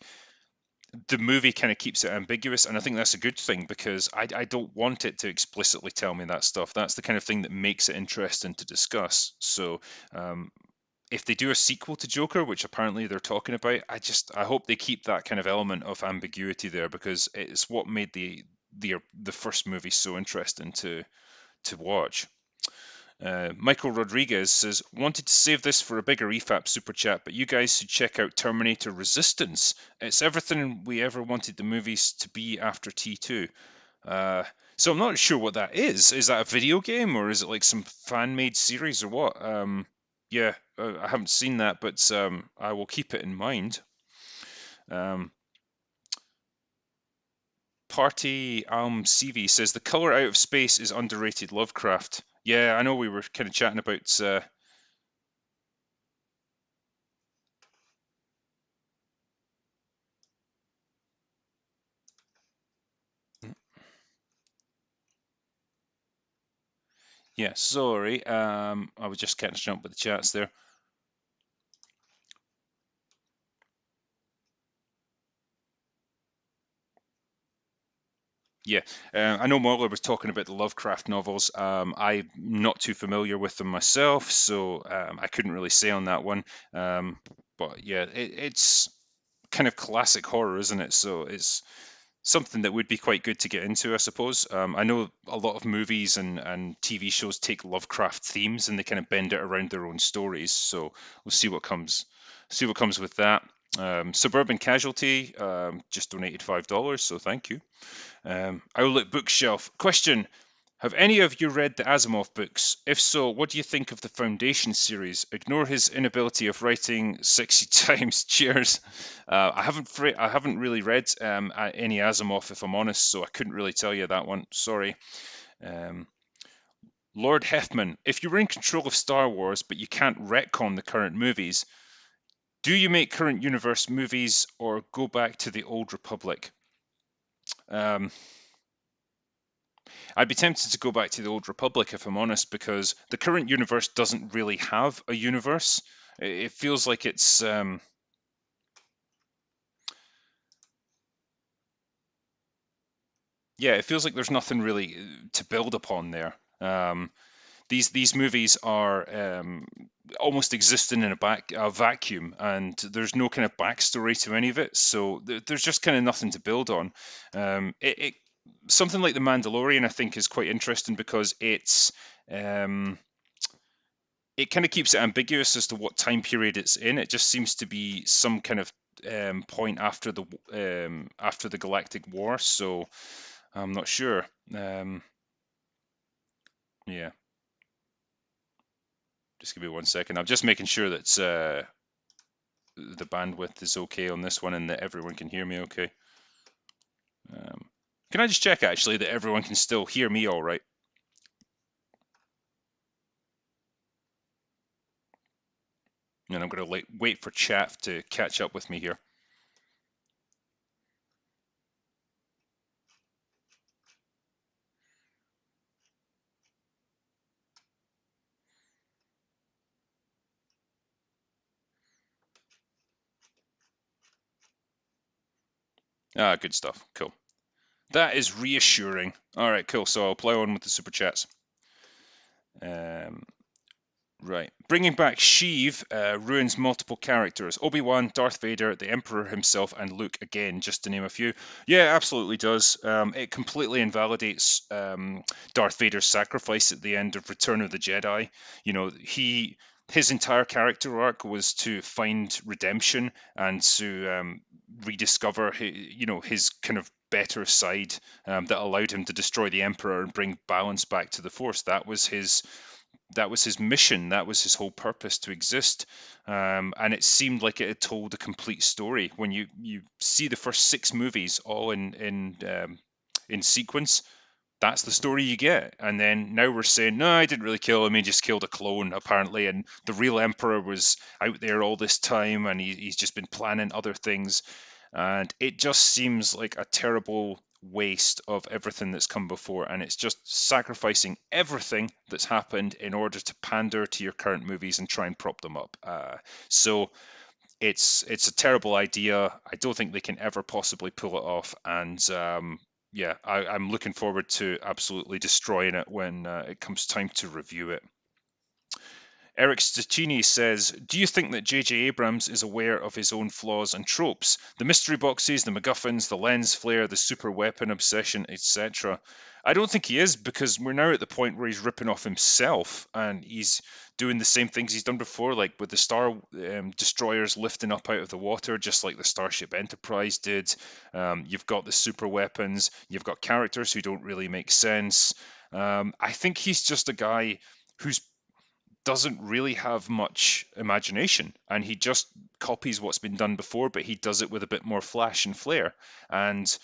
the movie kind of keeps it ambiguous, and I think that's a good thing because I don't want it to explicitly tell me that stuff. That's the kind of thing that makes it interesting to discuss. So um, if they do a sequel to Joker, which apparently they're talking about, I hope they keep that kind of element of ambiguity there because it's what made the first movie so interesting to watch. Michael Rodriguez says, wanted to save this for a bigger EFAP super chat, but you guys should check out Terminator Resistance. It's everything we ever wanted the movies to be after T2. Uh, so I'm not sure what that is. Is that a video game or is it like some fan-made series or what? Yeah, I haven't seen that, but I will keep it in mind. Um, Party CV says the color out of space is underrated Lovecraft. Yeah, I know we were kind of chatting about. Yeah, sorry. I was just catching up with the chats there. Yeah, I know Morley was talking about the Lovecraft novels. I'm not too familiar with them myself, so I couldn't really say on that one. But yeah, it's kind of classic horror, isn't it? So it's something that would be quite good to get into, I suppose. I know a lot of movies and TV shows take Lovecraft themes and they kind of bend it around their own stories. So we'll see what comes. See what comes with that. Suburban Casualty just donated $5, so thank you. Owlet Bookshelf. Question: have any of you read the Asimov books? If so, what do you think of the Foundation series? Ignore his inability of writing 60 times. Cheers. I haven't really read any Asimov, if I'm honest, so I couldn't really tell you that one. Sorry. Um, Lord Hefman, if you were in control of Star Wars but you can't retcon the current movies, do you make current universe movies or go back to the old Republic? Um, I'd be tempted to go back to the old Republic if I'm honest, because the current universe doesn't really have a universe. It feels like it's yeah, it feels like there's nothing really to build upon there. These movies are almost existing in a vacuum, and there's no kind of backstory to any of it. So there's just kind of nothing to build on. It something like the Mandalorian, I think, is quite interesting because um, it kind of keeps it ambiguous as to what time period it's in. It just seems to be some kind of point after the Galactic War, so I'm not sure. Yeah, just give me 1 second. I'm just making sure that the bandwidth is okay on this one and that everyone can hear me okay. Can I just check actually that everyone can still hear me all right? And I'm going to wait for chat to catch up with me here. Ah, good stuff. Cool. That is reassuring. All right, cool. So I'll plow on with the super chats. Right. Bringing back Sheev ruins multiple characters. Obi-Wan, Darth Vader, the Emperor himself, and Luke again, just to name a few. Yeah, absolutely does. It completely invalidates Darth Vader's sacrifice at the end of Return of the Jedi. You know, his entire character arc was to find redemption and to rediscover his kind of better side that allowed him to destroy the Emperor and bring balance back to the Force. That was his mission. That was his whole purpose to exist. And it seemed like it had told a complete story. When you see the first 6 movies all in sequence, that's the story you get. And then now we're saying, no, I didn't really kill him. He just killed a clone, apparently. And the real Emperor was out there all this time, and he's just been planning other things. And it just seems like a terrible waste of everything that's come before. And it's just sacrificing everything that's happened in order to pander to your current movies and try and prop them up. So it's a terrible idea. I don't think they can ever possibly pull it off. And yeah, I'm looking forward to absolutely destroying it when it comes time to review it. Eric Stachini says, do you think that J.J. Abrams is aware of his own flaws and tropes? The mystery boxes, the MacGuffins, the lens flare, the super weapon obsession, etc. I don't think he is, because we're now at the point where he's ripping off himself and he's doing the same things he's done before, like with the Star Destroyers lifting up out of the water, just like the Starship Enterprise did. You've got the super weapons, you've got characters who don't really make sense. I think he's just a guy who's doesn't really have much imagination, and he just copies what's been done before, but he does it with a bit more flash and flair, and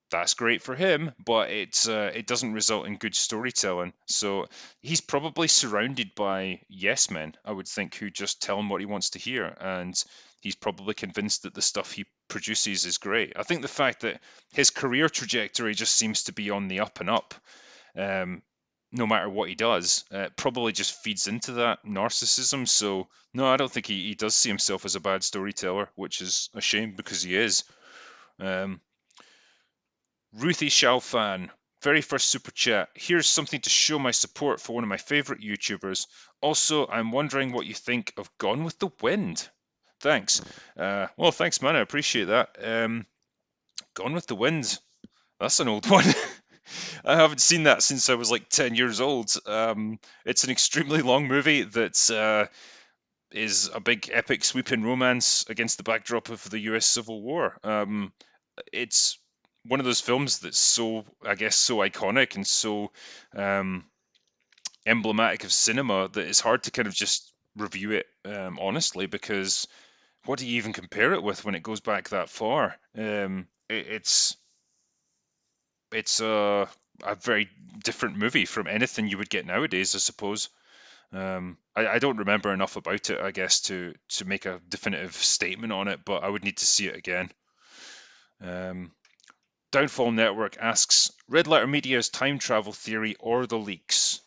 that's great for him, but it doesn't result in good storytelling. So he's probably surrounded by yes men, I would think, who just tell him what he wants to hear, and he's probably convinced that the stuff he produces is great. I think the fact that his career trajectory just seems to be on the up and up, no matter what he does, probably just feeds into that narcissism. So no, I don't think he does see himself as a bad storyteller, which is a shame because he is. Ruthie Shalfan, very first super chat. Here's something to show my support for one of my favorite YouTubers. Also, I'm wondering what you think of Gone with the Wind. Thanks. Well, thanks, man. I appreciate that. Gone with the Wind. That's an old one. I haven't seen that since I was like 10 years old. It's an extremely long movie that is a big epic sweeping romance against the backdrop of the US Civil War. It's one of those films that's so, I guess, so iconic and so emblematic of cinema that it's hard to kind of just review it honestly, because what do you even compare it with when it goes back that far? It's a very different movie from anything you would get nowadays, I suppose. I don't remember enough about it, I guess, to make a definitive statement on it, but I would need to see it again. Downfall Network asks, Red Letter Media's time travel theory or the leaks?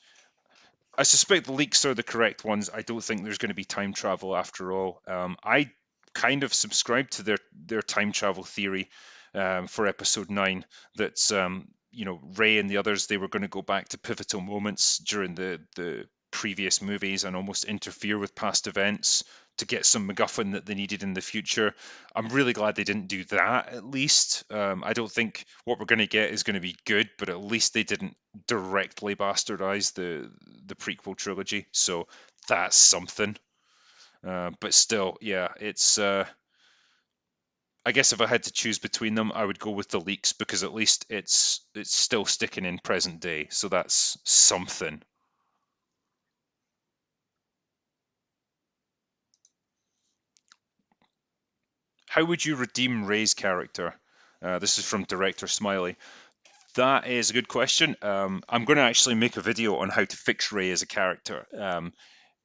I suspect the leaks are the correct ones. I don't think there's going to be time travel after all. I kind of subscribe to their time travel theory for episode 9, that Ray and the others, they were going to go back to pivotal moments during the previous movies and almost interfere with past events to get some MacGuffin that they needed in the future. I'm really glad they didn't do that, at least. I don't think what we're going to get is going to be good, but at least they didn't directly bastardize the prequel trilogy, so that's something. But still, yeah, it's I guess if I had to choose between them, I would go with the leaks because at least it's still sticking in present day, so that's something. How would you redeem Ray's character? This is from director Smiley. That is a good question. I'm going to actually make a video on how to fix Ray as a character.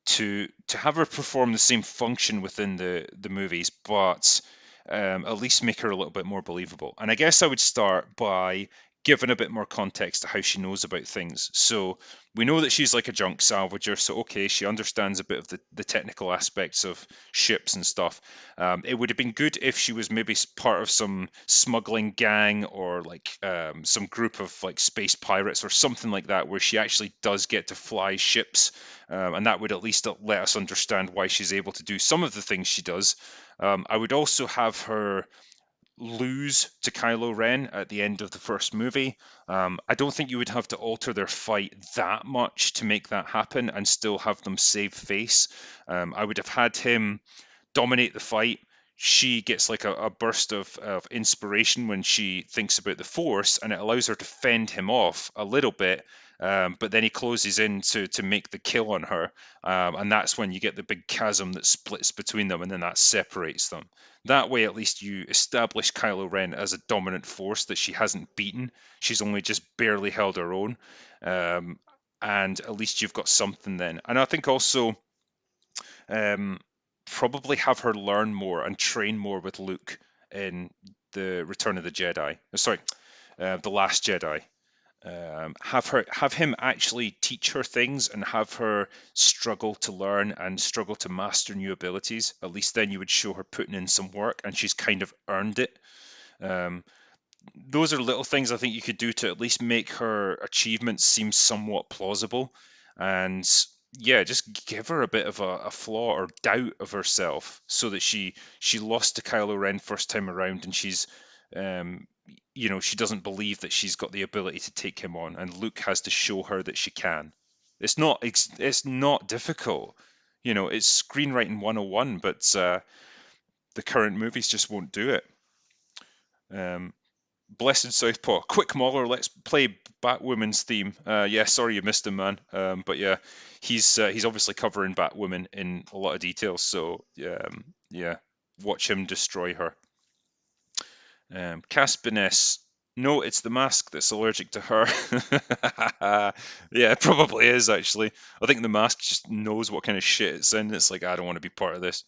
To have her perform the same function within the movies, but at least make her a little bit more believable. And I guess I would start by giving a bit more context to how she knows about things. So we know that she's like a junk salvager, so okay, she understands a bit of the technical aspects of ships and stuff. It would have been good if she was maybe part of some smuggling gang or like some group of like space pirates or something like that, where she actually does get to fly ships, and that would at least let us understand why she's able to do some of the things she does. I would also have her lose to Kylo Ren at the end of the first movie. I don't think you would have to alter their fight that much to make that happen and still have them save face. I would have had him dominate the fight. She gets like a burst of inspiration when she thinks about the Force, and it allows her to fend him off a little bit. But then he closes in to make the kill on her, and that's when you get the big chasm that splits between them, and then that separates them. That way, at least you establish Kylo Ren as a dominant force that she hasn't beaten. She's only just barely held her own, um, and at least you've got something then. And I think also um, probably have her learn more and train more with Luke in the Return of the Jedi. Sorry, the Last Jedi. Have him actually teach her things and have her struggle to learn and struggle to master new abilities. At least then you would show her putting in some work and she's kind of earned it. Um, those are little things I think you could do to at least make her achievements seem somewhat plausible. And yeah, just give her a bit of a flaw or doubt of herself so that she lost to Kylo Ren first time around and she's um she doesn't believe that she's got the ability to take him on, and Luke has to show her that she can. It's not difficult. It's screenwriting 101, but the current movies just won't do it. Um, Blessed Southpaw. Quick Mauler, let's play Batwoman's theme. Yeah, sorry you missed him, man. But yeah, he's obviously covering Batwoman in a lot of detail. So yeah, watch him destroy her. Caspiness. No, it's the mask that's allergic to her. Yeah, it probably is actually. I think the mask just knows what kind of shit it's in. It's like, I don't want to be part of this.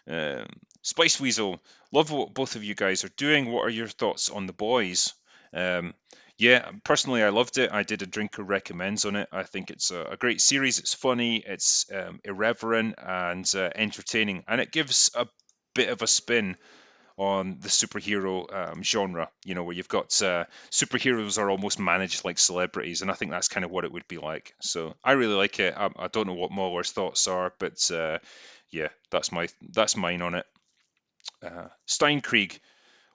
Um, Spice Weasel, love what both of you guys are doing. What are your thoughts on The Boys? Um, yeah, personally, I loved it. I did a drinker recommends on it. I think it's a great series. It's funny, it's irreverent and entertaining, and it gives a bit of a spin on the superhero genre, where you've got superheroes are almost managed like celebrities, and I think that's kind of what it would be like. So I really like it. I don't know what Mahler's thoughts are, but yeah, that's mine on it. Steinkrieg,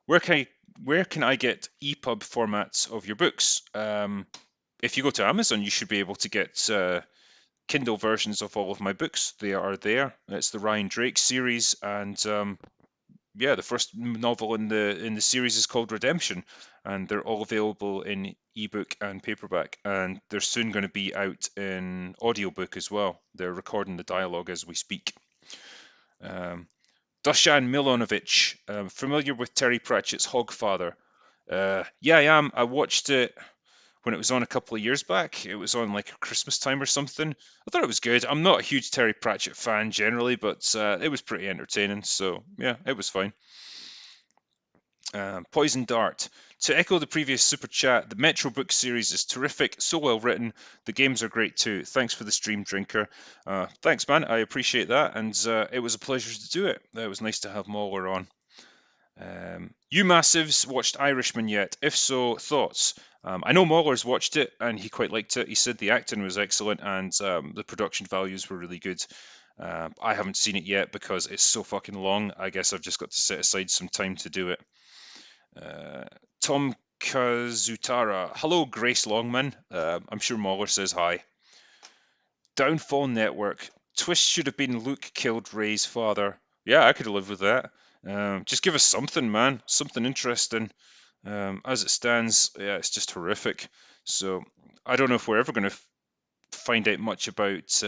where can I where can I get EPUB formats of your books? If you go to Amazon, you should be able to get Kindle versions of all of my books. They are there. It's the Ryan Drake series, and yeah, the first novel in the series is called Redemption, and they're all available in ebook and paperback, and they're soon going to be out in audiobook as well. They're recording the dialogue as we speak. Um, Dusan Milonovich, familiar with Terry Pratchett's Hogfather? Yeah, I am. I watched it when it was on a couple of years back. It was on like Christmas time or something. I thought it was good. I'm not a huge Terry Pratchett fan generally, but it was pretty entertaining. So yeah, it was fine. Poison Dart. To echo the previous super chat, the Metro book series is terrific, so well written. The games are great too. Thanks for the stream, Drinker. Thanks, man. I appreciate that, and it was a pleasure to do it. It was nice to have Mauler on. You Massives watched Irishman yet? If so, thoughts? I know Mauler's watched it and he quite liked it. He said the acting was excellent and the production values were really good. I haven't seen it yet because it's so fucking long. I guess I've just got to set aside some time to do it. Tom Kazutara. Hello, Grace Longman. I'm sure Mauler says hi. Downfall Network. Twist should have been Luke killed Ray's father. Yeah, I could have lived with that. Just give us something, man, something interesting. As it stands, yeah, it's just horrific. So I don't know if we're ever going to find out much about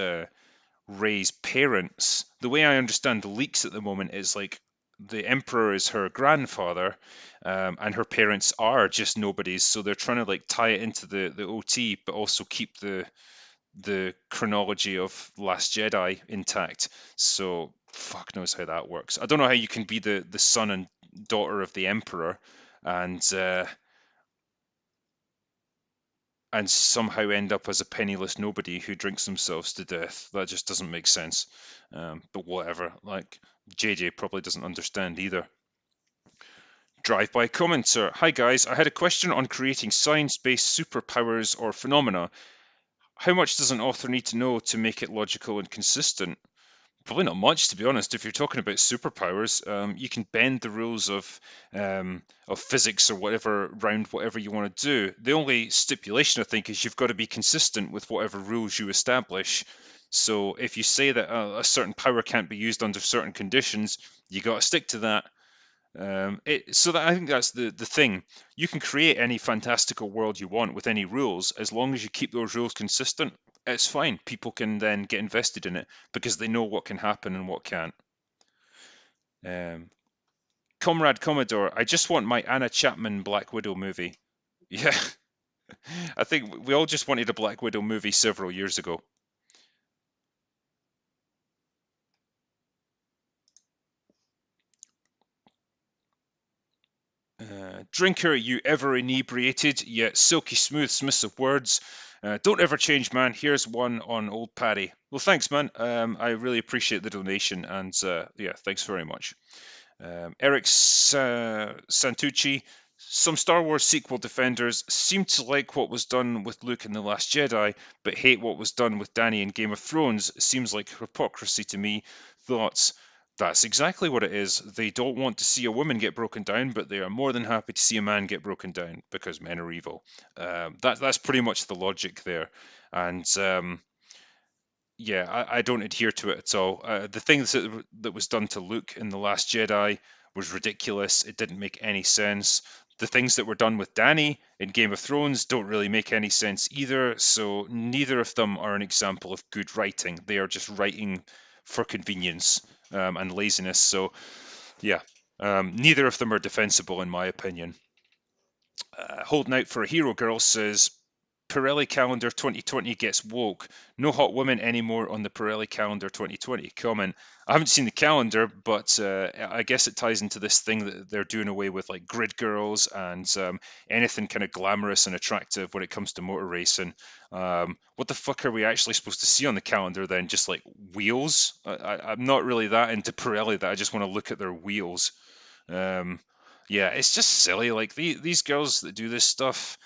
Rey's parents. The way I understand the leaks at the moment is like the Emperor is her grandfather, and her parents are just nobodies. So they're trying to like tie it into the OT, but also keep the chronology of Last Jedi intact. So fuck knows how that works. I don't know how you can be the son and daughter of the Emperor and somehow end up as a penniless nobody who drinks themselves to death. That just doesn't make sense. But whatever. Like JJ probably doesn't understand either. Drive-by commenter. Hi guys, I had a question on creating science-based superpowers or phenomena. How much does an author need to know to make it logical and consistent? Probably not much, to be honest. If you're talking about superpowers, you can bend the rules of physics or whatever around whatever you want to do. The only stipulation, I think, is you've got to be consistent with whatever rules you establish. So if you say that a certain power can't be used under certain conditions, you got to stick to that. So that I think that's the thing. You can create any fantastical world you want with any rules as long as you keep those rules consistent. It's fine. People can then get invested in it because they know what can happen and what can't. Um, Comrade Commodore, I just want my Anna Chapman Black Widow movie. Yeah, I think we all just wanted a Black Widow movie several years ago. Drinker, you ever inebriated, yet silky smooth smiths of words. Don't ever change, man. Here's one on old Paddy. Well, thanks, man. I really appreciate the donation, and yeah, thanks very much. Eric Santucci. Some Star Wars sequel defenders seem to like what was done with Luke in The Last Jedi, but hate what was done with Danny in Game of Thrones. It seems like hypocrisy to me. Thoughts? That's exactly what it is. They don't want to see a woman get broken down, but they are more than happy to see a man get broken down because men are evil. That's pretty much the logic there, and yeah, I don't adhere to it at all. The things that was done to Luke in The Last Jedi was ridiculous. It didn't make any sense. The things that were done with Danny in Game of Thrones don't really make any sense either. So neither of them are an example of good writing. They are just writing for convenience and laziness. So yeah, neither of them are defensible in my opinion. Holding out for a hero girl says Pirelli calendar 2020 gets woke. No hot women anymore on the Pirelli calendar 2020. Comment. I haven't seen the calendar, but I guess it ties into this thing that they're doing away with like grid girls and anything kind of glamorous and attractive when it comes to motor racing. What the fuck are we actually supposed to see on the calendar then? Just like wheels? I'm not really that into Pirelli that I just want to look at their wheels. Um, yeah, it's just silly. Like these girls that do this stuff,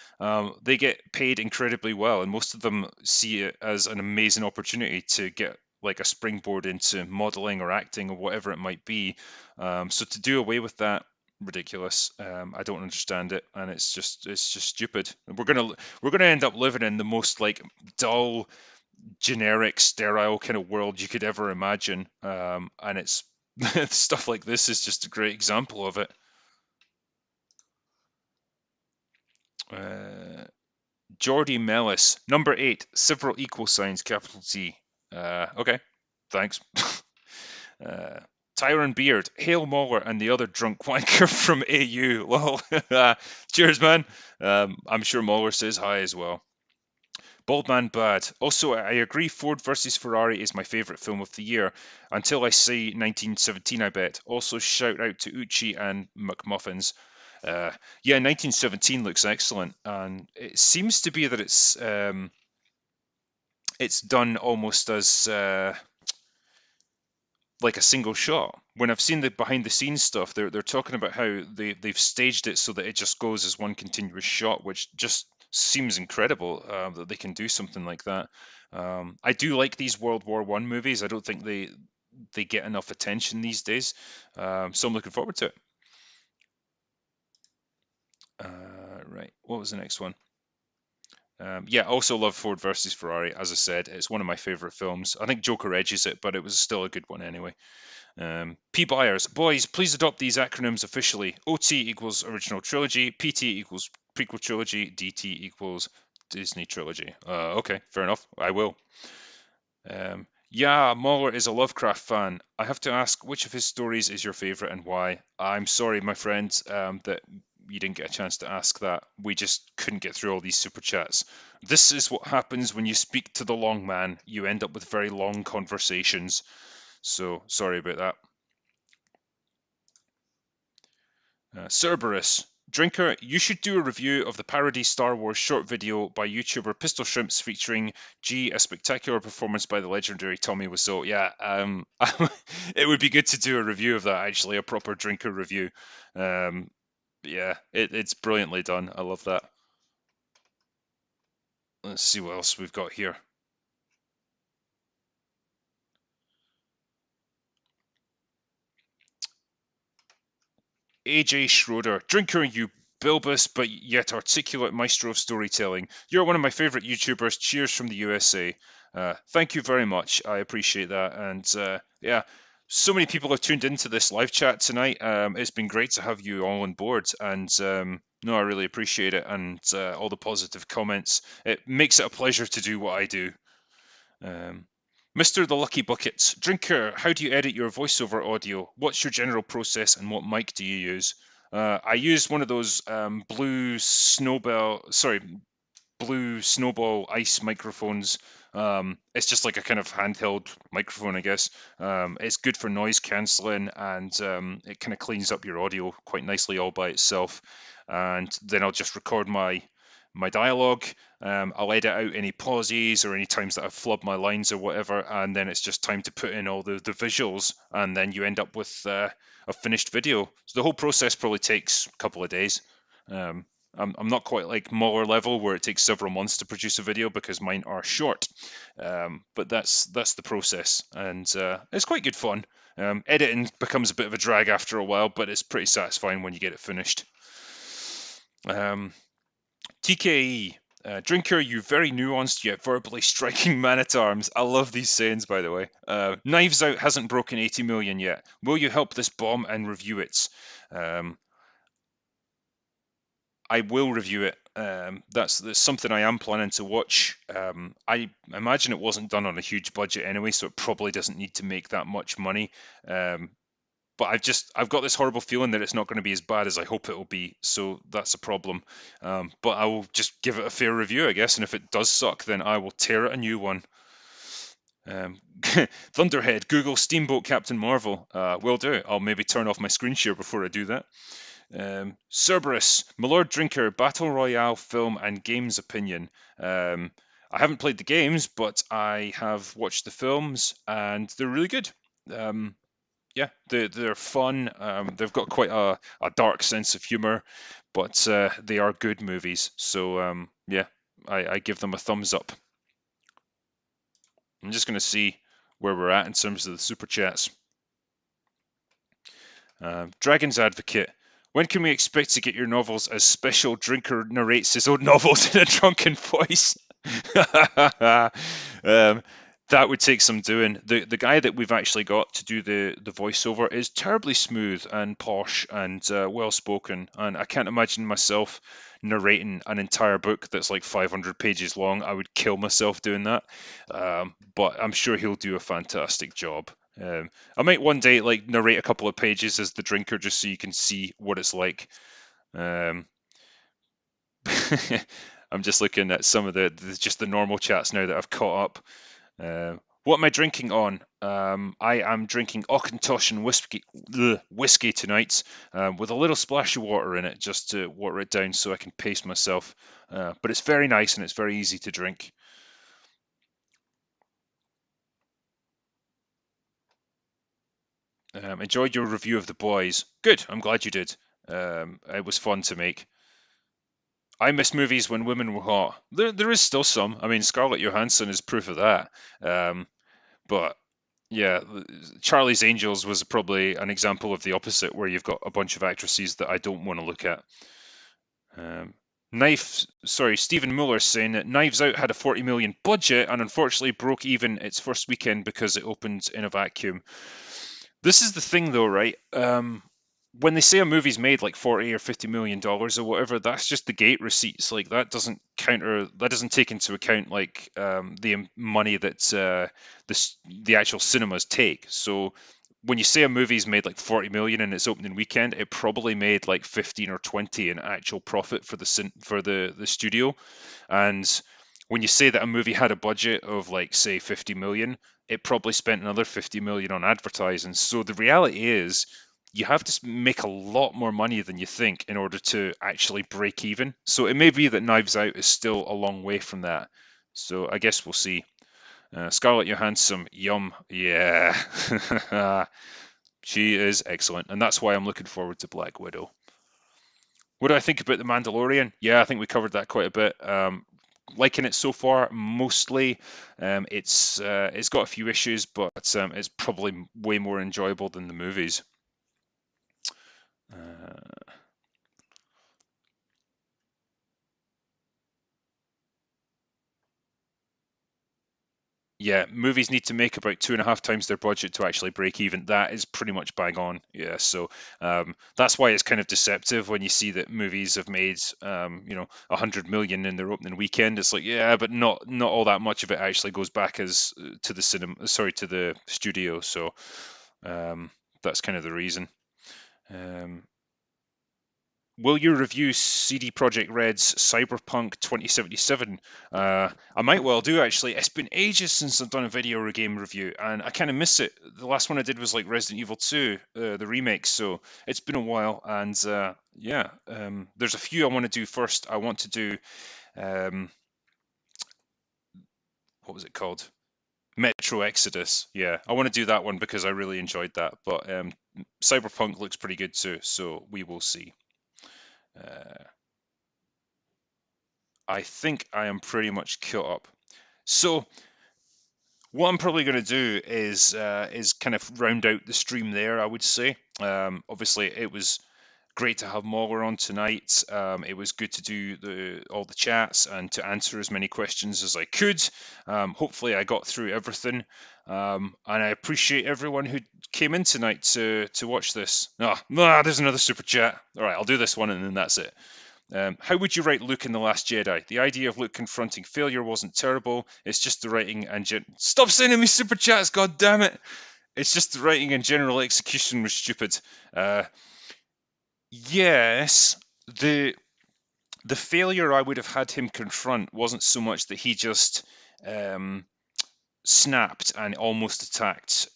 they get paid incredibly well, and most of them see it as an amazing opportunity to get like a springboard into modeling or acting or whatever it might be. So to do away with that, ridiculous. I don't understand it, and it's just stupid. We're gonna end up living in the most like dull, generic, sterile kind of world you could ever imagine. And it's stuff like this is just a great example of it. Geordie Mellis, number 8, several equal signs, capital T. Okay, thanks. Tyron Beard, Hail Mauler and the other drunk wanker from AU. Well, cheers, man. I'm sure Mauler says hi as well. Bald Man Bad. Also, I agree Ford versus Ferrari is my favourite film of the year. Until I see 1917, I bet. Also, shout out to Uchi and McMuffins. Yeah, 1917 looks excellent, and it seems to be that it's done almost as like a single shot. When I've seen the behind the scenes stuff, they're talking about how they've staged it so that it just goes as one continuous shot, which just seems incredible that they can do something like that. I do like these World War One movies. I don't think they get enough attention these days, so I'm looking forward to it. Right, what was the next one? Yeah, also love Ford versus Ferrari. As I said, it's one of my favorite films. I think Joker edges it, but it was still a good one anyway. P buyers, boys, please adopt these acronyms officially. OT equals original trilogy, PT equals prequel trilogy, DT equals Disney trilogy. Okay, fair enough. I will. Yeah, Mahler is a Lovecraft fan. I have to ask, which of his stories is your favorite and why? I'm sorry, my friend, that you didn't get a chance to ask that. We just couldn't get through all these super chats. This is what happens when you speak to the long man. You end up with very long conversations. So sorry about that. Cerberus. Drinker, you should do a review of the parody Star Wars short video by YouTuber Pistol Shrimps featuring G, a spectacular performance by the legendary Tommy Wiseau. Yeah, it would be good to do a review of that, actually, a proper drinker review. Yeah, it's brilliantly done. I love that. Let's see what else we've got here. AJ Schroeder. Drinker, you bulbous but yet articulate maestro of storytelling. You're one of my favorite YouTubers. Cheers from the USA. Thank you very much. I appreciate that. And yeah, so many people have tuned into this live chat tonight. It's been great to have you all on board. And no, I really appreciate it. And all the positive comments. It makes it a pleasure to do what I do. Mr. The Lucky Buckets. Drinker, how do you edit your voiceover audio? What's your general process and what mic do you use? I use one of those blue snowball ice microphones. It's just like a kind of handheld microphone, I guess. It's good for noise cancelling and it kind of cleans up your audio quite nicely all by itself. And then I'll just record my dialogue. I'll edit out any pauses or any times that I've flubbed my lines or whatever, and then it's just time to put in all the visuals, and then you end up with a finished video. So the whole process probably takes a couple of days. I'm not quite like Muller level where it takes several months to produce a video because mine are short, but that's the process, and it's quite good fun. Editing becomes a bit of a drag after a while, but it's pretty satisfying when you get it finished. TKE, Drinker, you very nuanced yet verbally striking man at arms. I love these sayings, by the way. Knives Out hasn't broken 80 million yet. Will you help this bomb and review it? I will review it. That's something I am planning to watch. I imagine it wasn't done on a huge budget anyway, so it probably doesn't need to make that much money. But I've got this horrible feeling that it's not going to be as bad as I hope it will be, so that's a problem. But I will just give it a fair review, I guess, and if it does suck, then I will tear it a new one. Thunderhead, Google Steamboat Captain Marvel. Will do. I'll maybe turn off my screen share before I do that. Cerberus, Milord Drinker, Battle Royale film and games opinion. I haven't played the games, but I have watched the films, and they're really good. Yeah, they're fun. They've got quite a dark sense of humor, but they are good movies. So yeah, I give them a thumbs up. I'm just going to see where we're at in terms of the super chats. Dragon's Advocate. When can we expect to get your novels as Special Drinker narrates his own novels in a drunken voice? That would take some doing. The guy that we've actually got to do the voiceover is terribly smooth and posh and well spoken, and I can't imagine myself narrating an entire book that's like 500 pages long. I would kill myself doing that, but I'm sure he'll do a fantastic job. I might one day like narrate a couple of pages as the drinker just so you can see what it's like. Um, I'm just looking at some of just the normal chats now that I've caught up. What am I drinking on? I am drinking Auchentoshan whiskey tonight with a little splash of water in it just to water it down so I can pace myself. But it's very nice and it's very easy to drink. Enjoyed your review of The Boys. Good, I'm glad you did. It was fun to make. I miss movies when women were hot. There is still some. I mean, Scarlett Johansson is proof of that. But yeah, Charlie's Angels was probably an example of the opposite, where you've got a bunch of actresses that I don't want to look at. Stephen Muller saying that Knives Out had a 40 million budget and unfortunately broke even its first weekend because it opened in a vacuum. This is the thing, though, right? When they say a movie's made like 40 or 50 million dollars or whatever, that's just the gate receipts. Like that doesn't take into account like the money that the actual cinemas take. So when you say a movie's made like 40 million in its opening weekend, it probably made like 15 or 20 in actual profit for the studio. And when you say that a movie had a budget of like say 50 million, it probably spent another 50 million on advertising. So the reality is you have to make a lot more money than you think in order to actually break even. So it may be that Knives Out is still a long way from that. So I guess we'll see. Scarlett Johansson, yum, yeah. She is excellent, and that's why I'm looking forward to Black Widow. What do I think about The Mandalorian? Yeah, I think we covered that quite a bit. Liking it so far, mostly. It's got a few issues, but it's probably way more enjoyable than the movies. Uh, Yeah, movies need to make about 2.5 times their budget to actually break even. That is pretty much bang on. Yeah, so that's why it's kind of deceptive when you see that movies have made, 100 million in their opening weekend. It's like, yeah, but not all that much of it actually goes back as to the cinema, sorry, to the studio. So um, that's kind of the reason. Um, Will you review CD Projekt Red's Cyberpunk 2077? I might well do actually. It's been ages since I've done a video game review, and I kind of miss it. The last one I did was like Resident Evil 2, the remake, so it's been a while. And yeah, there's a few I want to do first. I want to do um, what was it called? Metro Exodus. Yeah, I want to do that one because I really enjoyed that. But Cyberpunk looks pretty good too, so we will see. Uh, I think I am pretty much caught up. So what I'm probably going to do is kind of round out the stream there. I would say, obviously, it was great to have Mauler on tonight. It was good to do all the chats and to answer as many questions as I could. Hopefully, I got through everything, and I appreciate everyone who came in tonight to watch this. There's another super chat. All right, I'll do this one and then that's it. How would you write Luke in The Last Jedi? The idea of Luke confronting failure wasn't terrible. It's just the writing and stop sending me super chats, god damn it! It's just the writing and general execution was stupid. Uh, yes, the the failure I would have had him confront wasn't so much that he just um, snapped and almost attacked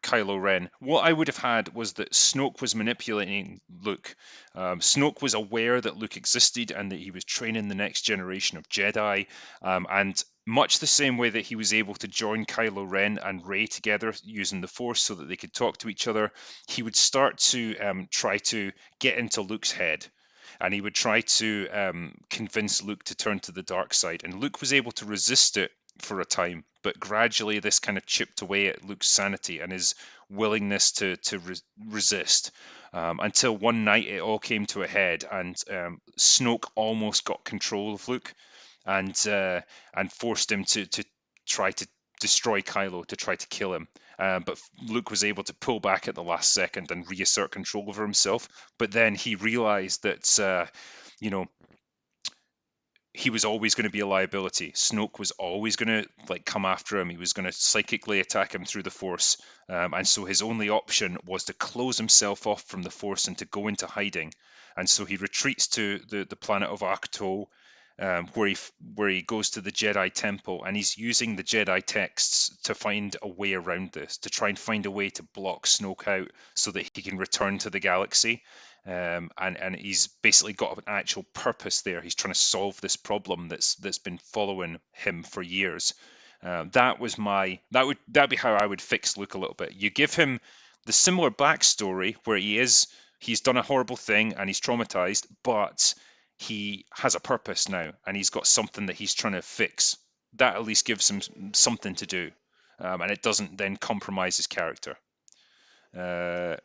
Kylo Ren. What I would have had was that Snoke was manipulating Luke. Snoke was aware that Luke existed and that he was training the next generation of Jedi. And much the same way that he was able to join Kylo Ren and Rey together using the Force so that they could talk to each other, he would start to try to get into Luke's head. And he would try to convince Luke to turn to the dark side. And Luke was able to resist it for a time, but gradually this kind of chipped away at Luke's sanity and his willingness to resist until one night it all came to a head and Snoke almost got control of Luke and forced him to try to destroy Kylo, to try to kill him. But Luke was able to pull back at the last second and reassert control over himself. But then he realized that, you know, he was always going to be a liability. Snoke was always going to like come after him. He was going to psychically attack him through the Force, and so his only option was to close himself off from the Force and to go into hiding. And so he retreats to the planet of Ahch-To, where he goes to the Jedi Temple, and he's using the Jedi texts to find a way around this, to try and find a way to block Snoke out so that he can return to the galaxy. And he's basically got an actual purpose there. He's trying to solve this problem that's been following him for years. That'd be how I would fix Luke a little bit. You give him the similar backstory where he's done a horrible thing and he's traumatized, but he has a purpose now and he's got something that he's trying to fix. That at least gives him something to do, and it doesn't then compromise his character. Uh,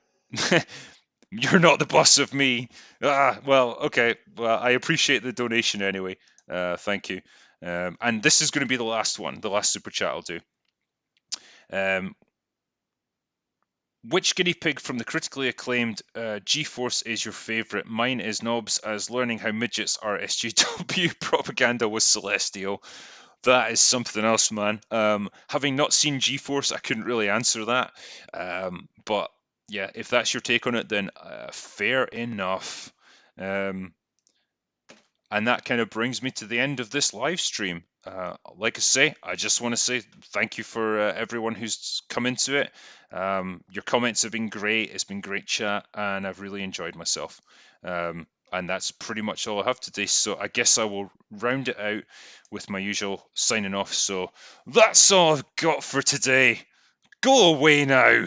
You're not the boss of me. Well, okay. Well, I appreciate the donation anyway. Thank you. And this is going to be the last one, the last super chat I'll do. Which guinea pig from the critically acclaimed G-Force is your favourite? Mine is Nobs, as learning how midgets are SJW propaganda was celestial. That is something else, man. Having not seen G-Force, I couldn't really answer that. But yeah, if that's your take on it, then fair enough. And that kind of brings me to the end of this live stream. Like I say, I just want to say thank you for everyone who's come into it. Your comments have been great. It's been great chat, and I've really enjoyed myself. And that's pretty much all I have today. So I guess I will round it out with my usual signing off. So that's all I've got for today. Go away now.